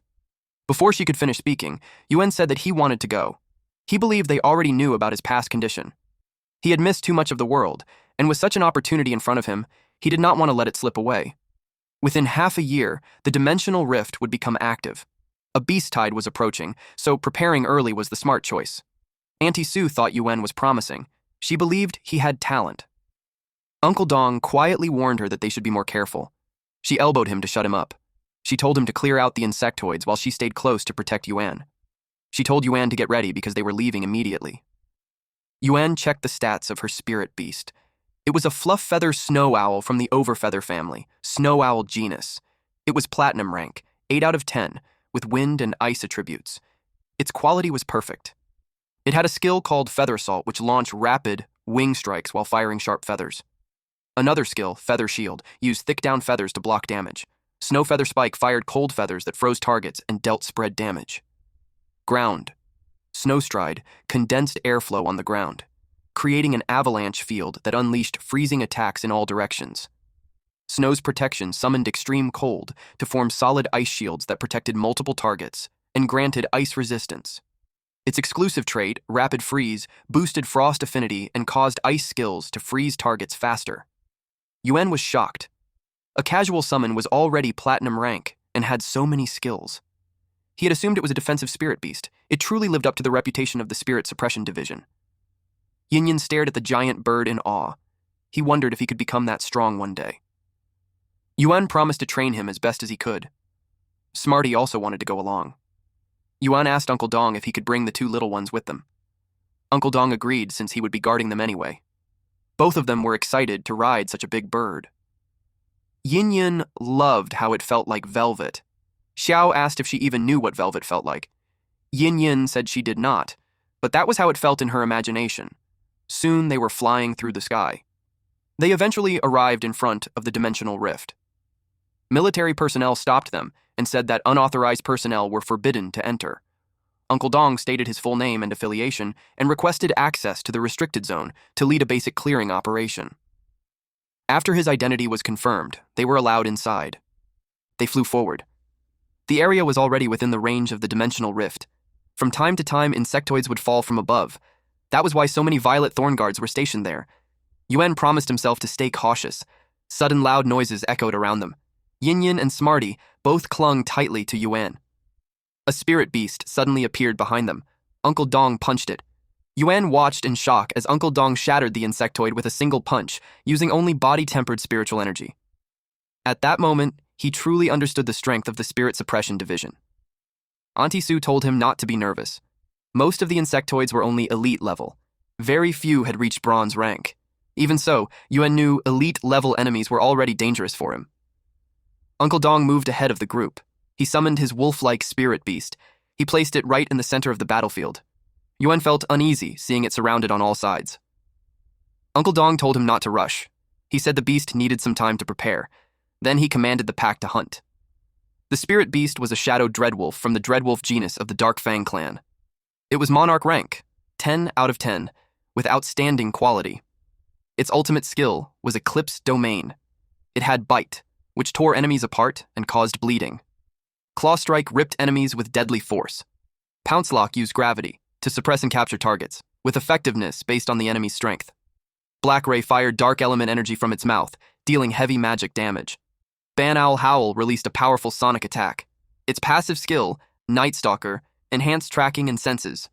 Before she could finish speaking, Yuan said that he wanted to go. He believed they already knew about his past condition. He had missed too much of the world, and with such an opportunity in front of him, he did not want to let it slip away. Within half a year, the dimensional rift would become active. A beast tide was approaching, so preparing early was the smart choice. Auntie Sue thought Yuan was promising. She believed he had talent. Uncle Dong quietly warned her that they should be more careful. She elbowed him to shut him up. She told him to clear out the insectoids while she stayed close to protect Yuan. She told Yuan to get ready because they were leaving immediately. Yuan checked the stats of her spirit beast. It was a fluff feather snow owl from the overfeather family, snow owl genus. It was platinum rank, 8 out of 10, with wind and ice attributes. Its quality was perfect. It had a skill called Feather Salt, which launched rapid wing strikes while firing sharp feathers. Another skill, Feather Shield, used thick down feathers to block damage. Snow Feather Spike fired cold feathers that froze targets and dealt spread damage. Ground. Snow Stride condensed airflow on the ground, creating an avalanche field that unleashed freezing attacks in all directions. Snow's protection summoned extreme cold to form solid ice shields that protected multiple targets and granted ice resistance. Its exclusive trait, Rapid Freeze, boosted frost affinity and caused ice skills to freeze targets faster. Yuan was shocked. A casual summon was already platinum rank and had so many skills. He had assumed it was a defensive spirit beast. It truly lived up to the reputation of the spirit suppression division. Yin stared at the giant bird in awe. He wondered if he could become that strong one day. Yuan promised to train him as best as he could. Smarty also wanted to go along. Yuan asked Uncle Dong if he could bring the 2 little ones with them. Uncle Dong agreed since he would be guarding them anyway. Both of them were excited to ride such a big bird. Yin loved how it felt like velvet. Xiao asked if she even knew what velvet felt like. Yin said she did not, but that was how it felt in her imagination. Soon they were flying through the sky. They eventually arrived in front of the dimensional rift. Military personnel stopped them and said that unauthorized personnel were forbidden to enter. Uncle Dong stated his full name and affiliation and requested access to the restricted zone to lead a basic clearing operation. After his identity was confirmed, they were allowed inside. They flew forward. The area was already within the range of the dimensional rift. From time to time, insectoids would fall from above. That was why so many violet thorn guards were stationed there. Yuan promised himself to stay cautious. Sudden loud noises echoed around them. Yin and Smarty both clung tightly to Yuan. A spirit beast suddenly appeared behind them. Uncle Dong punched it. Yuan watched in shock as Uncle Dong shattered the insectoid with a single punch, using only body-tempered spiritual energy. At that moment, he truly understood the strength of the spirit suppression division. Auntie Sue told him not to be nervous. Most of the insectoids were only elite level. Very few had reached bronze rank. Even so, Yuan knew elite level enemies were already dangerous for him. Uncle Dong moved ahead of the group. He summoned his wolf-like spirit beast. He placed it right in the center of the battlefield. Yuan felt uneasy seeing it surrounded on all sides. Uncle Dong told him not to rush. He said the beast needed some time to prepare. Then he commanded the pack to hunt. The spirit beast was a shadow dreadwolf from the dreadwolf genus of the Dark Fang clan. It was monarch rank, 10 out of 10, with outstanding quality. Its ultimate skill was Eclipse Domain. It had Bite, which tore enemies apart and caused bleeding. Claw Strike ripped enemies with deadly force. Pounce Lock used gravity to suppress and capture targets, with effectiveness based on the enemy's strength. Black Ray fired dark element energy from its mouth, dealing heavy magic damage. Ban Owl Howl released a powerful sonic attack. Its passive skill, Night Stalker, enhanced tracking and senses.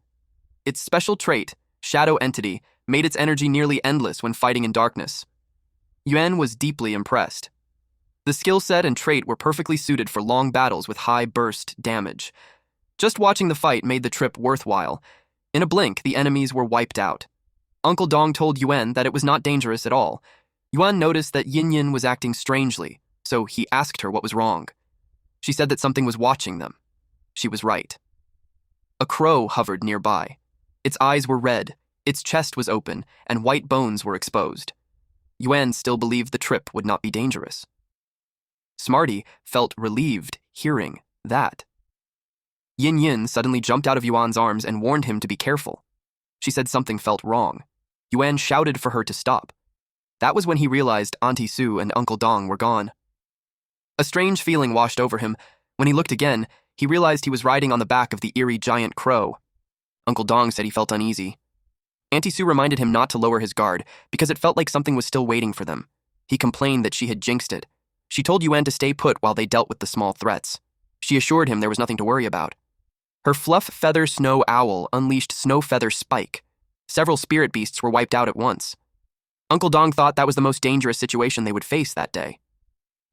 Its special trait, Shadow Entity, made its energy nearly endless when fighting in darkness. Yuan was deeply impressed. The skill set and trait were perfectly suited for long battles with high burst damage. Just watching the fight made the trip worthwhile. In a blink, the enemies were wiped out. Uncle Dong told Yuan that it was not dangerous at all. Yuan noticed that Yin was acting strangely, so he asked her what was wrong. She said that something was watching them. She was right. A crow hovered nearby. Its eyes were red, its chest was open, and white bones were exposed. Yuan still believed the trip would not be dangerous. Smarty felt relieved hearing that. Yin suddenly jumped out of Yuan's arms and warned him to be careful. She said something felt wrong. Yuan shouted for her to stop. That was when he realized Auntie Sue and Uncle Dong were gone. A strange feeling washed over him. When he looked again, he realized he was riding on the back of the eerie giant crow. Uncle Dong said he felt uneasy. Auntie Sue reminded him not to lower his guard because it felt like something was still waiting for them. He complained that she had jinxed it. She told Yuan to stay put while they dealt with the small threats. She assured him there was nothing to worry about. Her Fluff Feather Snow Owl unleashed Snow Feather Spike. Several spirit beasts were wiped out at once. Uncle Dong thought that was the most dangerous situation they would face that day.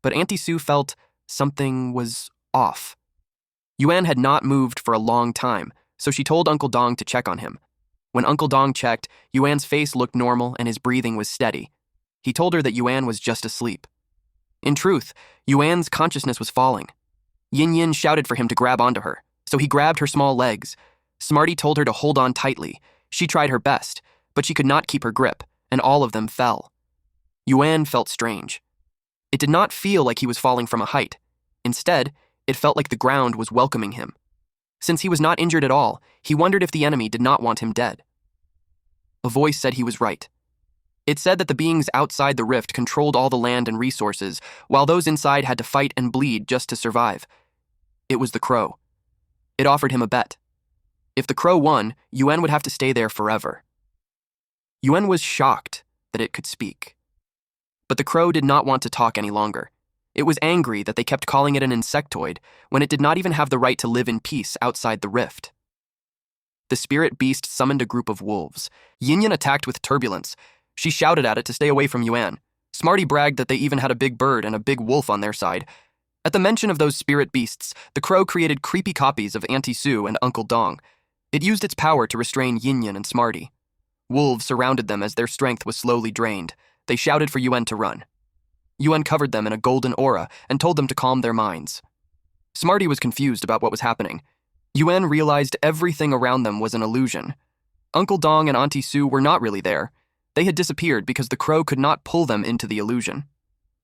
But Auntie Sue felt something was off. Yuan had not moved for a long time, so she told Uncle Dong to check on him. When Uncle Dong checked, Yuan's face looked normal and his breathing was steady. He told her that Yuan was just asleep. In truth, Yuan's consciousness was falling. Yin shouted for him to grab onto her, so he grabbed her small legs. Smarty told her to hold on tightly. She tried her best, but she could not keep her grip, and all of them fell. Yuan felt strange. It did not feel like he was falling from a height. Instead, it felt like the ground was welcoming him. Since he was not injured at all, he wondered if the enemy did not want him dead. A voice said he was right. It said that the beings outside the rift controlled all the land and resources, while those inside had to fight and bleed just to survive. It was the crow. It offered him a bet. If the crow won, Yuan would have to stay there forever. Yuan was shocked that it could speak. But the crow did not want to talk any longer. It was angry that they kept calling it an insectoid when it did not even have the right to live in peace outside the rift. The spirit beast summoned a group of wolves. Yin attacked with turbulence. She shouted at it to stay away from Yuan. Smarty bragged that they even had a big bird and a big wolf on their side. At the mention of those spirit beasts, the crow created creepy copies of Auntie Sue and Uncle Dong. It used its power to restrain Yin and Smarty. Wolves surrounded them as their strength was slowly drained. They shouted for Yuan to run. Yuan covered them in a golden aura and told them to calm their minds. Smarty was confused about what was happening. Yuan realized everything around them was an illusion. Uncle Dong and Auntie Sue were not really there. They had disappeared because the crow could not pull them into the illusion.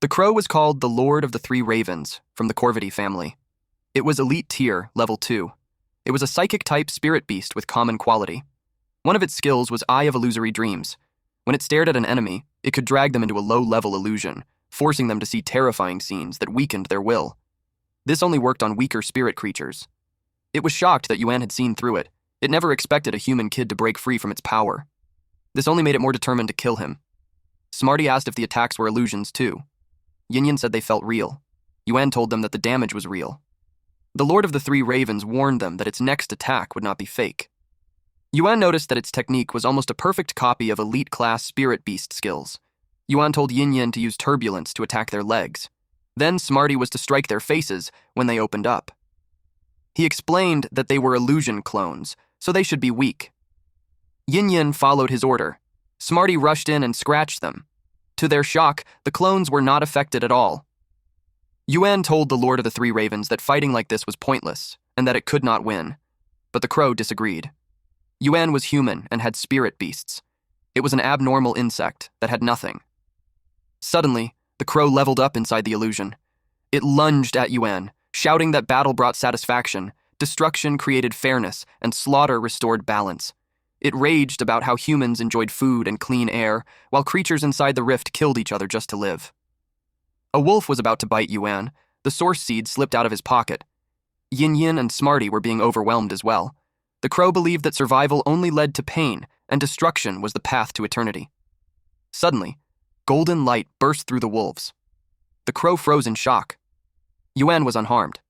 The crow was called the Lord of the Three Ravens from the Corvidae family. It was elite tier, level 2. It was a psychic-type spirit beast with common quality. One of its skills was Eye of Illusory Dreams. When it stared at an enemy, it could drag them into a low-level illusion, forcing them to see terrifying scenes that weakened their will. This only worked on weaker spirit creatures. It was shocked that Yuan had seen through it. It never expected a human kid to break free from its power. This only made it more determined to kill him. Smarty asked if the attacks were illusions too. Yin said they felt real. Yuan told them that the damage was real. The Lord of the Three Ravens warned them that its next attack would not be fake. Yuan noticed that its technique was almost a perfect copy of elite-class spirit beast skills. Yuan told Yin to use turbulence to attack their legs. Then Smarty was to strike their faces when they opened up. He explained that they were illusion clones, so they should be weak. Yin followed his order. Smarty rushed in and scratched them. To their shock, the clones were not affected at all. Yuan told the Lord of the Three Ravens that fighting like this was pointless and that it could not win, but the crow disagreed. Yuan was human and had spirit beasts. It was an abnormal insect that had nothing. Suddenly, the crow leveled up inside the illusion. It lunged at Yuan, shouting that battle brought satisfaction, destruction created fairness, and slaughter restored balance. It raged about how humans enjoyed food and clean air, while creatures inside the rift killed each other just to live. A wolf was about to bite Yuan. The source seed slipped out of his pocket. Yin and Smarty were being overwhelmed as well. The crow believed that survival only led to pain, and destruction was the path to eternity. Suddenly, golden light burst through the wolves. The crow froze in shock. Yuan was unharmed.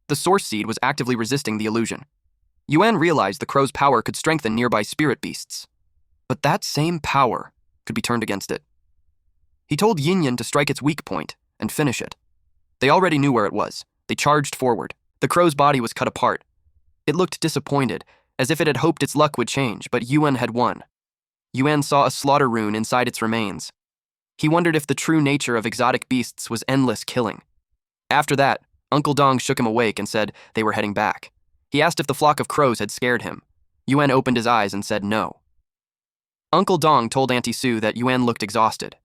The source seed was actively resisting the illusion. Yuan realized the crow's power could strengthen nearby spirit beasts. But that same power could be turned against it. He told Yin to strike its weak point and finish it. They already knew where it was. They charged forward. The crow's body was cut apart. It looked disappointed, as if it had hoped its luck would change, but Yuan had won. Yuan saw a slaughter rune inside its remains. He wondered if the true nature of exotic beasts was endless killing. After that, Uncle Dong shook him awake and said they were heading back. He asked if the flock of crows had scared him. Yuan opened his eyes and said no. Uncle Dong told Auntie Sue that Yuan looked exhausted.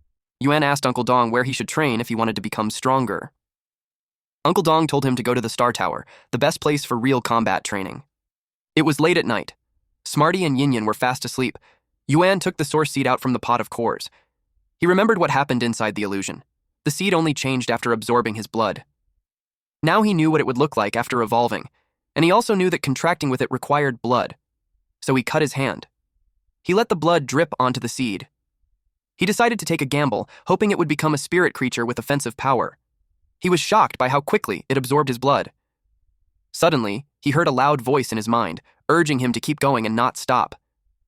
Yuan asked Uncle Dong where he should train if he wanted to become stronger. Uncle Dong told him to go to the Star Tower, the best place for real combat training. It was late at night. Smarty and Yin were fast asleep. Yuan took the source seed out from the pot of cores. He remembered what happened inside the illusion. The seed only changed after absorbing his blood. Now he knew what it would look like after evolving, and he also knew that contracting with it required blood. So he cut his hand. He let the blood drip onto the seed. He decided to take a gamble, hoping it would become a spirit creature with offensive power. He was shocked by how quickly it absorbed his blood. Suddenly, he heard a loud voice in his mind, urging him to keep going and not stop.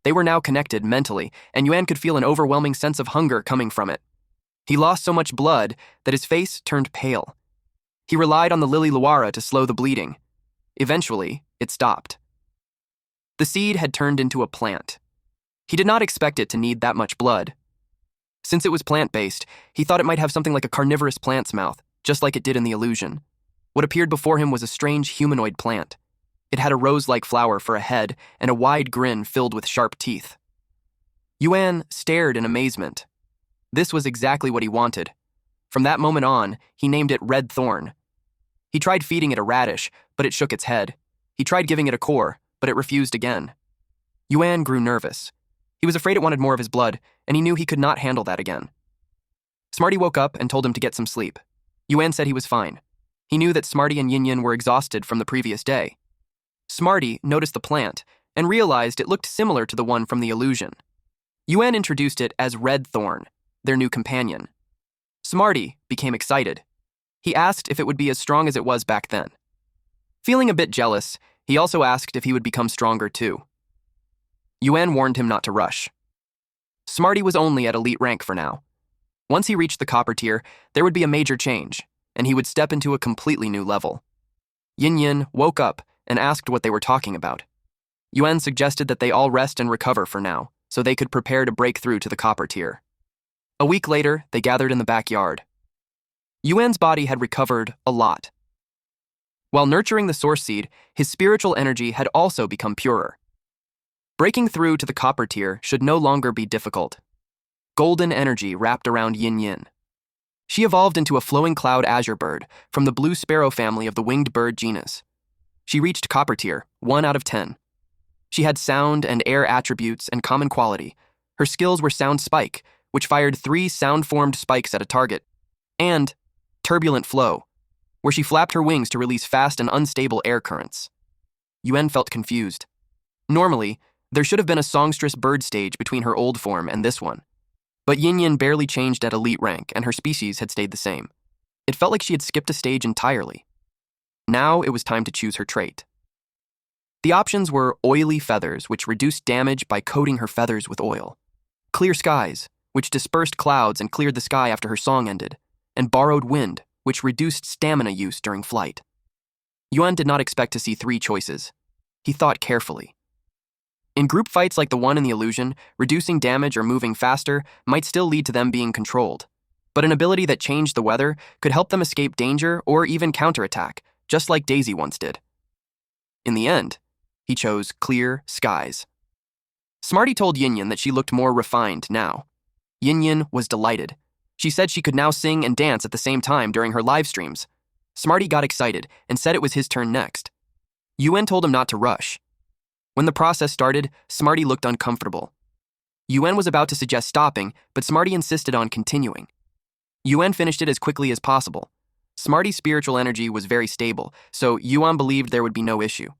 They were now connected mentally, and Yuan could feel an overwhelming sense of hunger coming from it. He lost so much blood that his face turned pale. He relied on the Lily Luara to slow the bleeding. Eventually, it stopped. The seed had turned into a plant. He did not expect it to need that much blood. Since it was plant-based, he thought it might have something like a carnivorous plant's mouth, just like it did in the illusion. What appeared before him was a strange humanoid plant. It had a rose-like flower for a head and a wide grin filled with sharp teeth. Yuan stared in amazement. This was exactly what he wanted. From that moment on, he named it Red Thorn. He tried feeding it a radish, but it shook its head. He tried giving it a core, but it refused again. Yuan grew nervous. He was afraid it wanted more of his blood, and he knew he could not handle that again. Smarty woke up and told him to get some sleep. Yuan said he was fine. He knew that Smarty and Yin were exhausted from the previous day. Smarty noticed the plant and realized it looked similar to the one from the illusion. Yuan introduced it as Red Thorn, their new companion. Smarty became excited. He asked if it would be as strong as it was back then. Feeling a bit jealous, he also asked if he would become stronger too. Yuan warned him not to rush. Smarty was only at elite rank for now. Once he reached the copper tier, there would be a major change, and he would step into a completely new level. Yin woke up and asked what they were talking about. Yuan suggested that they all rest and recover for now, so they could prepare to break through to the copper tier. A week later, they gathered in the backyard. Yuan's body had recovered a lot. While nurturing the source seed, his spiritual energy had also become purer. Breaking through to the copper tier should no longer be difficult. Golden energy wrapped around Yin. She evolved into a flowing cloud azure bird from the blue sparrow family of the winged bird genus. She reached copper tier, 1 out of 10. She had sound and air attributes and common quality. Her skills were Sound Spike, which fired 3 sound-formed spikes at a target, and Turbulent Flow, where she flapped her wings to release fast and unstable air currents. Yuan felt confused. Normally, there should have been a songstress bird stage between her old form and this one. But Yin barely changed at elite rank, and her species had stayed the same. It felt like she had skipped a stage entirely. Now it was time to choose her trait. The options were Oily Feathers, which reduced damage by coating her feathers with oil; Clear Skies, which dispersed clouds and cleared the sky after her song ended; and Borrowed Wind, which reduced stamina use during flight. Yuan did not expect to see 3 choices. He thought carefully. In group fights like the one in the illusion, reducing damage or moving faster might still lead to them being controlled. but an ability that changed the weather could help them escape danger or even counterattack, just like Daisy once did. In the end, he chose clear skies. Smarty told Yin that she looked more refined now. Yin was delighted. She said she could now sing and dance at the same time during her live streams. Smarty got excited and said it was his turn next. Yuen told him not to rush. When the process started, Smarty looked uncomfortable. Yuen was about to suggest stopping, but Smarty insisted on continuing. Yuen finished it as quickly as possible. Smarty's spiritual energy was very stable, so Yuan believed there would be no issue.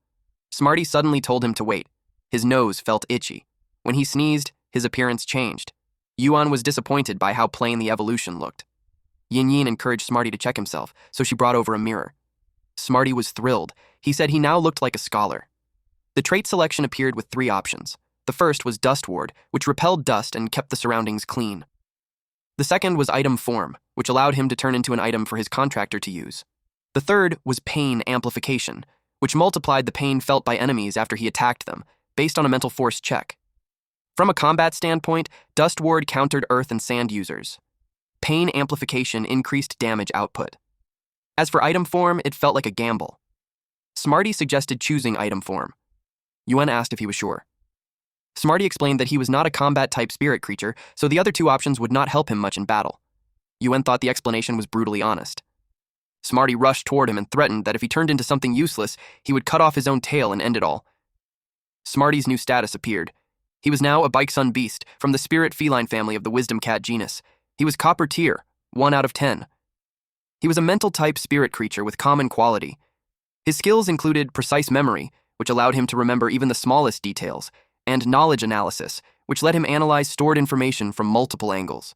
Smarty suddenly told him to wait. His nose felt itchy. When he sneezed, his appearance changed. Yuan was disappointed by how plain the evolution looked. Yin encouraged Smarty to check himself, so she brought over a mirror. Smarty was thrilled. He said he now looked like a scholar. The trait selection appeared with 3 options. The first was Dust Ward, which repelled dust and kept the surroundings clean. The second was Item Form, which allowed him to turn into an item for his contractor to use. The third was Pain Amplification, which multiplied the pain felt by enemies after he attacked them, based on a mental force check. From a combat standpoint, Dust Ward countered earth and sand users. Pain Amplification increased damage output. As for Item Form, it felt like a gamble. Smarty suggested choosing Item Form. Yuen asked if he was sure. Smarty explained that he was not a combat-type spirit creature, so the other 2 options would not help him much in battle. Yuen thought the explanation was brutally honest. Smarty rushed toward him and threatened that if he turned into something useless, he would cut off his own tail and end it all. Smarty's new status appeared. He was now a Bikesun beast from the spirit feline family of the wisdom cat genus. He was Copper Tier, 1 out of 10. He was a mental-type spirit creature with common quality. His skills included precise memory, which allowed him to remember even the smallest details, and knowledge analysis, which let him analyze stored information from multiple angles.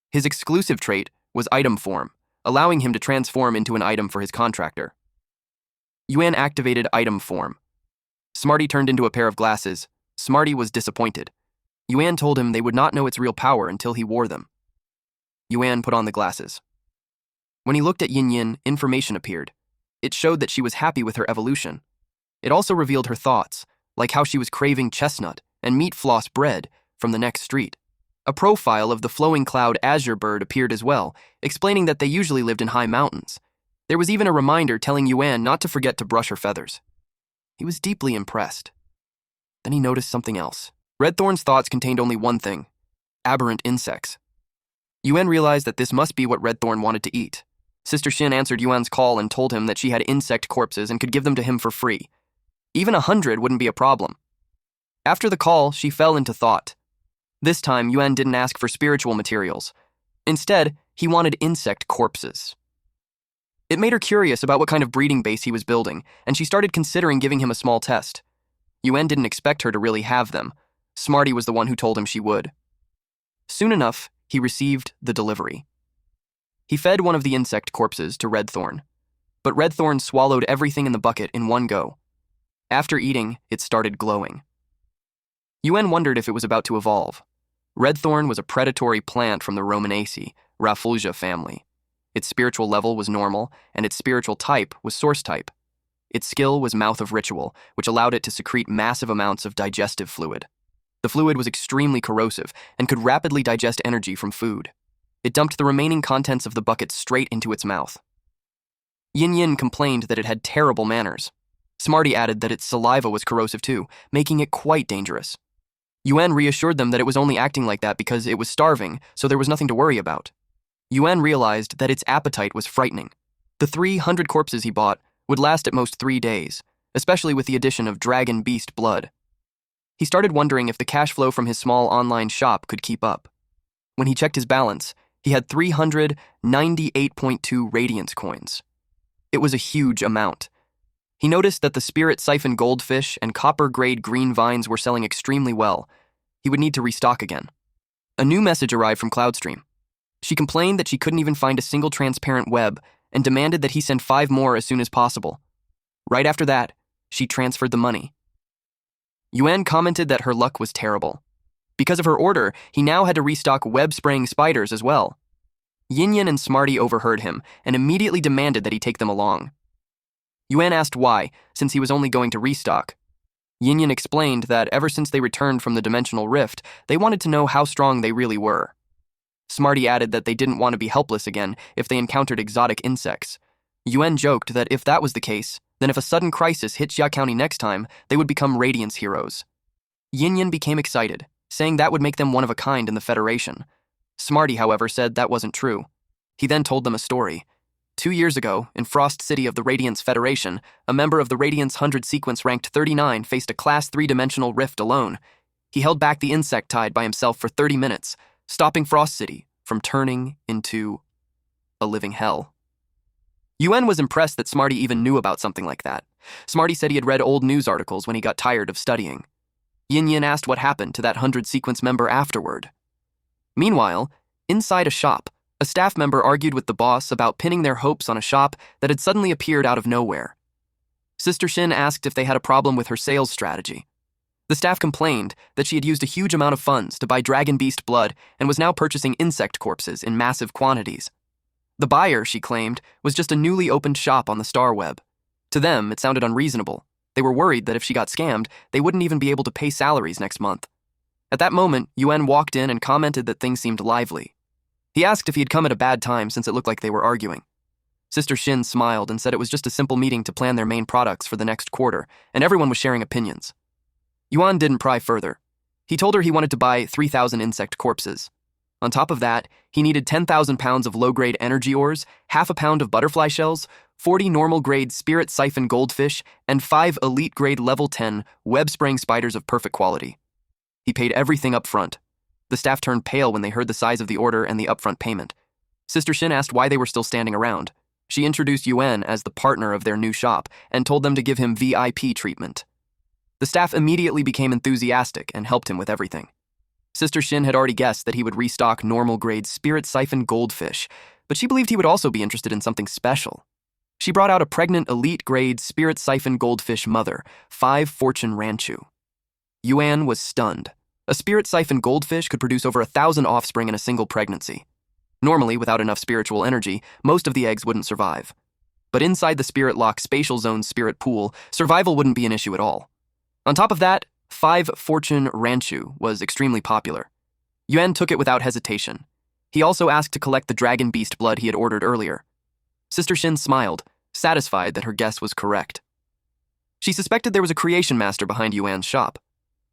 His exclusive trait was Item Form, allowing him to transform into an item for his contractor. Yuen activated Item Form. Smarty turned into a pair of glasses. Smarty was disappointed. Yuen told him they would not know its real power until he wore them. Yuen put on the glasses. When he looked at Yin, information appeared. It showed that she was happy with her evolution. It also revealed her thoughts, like how she was craving chestnut and meat floss bread from the next street. A profile of the flowing cloud azure bird appeared as well, explaining that they usually lived in high mountains. There was even a reminder telling Yuen not to forget to brush her feathers. He was deeply impressed. Then he noticed something else. Redthorn's thoughts contained only one thing: aberrant insects. Yuen realized that this must be what Redthorn wanted to eat. Sister Shin answered Yuan's call and told him that she had insect corpses and could give them to him for free. Even 100 wouldn't be a problem. After the call, she fell into thought. This time, Yuen didn't ask for spiritual materials. Instead, he wanted insect corpses. It made her curious about what kind of breeding base he was building, and she started considering giving him a small test. Yuen didn't expect her to really have them. Smarty was the one who told him she would. Soon enough, he received the delivery. He fed one of the insect corpses to Redthorn, but Redthorn swallowed everything in the bucket in one go. After eating, it started glowing. Yuen wondered if it was about to evolve. Redthorn was a predatory plant from the Romaceae, Rafflesia family. Its spiritual level was normal, and its spiritual type was source type. Its skill was Mouth of Ritual, which allowed it to secrete massive amounts of digestive fluid. The fluid was extremely corrosive and could rapidly digest energy from food. It dumped the remaining contents of the bucket straight into its mouth. Yin complained that it had terrible manners. Smarty added that its saliva was corrosive too, making it quite dangerous. Yuen reassured them that it was only acting like that because it was starving, so there was nothing to worry about. Yuen realized that its appetite was frightening. The 300 corpses he bought would last at most 3 days, especially with the addition of dragon beast blood. He started wondering if the cash flow from his small online shop could keep up. When he checked his balance, he had 398.2 Radiance coins. It was a huge amount. He noticed that the Spirit Siphon goldfish and copper-grade green vines were selling extremely well. He would need to restock again. A new message arrived from Cloudstream. She complained that she couldn't even find a single transparent web and demanded that he send 5 more as soon as possible. Right after that, she transferred the money. Yuen commented that her luck was terrible. Because of her order, he now had to restock web-spraying spiders as well. Yin and Smarty overheard him and immediately demanded that he take them along. Yuen asked why, since he was only going to restock. Yin explained that ever since they returned from the dimensional rift, they wanted to know how strong they really were. Smarty added that they didn't want to be helpless again if they encountered exotic insects. Yuan joked that if that was the case, then if a sudden crisis hit Xia County next time, they would become Radiance heroes. Yin Yin became excited, saying that would make them one of a kind in the Federation. Smarty, however, said that wasn't true. He then told them a story. 2 years ago, in Frost City of the Radiance Federation, a member of the Radiance 100 sequence ranked 39 faced a Class 3-dimensional rift alone. He held back the insect tide by himself for 30 minutes, stopping Frost City from turning into a living hell. Yuan was impressed that Smarty even knew about something like that. Smarty said he had read old news articles when he got tired of studying. Yin Yin asked what happened to that 100 sequence member afterward. Meanwhile, inside a shop, a staff member argued with the boss about pinning their hopes on a shop that had suddenly appeared out of nowhere. Sister Shin asked if they had a problem with her sales strategy. The staff complained that she had used a huge amount of funds to buy dragon beast blood and was now purchasing insect corpses in massive quantities. The buyer, she claimed, was just a newly opened shop on the Star Web. To them, it sounded unreasonable. They were worried that if she got scammed, they wouldn't even be able to pay salaries next month. At that moment, Yuan walked in and commented that things seemed lively. He asked if he had come at a bad time since it looked like they were arguing. Sister Shin smiled and said it was just a simple meeting to plan their main products for the next quarter, and everyone was sharing opinions. Yuan didn't pry further. He told her he wanted to buy 3,000 insect corpses. On top of that, he needed 10,000 pounds of low-grade energy ores, half a pound of butterfly shells, 40 normal-grade spirit siphon goldfish, and 5 elite-grade level 10 web-spraying spiders of perfect quality. He paid everything up front. The staff turned pale when they heard the size of the order and the upfront payment. Sister Shin asked why they were still standing around. She introduced Yuan as the partner of their new shop and told them to give him VIP treatment. The staff immediately became enthusiastic and helped him with everything. Sister Shin had already guessed that he would restock normal-grade spirit siphon goldfish, but she believed he would also be interested in something special. She brought out a pregnant elite-grade spirit siphon goldfish mother, 5 Fortune Ranchu. Yuan was stunned. A spirit siphon goldfish could produce over 1,000 offspring in a single pregnancy. Normally, without enough spiritual energy, most of the eggs wouldn't survive. But inside the Spirit Lock Spatial Zone spirit pool, survival wouldn't be an issue at all. On top of that, 5 Fortune Ranchu was extremely popular. Yuan took it without hesitation. He also asked to collect the dragon beast blood he had ordered earlier. Sister Shin smiled, satisfied that her guess was correct. She suspected there was a creation master behind Yuan's shop.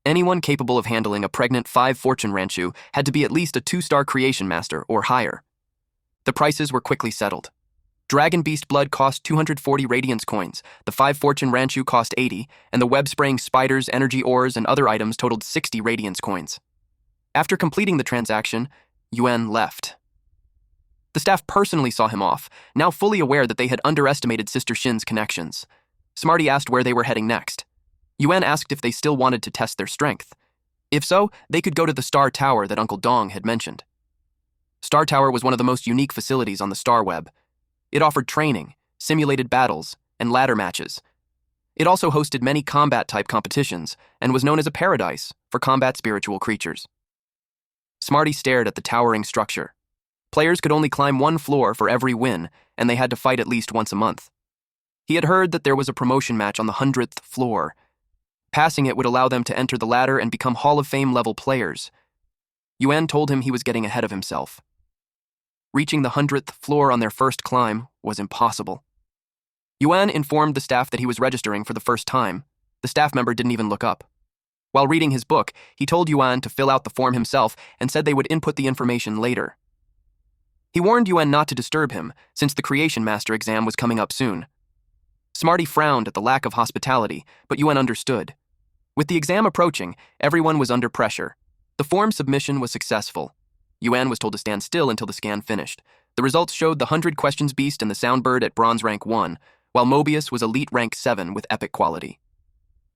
Anyone capable of handling a pregnant 5 Fortune Ranchu had to be at least a 2-star creation master or higher. The prices were quickly settled. Dragon beast blood cost 240 radiance coins, the 5 Fortune Ranchu cost 80, and the web-spraying spiders, energy ores, and other items totaled 60 radiance coins. After completing the transaction, Yuan left. The staff personally saw him off, now fully aware that they had underestimated Sister Shin's connections. Smarty asked where they were heading next. Yuan asked if they still wanted to test their strength. If so, they could go to the Star Tower that Uncle Dong had mentioned. Star Tower was one of the most unique facilities on the Star Web. It offered training, simulated battles, and ladder matches. It also hosted many combat-type competitions and was known as a paradise for combat spiritual creatures. Smarty stared at the towering structure. Players could only climb 1 floor for every win, and they had to fight at least once a month. He had heard that there was a promotion match on the 100th floor. Passing it would allow them to enter the ladder and become Hall of Fame-level players. Yuan told him he was getting ahead of himself. Reaching the 100th floor on their first climb was impossible. Yuan informed the staff that he was registering for the first time. The staff member didn't even look up. While reading his book, he told Yuan to fill out the form himself and said they would input the information later. He warned Yuan not to disturb him, since the Creation Master exam was coming up soon. Smarty frowned at the lack of hospitality, but Yuan understood. With the exam approaching, everyone was under pressure. The form submission was successful. Yuan was told to stand still until the scan finished. The results showed the 100 Questions Beast and the Soundbird at Bronze Rank 1, while Mobius was Elite Rank 7 with Epic quality.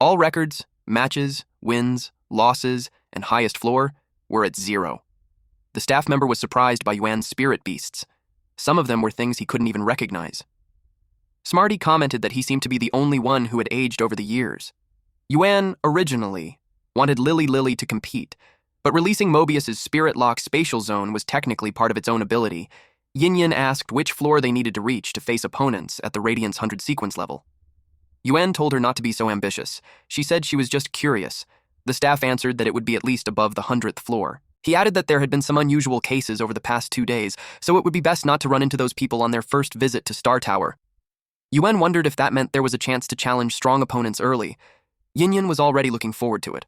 All records, matches, wins, losses, and highest floor were at 0. The staff member was surprised by Yuan's spirit beasts. Some of them were things he couldn't even recognize. Smarty commented that he seemed to be the only one who had aged over the years. Yuan, originally, wanted Lily to compete, but releasing Mobius's Spirit Lock Spatial Zone was technically part of its own ability. Yin Yin asked which floor they needed to reach to face opponents at the Radiance 100 sequence level. Yuan told her not to be so ambitious. She said she was just curious. The staff answered that it would be at least above the 100th floor. He added that there had been some unusual cases over the past 2 days, so it would be best not to run into those people on their first visit to Star Tower. Yuan wondered if that meant there was a chance to challenge strong opponents early. Yin was already looking forward to it.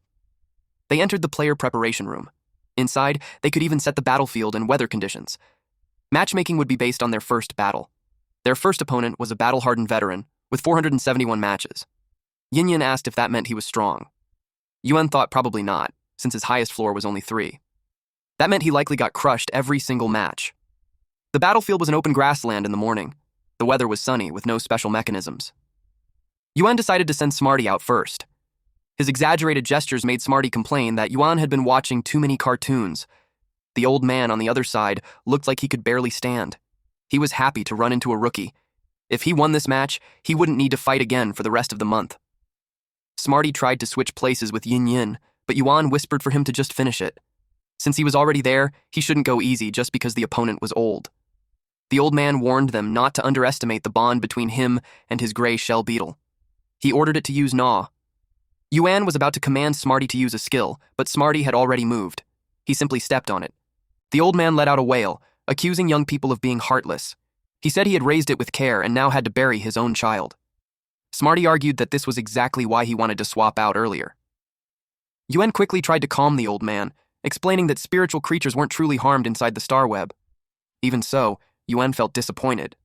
They entered the player preparation room. Inside, they could even set the battlefield and weather conditions. Matchmaking would be based on their first battle. Their first opponent was a battle-hardened veteran with 471 matches. Yin asked if that meant he was strong. Yuan thought probably not, since his highest floor was only 3. That meant he likely got crushed every single match. The battlefield was an open grassland in the morning. The weather was sunny, with no special mechanisms. Yuan decided to send Smarty out first. His exaggerated gestures made Smarty complain that Yuan had been watching too many cartoons. The old man on the other side looked like he could barely stand. He was happy to run into a rookie. If he won this match, he wouldn't need to fight again for the rest of the month. Smarty tried to switch places with Yin, but Yuan whispered for him to just finish it. Since he was already there, he shouldn't go easy just because the opponent was old. The old man warned them not to underestimate the bond between him and his gray shell beetle. He ordered it to use Gnaw. Yuan was about to command Smarty to use a skill, but Smarty had already moved. He simply stepped on it. The old man let out a wail, accusing young people of being heartless. He said he had raised it with care and now had to bury his own child. Smarty argued that this was exactly why he wanted to swap out earlier. Yuan quickly tried to calm the old man, explaining that spiritual creatures weren't truly harmed inside the star web. Even so, Yuan felt disappointed.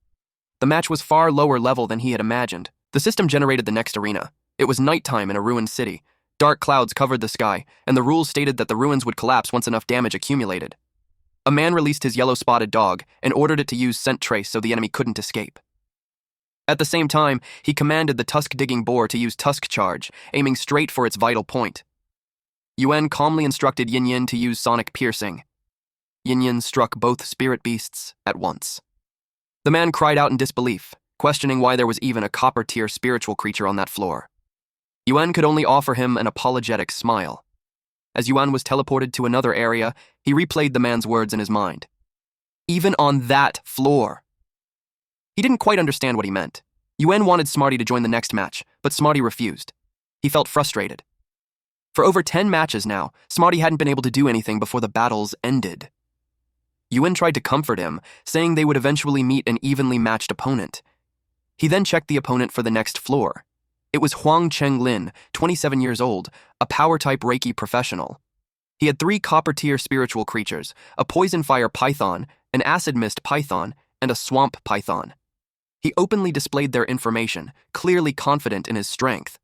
The match was far lower level than he had imagined. The system generated the next arena. It was nighttime in a ruined city. Dark clouds covered the sky, and the rules stated that the ruins would collapse once enough damage accumulated. A man released his yellow-spotted dog and ordered it to use scent trace so the enemy couldn't escape. At the same time, he commanded the tusk-digging boar to use tusk charge, aiming straight for its vital point. Yuan calmly instructed Yin to use sonic piercing. Yin struck both spirit beasts at once. The man cried out in disbelief, questioning why there was even a copper-tier spiritual creature on that floor. Yuan could only offer him an apologetic smile. As Yuan was teleported to another area, he replayed the man's words in his mind. Even on that floor. He didn't quite understand what he meant. Yuan wanted Smarty to join the next match, but Smarty refused. He felt frustrated. For over 10 matches now, Smarty hadn't been able to do anything before the battles ended. Yuan tried to comfort him, saying they would eventually meet an evenly matched opponent. He then checked the opponent for the next floor. It was Huang Chenglin, 27 years old, a power-type Reiki professional. He had 3 copper-tier spiritual creatures, a poison-fire python, an acid mist python, and a swamp python. He openly displayed their information, clearly confident in his strength.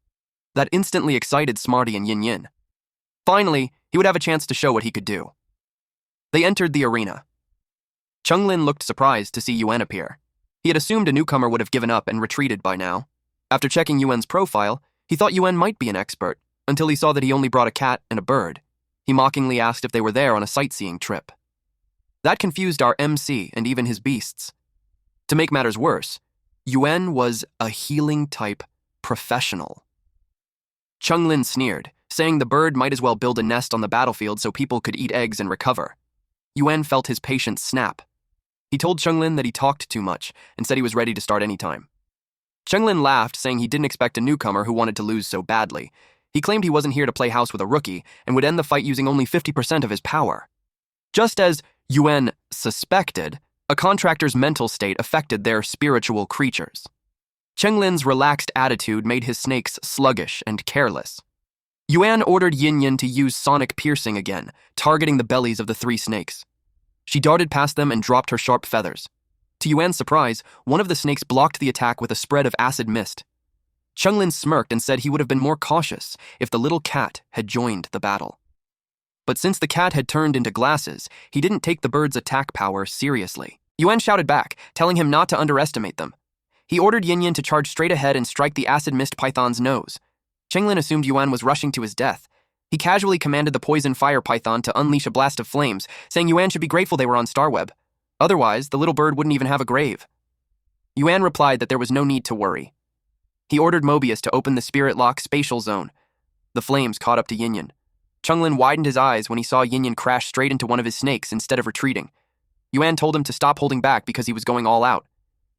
That instantly excited Smarty and Yin. Finally, he would have a chance to show what he could do. They entered the arena. Chenglin looked surprised to see Yuan appear. He had assumed a newcomer would have given up and retreated by now. After checking Yuan's profile, he thought Yuan might be an expert, until he saw that he only brought a cat and a bird. He mockingly asked if they were there on a sightseeing trip. That confused our MC and even his beasts. To make matters worse, Yuan was a healing-type professional. Chenglin sneered, saying the bird might as well build a nest on the battlefield so people could eat eggs and recover. Yuan felt his patience snap. He told Chenglin that he talked too much and said he was ready to start anytime. Chenglin laughed, saying he didn't expect a newcomer who wanted to lose so badly. He claimed he wasn't here to play house with a rookie and would end the fight using only 50% of his power. Just as Yuan suspected, a contractor's mental state affected their spiritual creatures. Chenglin's relaxed attitude made his snakes sluggish and careless. Yuan ordered Yin to use sonic piercing again, targeting the bellies of the 3 snakes. She darted past them and dropped her sharp feathers. To Yuan's surprise, one of the snakes blocked the attack with a spread of acid mist. Chenglin smirked and said he would have been more cautious if the little cat had joined the battle. But since the cat had turned into glasses, he didn't take the bird's attack power seriously. Yuan shouted back, telling him not to underestimate them. He ordered Yin to charge straight ahead and strike the acid mist python's nose. Chenglin assumed Yuan was rushing to his death. He casually commanded the poison fire python to unleash a blast of flames, saying Yuan should be grateful they were on Starweb. Otherwise, the little bird wouldn't even have a grave. Yuan replied that there was no need to worry. He ordered Mobius to open the spirit lock spatial zone. The flames caught up to Yin. Chenglin widened his eyes when he saw Yin crash straight into one of his snakes instead of retreating. Yuan told him to stop holding back because he was going all out.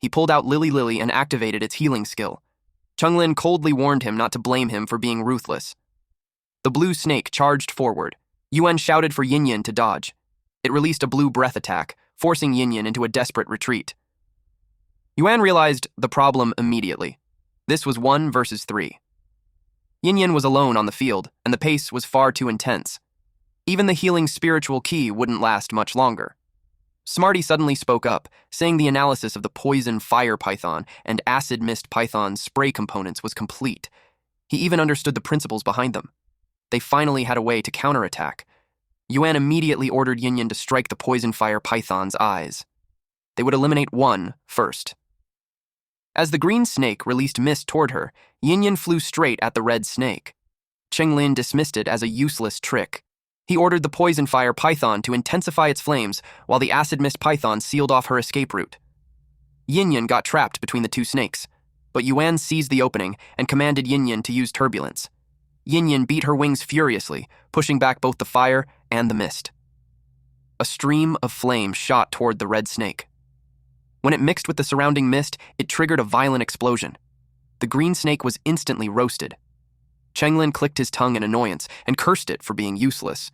He pulled out Lily and activated its healing skill. Chenglin coldly warned him not to blame him for being ruthless. The blue snake charged forward. Yuan shouted for Yin to dodge. It released a blue breath attack, forcing Yin into a desperate retreat. Yuan realized the problem immediately. This was 1 versus 3. Yin was alone on the field, and the pace was far too intense. Even the healing spiritual ki wouldn't last much longer. Smarty suddenly spoke up, saying the analysis of the poison fire python and acid mist python's spray components was complete. He even understood the principles behind them. They finally had a way to counterattack. Yuan immediately ordered Yin to strike the poison fire python's eyes. They would eliminate one first. As the green snake released mist toward her, Yin flew straight at the red snake. Chenglin dismissed it as a useless trick. He ordered the poison fire python to intensify its flames while the acid mist python sealed off her escape route. Yin got trapped between the two snakes, but Yuan seized the opening and commanded Yin to use turbulence. Yin beat her wings furiously, pushing back both the fire and the mist. A stream of flame shot toward the red snake. When it mixed with the surrounding mist, it triggered a violent explosion. The green snake was instantly roasted. Chenglin clicked his tongue in annoyance and cursed it for being useless.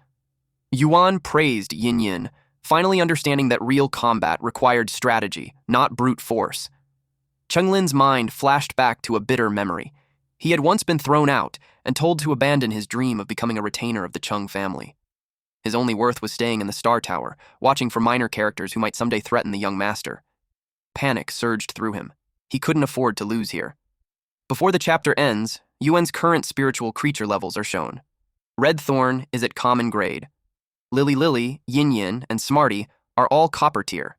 Yuan praised Yin, finally understanding that real combat required strategy, not brute force. Chenglin's mind flashed back to a bitter memory. He had once been thrown out and told to abandon his dream of becoming a retainer of the Chung family. His only worth was staying in the Star Tower, watching for minor characters who might someday threaten the young master. Panic surged through him. He couldn't afford to lose here. Before the chapter ends, Yuan's current spiritual creature levels are shown. Red Thorn is at common grade. Lily, Yin, and Smarty are all copper tier.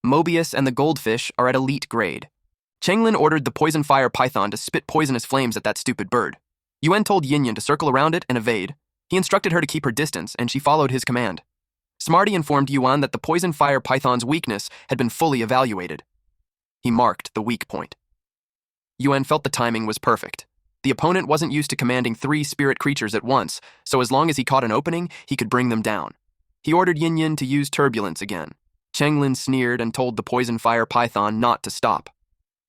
Mobius and the goldfish are at elite grade. Chenglin ordered the poison fire python to spit poisonous flames at that stupid bird. Yuan told Yin to circle around it and evade. He instructed her to keep her distance, and she followed his command. Smarty informed Yuan that the poison fire python's weakness had been fully evaluated. He marked the weak point. Yuan felt the timing was perfect. The opponent wasn't used to commanding 3 spirit creatures at once, so as long as he caught an opening, he could bring them down. He ordered Yin to use turbulence again. Chenglin sneered and told the poison fire python not to stop.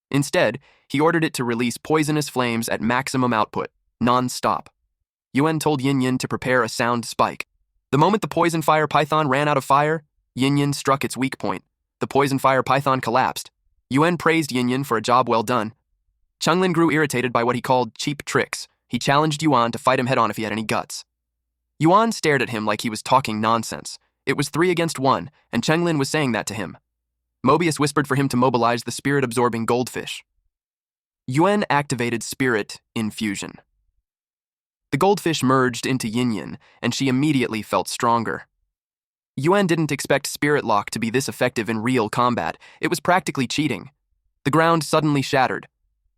Instead, he ordered it to release poisonous flames at maximum output, non-stop. Yuan told Yin to prepare a sound spike. The moment the poison fire python ran out of fire, Yin struck its weak point. The poison fire python collapsed. Yuan praised Yin for a job well done. Chenglin grew irritated by what he called cheap tricks. He challenged Yuan to fight him head-on if he had any guts. Yuan stared at him like he was talking nonsense. It was 3 against 1, and Chenglin was saying that to him. Mobius whispered for him to mobilize the spirit-absorbing goldfish. Yuan activated Spirit Infusion. The goldfish merged into Yin, and she immediately felt stronger. Yuan didn't expect Spirit Lock to be this effective in real combat. It was practically cheating. The ground suddenly shattered.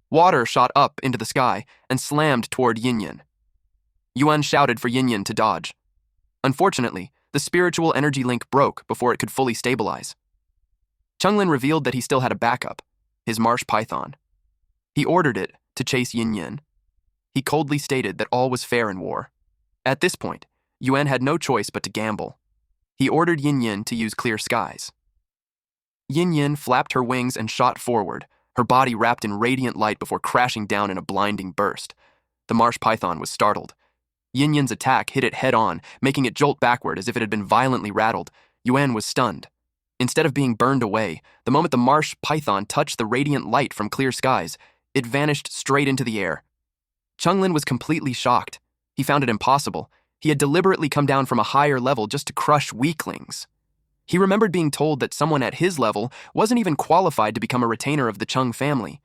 Water shot up into the sky and slammed toward Yin. Yuan shouted for Yin to dodge. Unfortunately, the spiritual energy link broke before it could fully stabilize. Chenglin revealed that he still had a backup, his marsh python. He ordered it to chase Yin. He coldly stated that all was fair in war. At this point, Yuan had no choice but to gamble. He ordered Yin to use clear skies. Yin flapped her wings and shot forward, her body wrapped in radiant light before crashing down in a blinding burst. The marsh python was startled. Yin's attack hit it head-on, making it jolt backward as if it had been violently rattled. Yuan was stunned. Instead of being burned away, the moment the marsh python touched the radiant light from clear skies, it vanished straight into the air. Chenglin was completely shocked. He found it impossible. He had deliberately come down from a higher level just to crush weaklings. He remembered being told that someone at his level wasn't even qualified to become a retainer of the Chung family.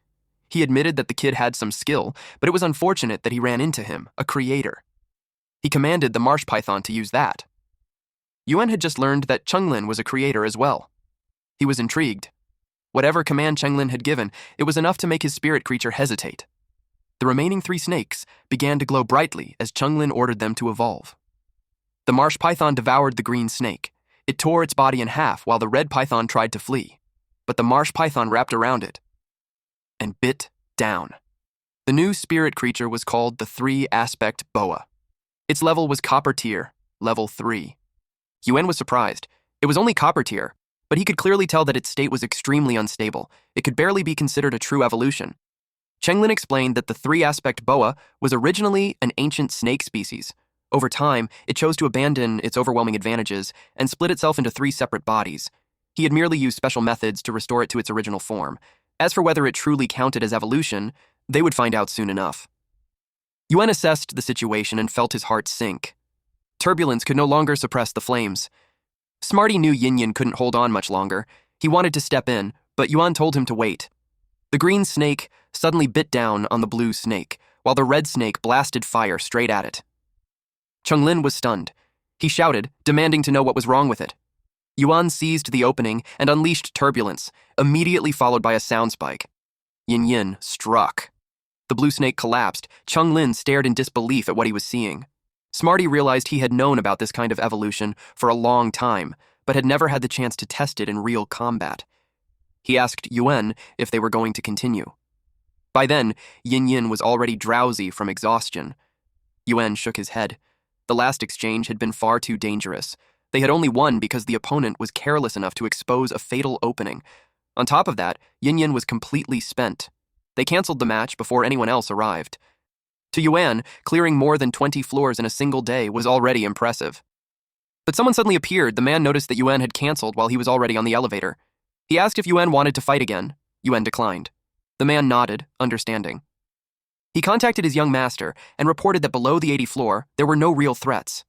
He admitted that the kid had some skill, but it was unfortunate that he ran into him, a creator. He commanded the marsh python to use that. Yuan had just learned that Chenglin was a creator as well. He was intrigued. Whatever command Chenglin had given, it was enough to make his spirit creature hesitate. The remaining 3 snakes began to glow brightly as Chenglin ordered them to evolve. The marsh python devoured the green snake. It tore its body in half while the red python tried to flee, but the marsh python wrapped around it and bit down. The new spirit creature was called the 3-aspect boa. Its level was copper tier, level 3. Yuan was surprised. It was only copper tier, but he could clearly tell that its state was extremely unstable. It could barely be considered a true evolution. Chenglin explained that the 3-aspect boa was originally an ancient snake species, Over time, it chose to abandon its overwhelming advantages and split itself into 3 separate bodies. He had merely used special methods to restore it to its original form. As for whether it truly counted as evolution, they would find out soon enough. Yuan assessed the situation and felt his heart sink. Turbulence could no longer suppress the flames. Smarty knew Yin couldn't hold on much longer. He wanted to step in, but Yuan told him to wait. The green snake suddenly bit down on the blue snake, while the red snake blasted fire straight at it. Chunglin was stunned. He shouted, demanding to know what was wrong with it. Yuan seized the opening and unleashed turbulence, immediately followed by a sound spike. Yin struck. The blue snake collapsed. Chunglin stared in disbelief at what he was seeing. Smarty realized he had known about this kind of evolution for a long time, but had never had the chance to test it in real combat. He asked Yuan if they were going to continue. By then, Yin was already drowsy from exhaustion. Yuan shook his head. The last exchange had been far too dangerous. They had only won because the opponent was careless enough to expose a fatal opening. On top of that, Yin was completely spent. They canceled the match before anyone else arrived. To Yuan, clearing more than 20 floors in a single day was already impressive. But someone suddenly appeared. The man noticed that Yuan had canceled while he was already on the elevator. He asked if Yuan wanted to fight again. Yuan declined. The man nodded, understanding. He contacted his young master and reported that below the 80th floor, there were no real threats.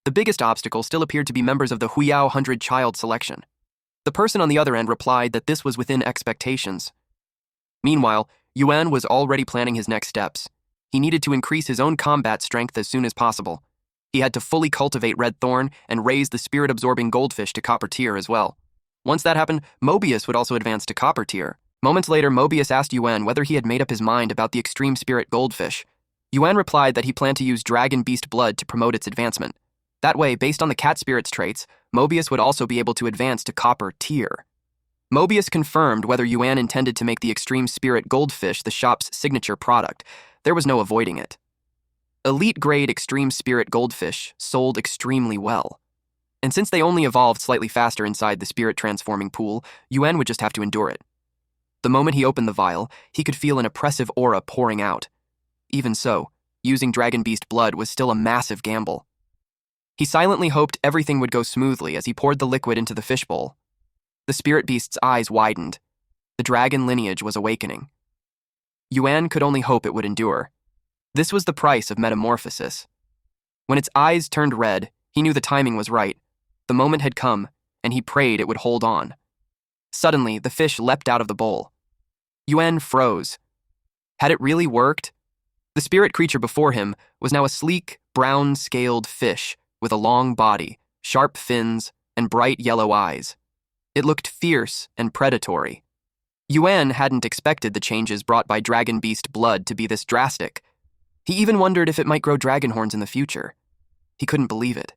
The biggest obstacle still appeared to be members of the Huyao 100 child selection. The person on the other end replied that this was within expectations. Meanwhile, Yuan was already planning his next steps. He needed to increase his own combat strength as soon as possible. He had to fully cultivate Red Thorn and raise the spirit-absorbing goldfish to Copper Tier as well. Once that happened, Mobius would also advance to Copper Tier. Moments later, Mobius asked Yuan whether he had made up his mind about the extreme spirit goldfish. Yuan replied that he planned to use Dragon Beast blood to promote its advancement. That way, based on the cat spirit's traits, Mobius would also be able to advance to Copper Tier. Mobius confirmed whether Yuan intended to make the extreme spirit goldfish the shop's signature product. There was no avoiding it. Elite-grade extreme spirit goldfish sold extremely well. And since they only evolved slightly faster inside the spirit-transforming pool, Yuan would just have to endure it. The moment he opened the vial, he could feel an oppressive aura pouring out. Even so, using Dragon Beast blood was still a massive gamble. He silently hoped everything would go smoothly as he poured the liquid into the fishbowl. The spirit beast's eyes widened. The dragon lineage was awakening. Yuan could only hope it would endure. This was the price of metamorphosis. When its eyes turned red, he knew the timing was right. The moment had come, and he prayed it would hold on. Suddenly, the fish leapt out of the bowl. Yuan froze. Had it really worked? The spirit creature before him was now a sleek, brown-scaled fish with a long body, sharp fins, and bright yellow eyes. It looked fierce and predatory. Yuan hadn't expected the changes brought by Dragon Beast blood to be this drastic. He even wondered if it might grow dragon horns in the future. He couldn't believe it.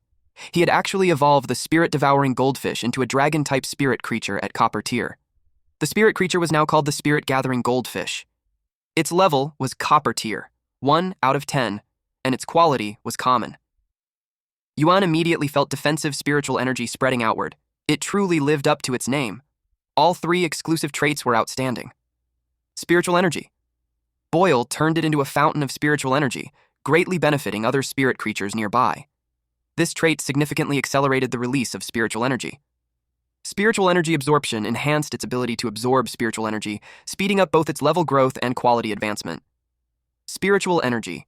He had actually evolved the spirit-devouring goldfish into a dragon-type spirit creature at Copper Tier. The spirit creature was now called the spirit-gathering goldfish. Its level was Copper Tier, 1 out of 10, and its quality was common. Yuan immediately felt defensive spiritual energy spreading outward. It truly lived up to its name. All 3 exclusive traits were outstanding. Spiritual energy. Boil turned it into a fountain of spiritual energy, greatly benefiting other spirit creatures nearby. This trait significantly accelerated the release of spiritual energy. Spiritual energy absorption enhanced its ability to absorb spiritual energy, speeding up both its level growth and quality advancement. Spiritual energy.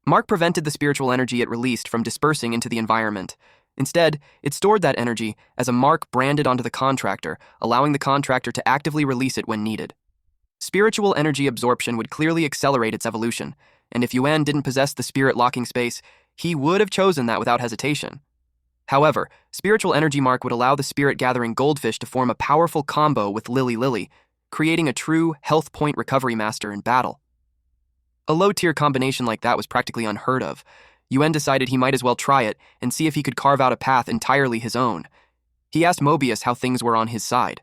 Mark prevented the spiritual energy it released from dispersing into the environment. Instead, it stored that energy as a mark branded onto the contractor, allowing the contractor to actively release it when needed. Spiritual energy absorption would clearly accelerate its evolution, and if Yuan didn't possess the spirit locking space, he would have chosen that without hesitation. However, spiritual energy mark would allow the spirit-gathering goldfish to form a powerful combo with Lily, creating a true health point recovery master in battle. A low-tier combination like that was practically unheard of. Yuan decided he might as well try it and see if he could carve out a path entirely his own. He asked Mobius how things were on his side.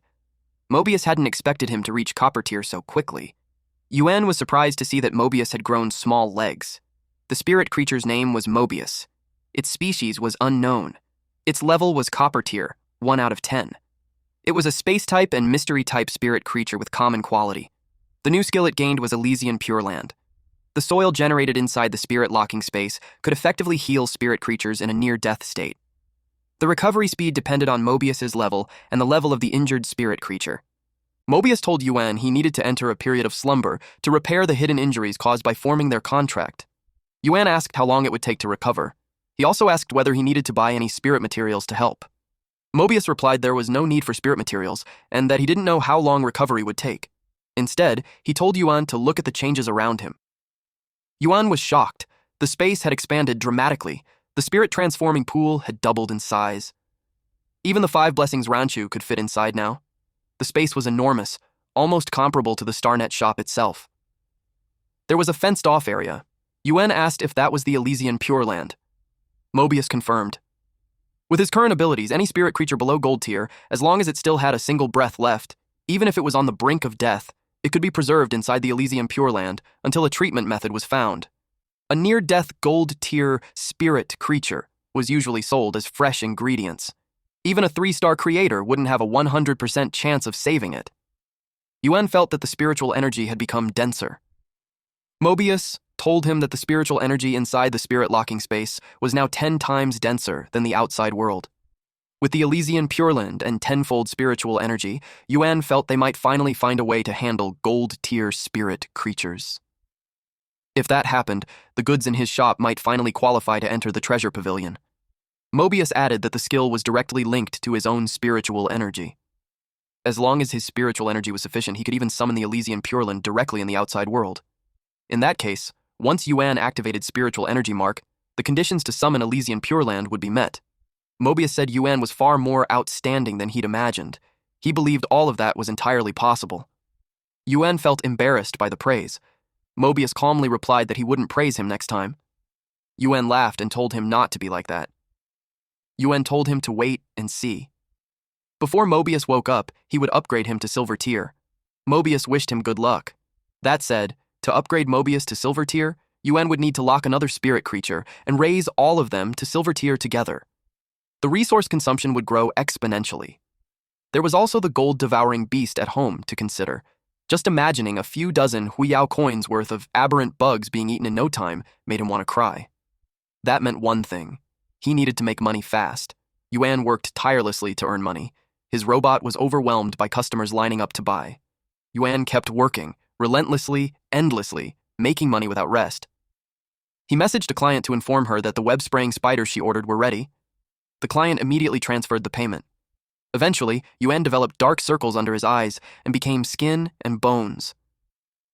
Mobius hadn't expected him to reach Copper Tier so quickly. Yuan was surprised to see that Mobius had grown small legs. The spirit creature's name was Mobius. Its species was unknown. Its level was Copper Tier, 1 out of 10. It was a space-type and mystery-type spirit creature with common quality. The new skill it gained was Elysian Pure Land. The soil generated inside the spirit locking space could effectively heal spirit creatures in a near-death state. The recovery speed depended on Mobius's level and the level of the injured spirit creature. Mobius told Yuan he needed to enter a period of slumber to repair the hidden injuries caused by forming their contract. Yuan asked how long it would take to recover. He also asked whether he needed to buy any spirit materials to help. Mobius replied there was no need for spirit materials and that he didn't know how long recovery would take. Instead, he told Yuan to look at the changes around him. Yuan was shocked. The space had expanded dramatically. The spirit-transforming pool had doubled in size. Even the 5 Blessings Ranchu could fit inside now. The space was enormous, almost comparable to the Starnet shop itself. There was a fenced-off area. Yuan asked if that was the Elysian Pure Land. Mobius confirmed. With his current abilities, any spirit creature below gold tier, as long as it still had a single breath left, even if it was on the brink of death, it could be preserved inside the Elysian Pure Land until a treatment method was found. A near-death gold tier spirit creature was usually sold as fresh ingredients. Even a 3-star creator wouldn't have a 100% chance of saving it. Yuan felt that the spiritual energy had become denser. Mobius told him that the spiritual energy inside the spirit locking space was now 10 times denser than the outside world. With the Elysian Pure Land and 10-fold spiritual energy, Yuan felt they might finally find a way to handle gold-tier spirit creatures. If that happened, the goods in his shop might finally qualify to enter the treasure pavilion. Mobius added that the skill was directly linked to his own spiritual energy. As long as his spiritual energy was sufficient, he could even summon the Elysian Pure Land directly in the outside world. In that case, once Yuan activated spiritual energy mark, the conditions to summon Elysian Pure Land would be met. Mobius said Yuan was far more outstanding than he'd imagined. He believed all of that was entirely possible. Yuan felt embarrassed by the praise. Mobius calmly replied that he wouldn't praise him next time. Yuan laughed and told him not to be like that. Yuan told him to wait and see. Before Mobius woke up, he would upgrade him to silver tier. Mobius wished him good luck. That said, to upgrade Mobius to silver tier, Yuan would need to lock another spirit creature and raise all of them to silver tier together. The resource consumption would grow exponentially. There was also the gold-devouring beast at home to consider. Just imagining a few dozen Huiyao coins worth of aberrant bugs being eaten in no time made him want to cry. That meant one thing. He needed to make money fast. Yuan worked tirelessly to earn money. His robot was overwhelmed by customers lining up to buy. Yuan kept working, relentlessly, endlessly, making money without rest. He messaged a client to inform her that the web-spraying spiders she ordered were ready. The client immediately transferred the payment. Eventually, Yuan developed dark circles under his eyes and became skin and bones.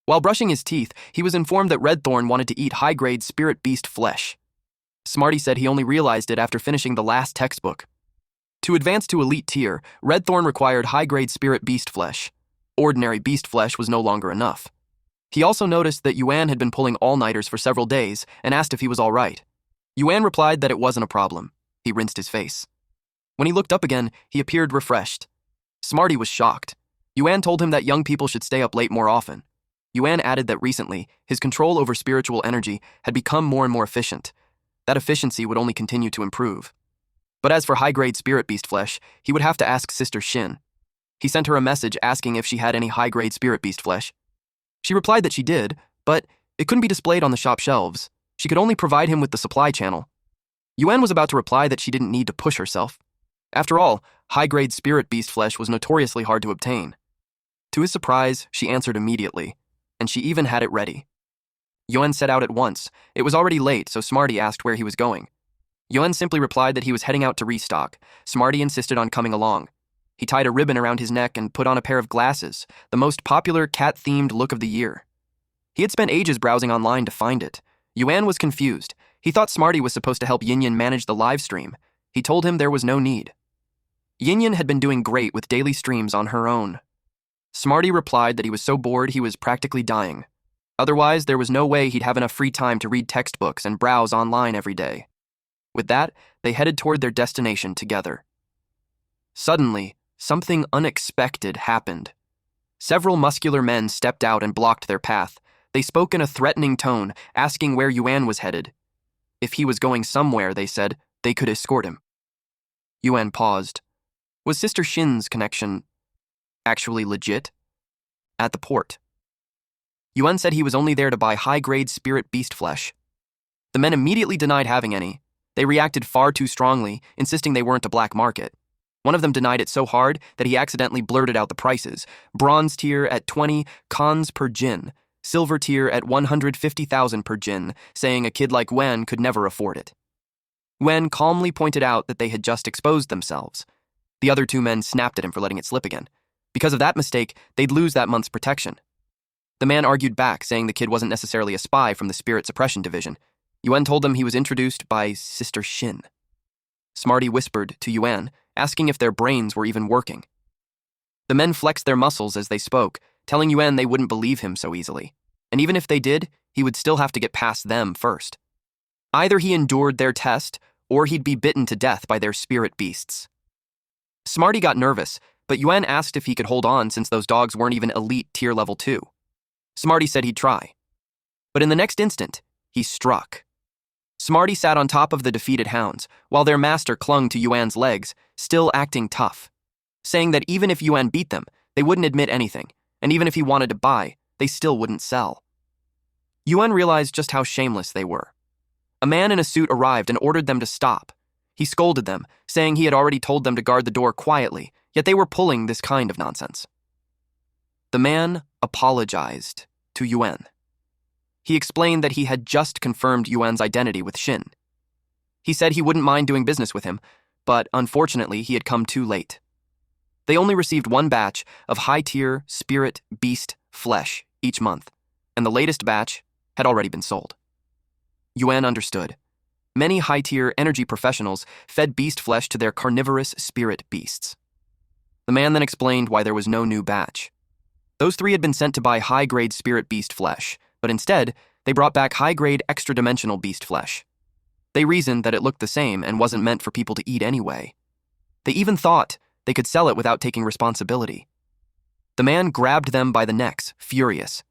While brushing his teeth, he was informed that Redthorn wanted to eat high-grade spirit beast flesh. Smarty said he only realized it after finishing the last textbook. To advance to elite tier, Redthorn required high-grade spirit beast flesh. Ordinary beast flesh was no longer enough. He also noticed that Yuan had been pulling all-nighters for several days and asked if he was all right. Yuan replied that it wasn't a problem. He rinsed his face. When he looked up again, he appeared refreshed. Smarty was shocked. Yuan told him that young people should stay up late more often. Yuan added that recently, his control over spiritual energy had become more and more efficient. That efficiency would only continue to improve. But as for high-grade spirit beast flesh, he would have to ask Sister Shin. He sent her a message asking if she had any high-grade spirit beast flesh. She replied that she did, but it couldn't be displayed on the shop shelves. She could only provide him with the supply channel. Yuan was about to reply that she didn't need to push herself. After all, high-grade spirit beast flesh was notoriously hard to obtain. To his surprise, she answered immediately, and she even had it ready. Yuan set out at once. It was already late, so Smarty asked where he was going. Yuan simply replied that he was heading out to restock. Smarty insisted on coming along. He tied a ribbon around his neck and put on a pair of glasses, the most popular cat-themed look of the year. He had spent ages browsing online to find it. Yuan was confused. He thought Smarty was supposed to help Yin manage the live stream. He told him there was no need. Yin had been doing great with daily streams on her own. Smarty replied that he was so bored he was practically dying. Otherwise, there was no way he'd have enough free time to read textbooks and browse online every day. With that, they headed toward their destination together. Suddenly, something unexpected happened. Several muscular men stepped out and blocked their path. They spoke in a threatening tone, asking where Yuan was headed. If he was going somewhere, they said, they could escort him. Yuan paused. Was Sister Shin's connection actually legit? At the port. Yuan said he was only there to buy high-grade spirit beast flesh. The men immediately denied having any. They reacted far too strongly, insisting they weren't a black market. One of them denied it so hard that he accidentally blurted out the prices. Bronze tier at 20 cons per jin, silver tier at 150,000 per jin, saying a kid like Wen could never afford it. Wen calmly pointed out that they had just exposed themselves. The other two men snapped at him for letting it slip again. Because of that mistake, they'd lose that month's protection. The man argued back, saying the kid wasn't necessarily a spy from the Spirit Suppression Division. Yuan told them he was introduced by Sister Shin. Smarty whispered to Yuan, asking if their brains were even working. The men flexed their muscles as they spoke, telling Yuan they wouldn't believe him so easily. And even if they did, he would still have to get past them first. Either he endured their test, or he'd be bitten to death by their spirit beasts. Smarty got nervous, but Yuan asked if he could hold on since those dogs weren't even elite tier level 2. Smarty said he'd try. But in the next instant, he struck. Smarty sat on top of the defeated hounds, while their master clung to Yuan's legs, still acting tough, saying that even if Yuan beat them, they wouldn't admit anything, and even if he wanted to buy, they still wouldn't sell. Yuan realized just how shameless they were. A man in a suit arrived and ordered them to stop. He scolded them, saying he had already told them to guard the door quietly, yet they were pulling this kind of nonsense. The man apologized to Yuan. He explained that he had just confirmed Yuan's identity with Shin. He said he wouldn't mind doing business with him, but unfortunately he had come too late. They only received one batch of high-tier spirit beast flesh each month, and the latest batch had already been sold. Yuan understood. Many high-tier energy professionals fed beast flesh to their carnivorous spirit beasts. The man then explained why there was no new batch. Those three had been sent to buy high-grade spirit beast flesh, but instead, they brought back high-grade extra-dimensional beast flesh. They reasoned that it looked the same and wasn't meant for people to eat anyway. They even thought they could sell it without taking responsibility. The man grabbed them by the necks, furious.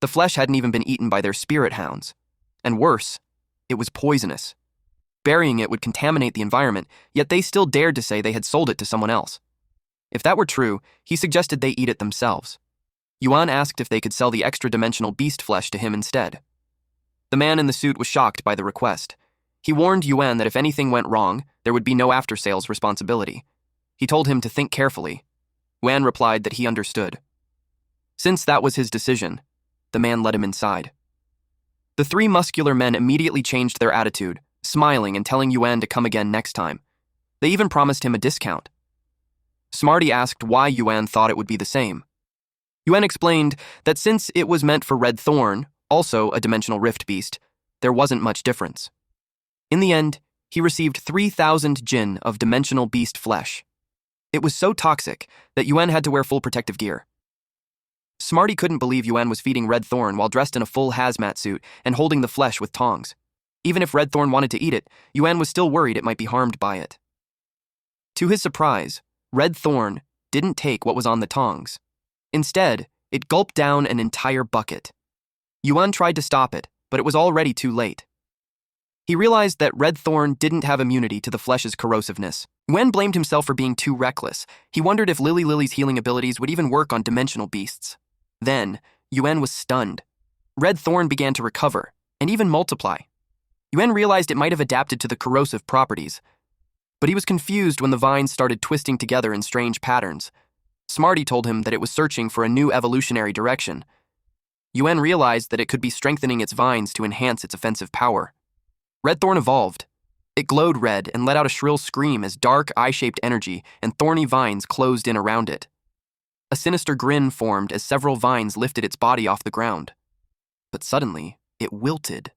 The flesh hadn't even been eaten by their spirit hounds. And worse, it was poisonous. Burying it would contaminate the environment, yet they still dared to say they had sold it to someone else. If that were true, he suggested they eat it themselves. Yuan asked if they could sell the extra-dimensional beast flesh to him instead. The man in the suit was shocked by the request. He warned Yuan that if anything went wrong, there would be no after-sales responsibility. He told him to think carefully. Yuan replied that he understood. Since that was his decision, the man led him inside. The three muscular men immediately changed their attitude, smiling and telling Yuan to come again next time. They even promised him a discount. Smarty asked why Yuan thought it would be the same. Yuan explained that since it was meant for Red Thorn, also a dimensional rift beast, there wasn't much difference. In the end, he received 3,000 jin of dimensional beast flesh. It was so toxic that Yuan had to wear full protective gear. Smarty couldn't believe Yuan was feeding Red Thorn while dressed in a full hazmat suit and holding the flesh with tongs. Even if Red Thorn wanted to eat it, Yuan was still worried it might be harmed by it. To his surprise, Red Thorn didn't take what was on the tongs. Instead, it gulped down an entire bucket. Yuan tried to stop it, but it was already too late. He realized that Red Thorn didn't have immunity to the flesh's corrosiveness. Yuan blamed himself for being too reckless. He wondered if Lily's healing abilities would even work on dimensional beasts. Then, Yuan was stunned. Red Thorn began to recover, and even multiply. Yuan realized it might have adapted to the corrosive properties, but he was confused when the vines started twisting together in strange patterns. Smarty told him that it was searching for a new evolutionary direction. Yuan realized that it could be strengthening its vines to enhance its offensive power. Red Thorn evolved. It glowed red and let out a shrill scream as dark, eye-shaped energy and thorny vines closed in around it. A sinister grin formed as several vines lifted its body off the ground. But suddenly, it wilted.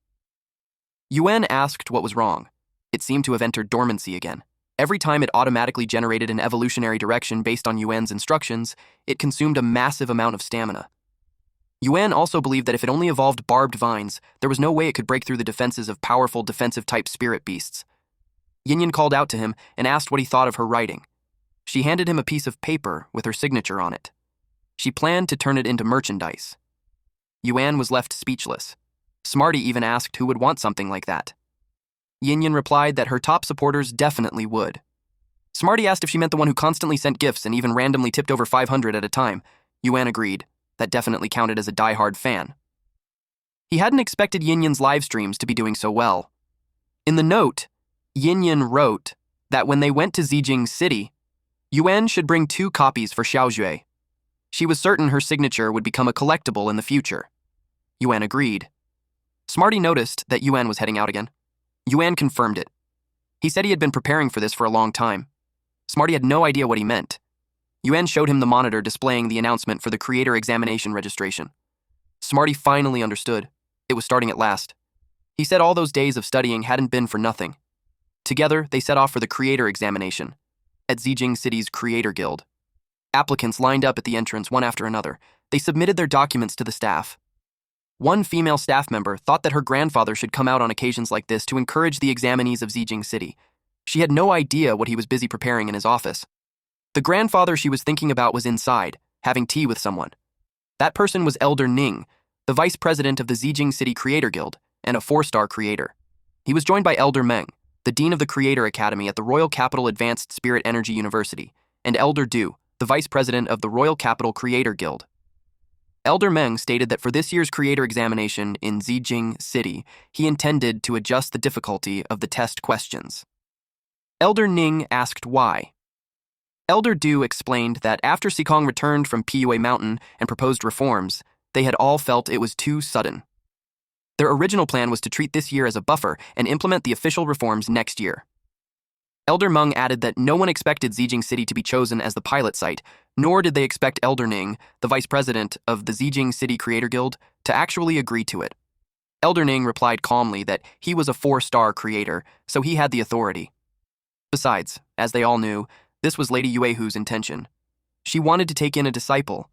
Yuan asked what was wrong. It seemed to have entered dormancy again. Every time it automatically generated an evolutionary direction based on Yuan's instructions, it consumed a massive amount of stamina. Yuan also believed that if it only evolved barbed vines, there was no way it could break through the defenses of powerful defensive-type spirit beasts. Yin called out to him and asked what he thought of her writing. She handed him a piece of paper with her signature on it. She planned to turn it into merchandise. Yuan was left speechless. Smarty even asked who would want something like that. Yin replied that her top supporters definitely would. Smarty asked if she meant the one who constantly sent gifts and even randomly tipped over 500 at a time. Yuan agreed. That definitely counted as a die-hard fan. He hadn't expected Yinyan's live streams to be doing so well. In the note, Yinyan wrote that when they went to Zijing City, Yuan should bring 2 copies for Xiaojue. She was certain her signature would become a collectible in the future. Yuan agreed. Smarty noticed that Yuan was heading out again. Yuan confirmed it. He said he had been preparing for this for a long time. Smarty had no idea what he meant. Yuan showed him the monitor displaying the announcement for the creator examination registration. Smarty finally understood. It was starting at last. He said all those days of studying hadn't been for nothing. Together, they set off for the creator examination at Zijing City's Creator Guild. Applicants lined up at the entrance one after another. They submitted their documents to the staff. One female staff member thought that her grandfather should come out on occasions like this to encourage the examinees of Zijing City. She had no idea what he was busy preparing in his office. The grandfather she was thinking about was inside, having tea with someone. That person was Elder Ning, the vice president of the Zijing City Creator Guild, and a 4-star creator. He was joined by Elder Meng, the dean of the Creator Academy at the Royal Capital Advanced Spirit Energy University, and Elder Du, the vice president of the Royal Capital Creator Guild. Elder Meng stated that for this year's creator examination in Zijing City, he intended to adjust the difficulty of the test questions. Elder Ning asked why. Elder Du explained that after Sikong returned from Pua Mountain and proposed reforms, they had all felt it was too sudden. Their original plan was to treat this year as a buffer and implement the official reforms next year. Elder Meng added that no one expected Zijing City to be chosen as the pilot site, nor did they expect Elder Ning, the vice president of the Zijing City Creator Guild, to actually agree to it. Elder Ning replied calmly that he was a 4-star creator, so he had the authority. Besides, as they all knew, this was Lady Yuehu's intention. She wanted to take in a disciple.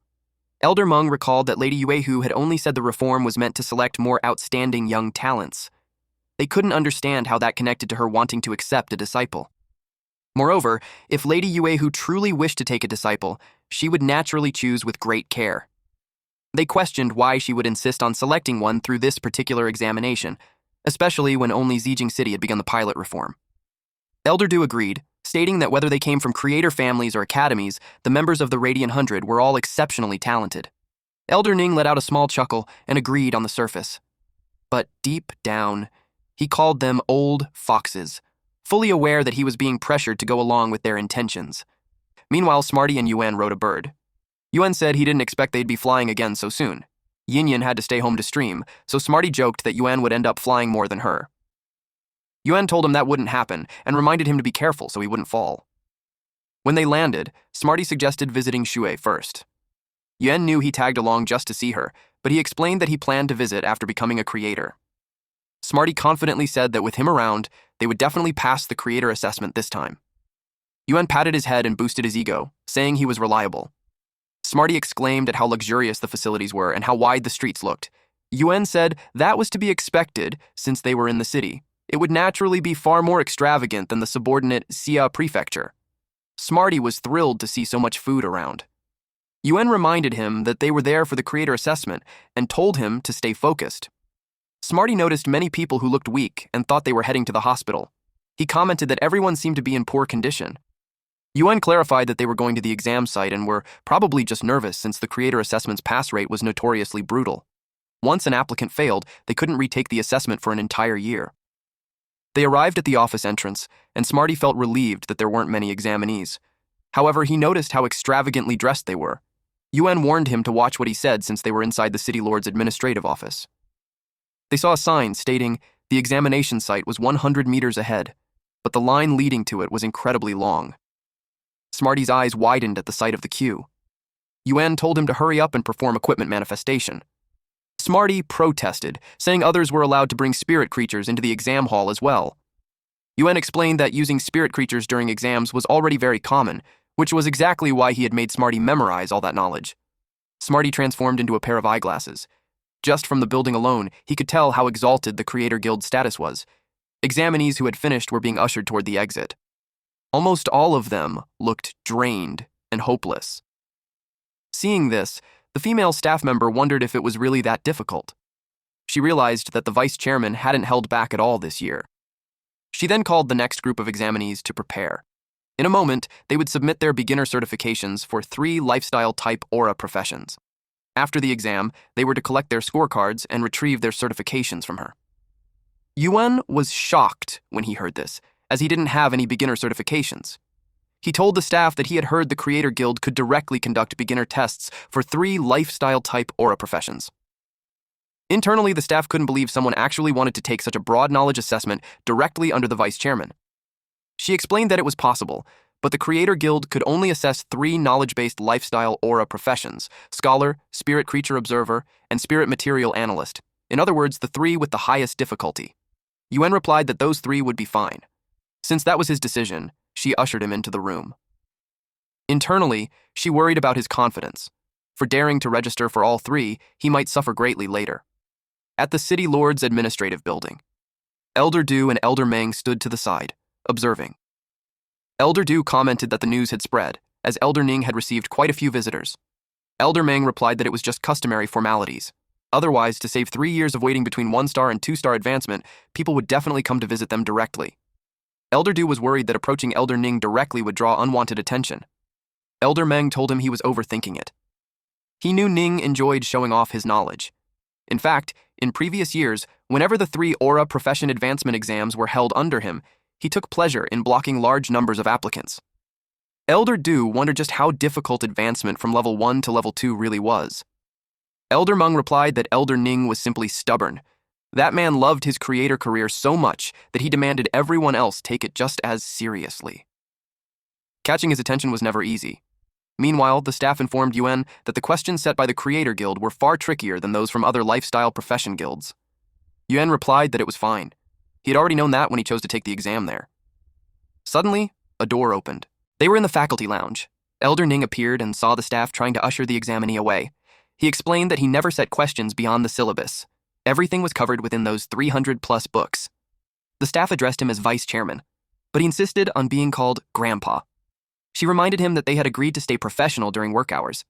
Elder Meng recalled that Lady Yuehu had only said the reform was meant to select more outstanding young talents. They couldn't understand how that connected to her wanting to accept a disciple. Moreover, if Lady Yuehu truly wished to take a disciple, she would naturally choose with great care. They questioned why she would insist on selecting one through this particular examination, especially when only Zijing City had begun the pilot reform. Elder Du agreed, stating that whether they came from creator families or academies, the members of the Radiant 100 were all exceptionally talented. Elder Ning let out a small chuckle and agreed on the surface. But deep down, he called them old foxes, fully aware that he was being pressured to go along with their intentions. Meanwhile, Smarty and Yuan rode a bird. Yuan said he didn't expect they'd be flying again so soon. Yinyan had to stay home to stream, so Smarty joked that Yuan would end up flying more than her. Yuan told him that wouldn't happen and reminded him to be careful so he wouldn't fall. When they landed, Smarty suggested visiting Shui first. Yuan knew he tagged along just to see her, but he explained that he planned to visit after becoming a creator. Smarty confidently said that with him around, they would definitely pass the creator assessment this time. Yuan patted his head and boosted his ego, saying he was reliable. Smarty exclaimed at how luxurious the facilities were and how wide the streets looked. Yuan said that was to be expected since they were in the city. It would naturally be far more extravagant than the subordinate Xia Prefecture. Smarty was thrilled to see so much food around. Yuan reminded him that they were there for the creator assessment and told him to stay focused. Smarty noticed many people who looked weak and thought they were heading to the hospital. He commented that everyone seemed to be in poor condition. Yuan clarified that they were going to the exam site and were probably just nervous since the creator assessment's pass rate was notoriously brutal. Once an applicant failed, they couldn't retake the assessment for an entire year. They arrived at the office entrance, and Smarty felt relieved that there weren't many examinees. However, he noticed how extravagantly dressed they were. Yuan warned him to watch what he said since they were inside the city lord's administrative office. They saw a sign stating the examination site was 100 meters ahead, but the line leading to it was incredibly long. Smarty's eyes widened at the sight of the queue. Yuan told him to hurry up and perform equipment manifestation. Smarty protested, saying others were allowed to bring spirit creatures into the exam hall as well. Yuan explained that using spirit creatures during exams was already very common, which was exactly why he had made Smarty memorize all that knowledge. Smarty transformed into a pair of eyeglasses. Just from the building alone, he could tell how exalted the Creator Guild's status was. Examinees who had finished were being ushered toward the exit. Almost all of them looked drained and hopeless. Seeing this, the female staff member wondered if it was really that difficult. She realized that the vice chairman hadn't held back at all this year. She then called the next group of examinees to prepare. In a moment, they would submit their beginner certifications for 3 lifestyle-type aura professions. After the exam, they were to collect their scorecards and retrieve their certifications from her. Yuan was shocked when he heard this, as he didn't have any beginner certifications. He told the staff that he had heard the Creator Guild could directly conduct beginner tests for 3 lifestyle-type aura professions. Internally, the staff couldn't believe someone actually wanted to take such a broad knowledge assessment directly under the vice chairman. She explained that it was possible, but the Creator Guild could only assess 3 knowledge-based lifestyle aura professions: scholar, spirit creature observer, and spirit material analyst. In other words, the 3 with the highest difficulty. Yuan replied that those 3 would be fine. Since that was his decision, she ushered him into the room. Internally, she worried about his confidence. For daring to register for all 3, he might suffer greatly later. At the City Lord's administrative building, Elder Du and Elder Meng stood to the side, observing. Elder Du commented that the news had spread, as Elder Ning had received quite a few visitors. Elder Meng replied that it was just customary formalities. Otherwise, to save 3 years of waiting between 1-star and 2-star advancement, people would definitely come to visit them directly. Elder Du was worried that approaching Elder Ning directly would draw unwanted attention. Elder Meng told him he was overthinking it. He knew Ning enjoyed showing off his knowledge. In fact, in previous years, whenever the 3 Aura Profession Advancement exams were held under him, he took pleasure in blocking large numbers of applicants. Elder Du wondered just how difficult advancement from level 1 to level 2 really was. Elder Meng replied that Elder Ning was simply stubborn. That man loved his creator career so much that he demanded everyone else take it just as seriously. Catching his attention was never easy. Meanwhile, the staff informed Yuan that the questions set by the Creator Guild were far trickier than those from other lifestyle profession guilds. Yuan replied that it was fine. He had already known that when he chose to take the exam there. Suddenly, a door opened. They were in the faculty lounge. Elder Ning appeared and saw the staff trying to usher the examinee away. He explained that he never set questions beyond the syllabus. Everything was covered within those 300-plus books. The staff addressed him as vice chairman, but he insisted on being called Grandpa. She reminded him that they had agreed to stay professional during work hours.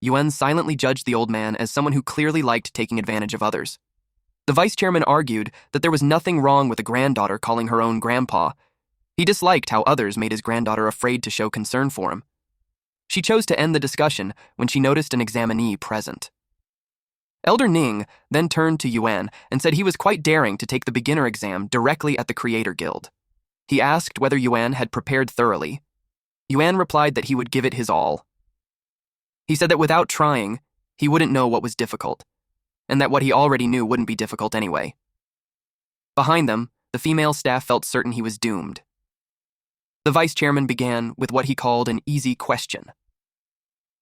Yuan silently judged the old man as someone who clearly liked taking advantage of others. The vice chairman argued that there was nothing wrong with a granddaughter calling her own grandpa. He disliked how others made his granddaughter afraid to show concern for him. She chose to end the discussion when she noticed an examinee present. Elder Ning then turned to Yuan and said he was quite daring to take the beginner exam directly at the Creator Guild. He asked whether Yuan had prepared thoroughly. Yuan replied that he would give it his all. He said that without trying, he wouldn't know what was difficult, and that what he already knew wouldn't be difficult anyway. Behind them, the female staff felt certain he was doomed. The vice chairman began with what he called an easy question.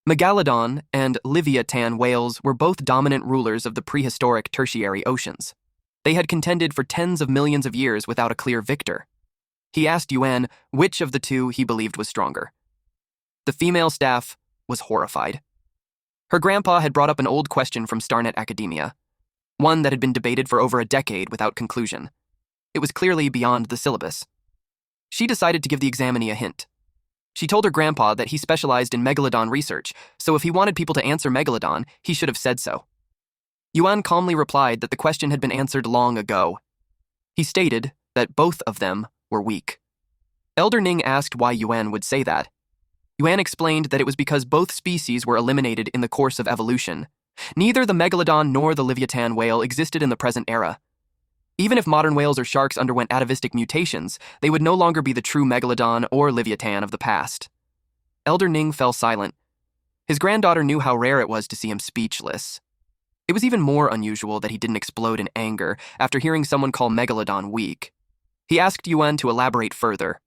Megalodon and Leviathan whales were both dominant rulers of the prehistoric tertiary oceans. They had contended for tens of millions of years without a clear victor. He asked Yuan which of the 2 he believed was stronger. The female staff was horrified. Her grandpa had brought up an old question from Starnet Academia, one that had been debated for over a decade without conclusion. It was clearly beyond the syllabus. She decided to give the examinee a hint. She told her grandpa that he specialized in Megalodon research, so if he wanted people to answer Megalodon, he should have said so. Yuan calmly replied that the question had been answered long ago. He stated that both of them were weak. Elder Ning asked why Yuan would say that. Yuan explained that it was because both species were eliminated in the course of evolution. Neither the Megalodon nor the Leviathan whale existed in the present era. Even if modern whales or sharks underwent atavistic mutations, they would no longer be the true Megalodon or Leviathan of the past. Elder Ning fell silent. His granddaughter knew how rare it was to see him speechless. It was even more unusual that he didn't explode in anger after hearing someone call Megalodon weak. He asked Yuan to elaborate further.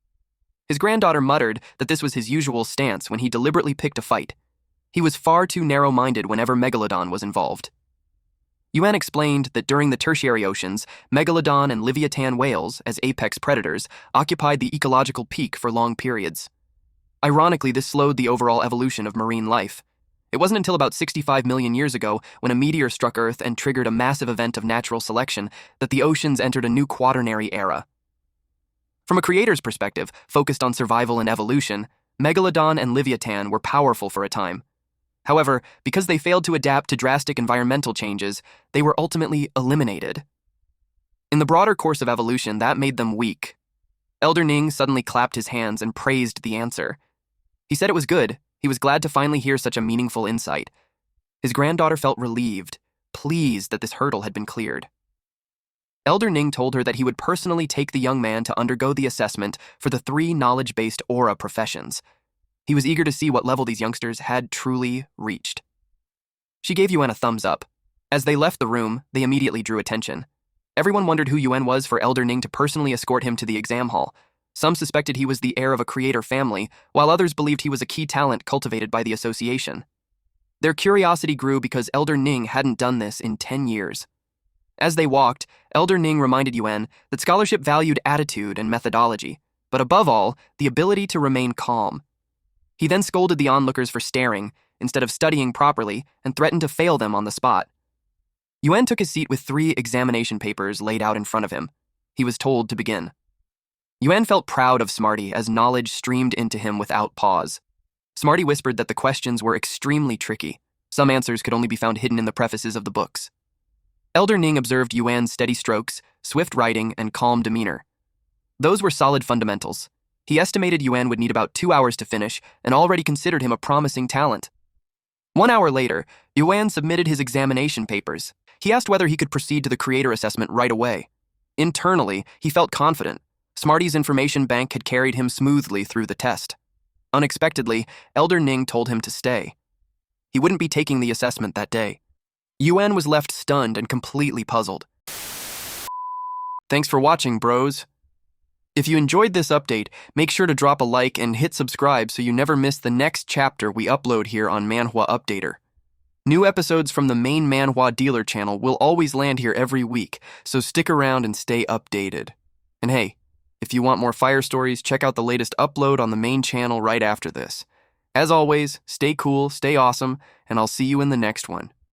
His granddaughter muttered that this was his usual stance when he deliberately picked a fight. He was far too narrow-minded whenever Megalodon was involved. Yuan explained that during the tertiary oceans, Megalodon and Leviathan whales, as apex predators, occupied the ecological peak for long periods. Ironically, this slowed the overall evolution of marine life. It wasn't until about 65 million years ago, when a meteor struck Earth and triggered a massive event of natural selection, that the oceans entered a new quaternary era. From a creator's perspective, focused on survival and evolution, Megalodon and Leviathan were powerful for a time. However, because they failed to adapt to drastic environmental changes, they were ultimately eliminated. In the broader course of evolution, that made them weak. Elder Ning suddenly clapped his hands and praised the answer. He said it was good. He was glad to finally hear such a meaningful insight. His granddaughter felt relieved, pleased that this hurdle had been cleared. Elder Ning told her that he would personally take the young man to undergo the assessment for the 3 knowledge-based aura professions. He was eager to see what level these youngsters had truly reached. She gave Yuan a thumbs up. As they left the room, they immediately drew attention. Everyone wondered who Yuan was for Elder Ning to personally escort him to the exam hall. Some suspected he was the heir of a creator family, while others believed he was a key talent cultivated by the association. Their curiosity grew because Elder Ning hadn't done this in 10 years. As they walked, Elder Ning reminded Yuan that scholarship valued attitude and methodology, but above all, the ability to remain calm. He then scolded the onlookers for staring, instead of studying properly, and threatened to fail them on the spot. Yuan took his seat with 3 examination papers laid out in front of him. He was told to begin. Yuan felt proud of Smarty as knowledge streamed into him without pause. Smarty whispered that the questions were extremely tricky. Some answers could only be found hidden in the prefaces of the books. Elder Ning observed Yuan's steady strokes, swift writing, and calm demeanor. Those were solid fundamentals. He estimated Yuan would need about 2 hours to finish and already considered him a promising talent. 1 hour later, Yuan submitted his examination papers. He asked whether he could proceed to the creator assessment right away. Internally, he felt confident. Smarty's information bank had carried him smoothly through the test. Unexpectedly, Elder Ning told him to stay. He wouldn't be taking the assessment that day. Yuan was left stunned and completely puzzled. Thanks for watching, bros. If you enjoyed this update, make sure to drop a like and hit subscribe so you never miss the next chapter we upload here on Manhwa Updater. New episodes from the main Manhwa dealer channel will always land here every week, so stick around and stay updated. And hey, if you want more fire stories, check out the latest upload on the main channel right after this. As always, stay cool, stay awesome, and I'll see you in the next one.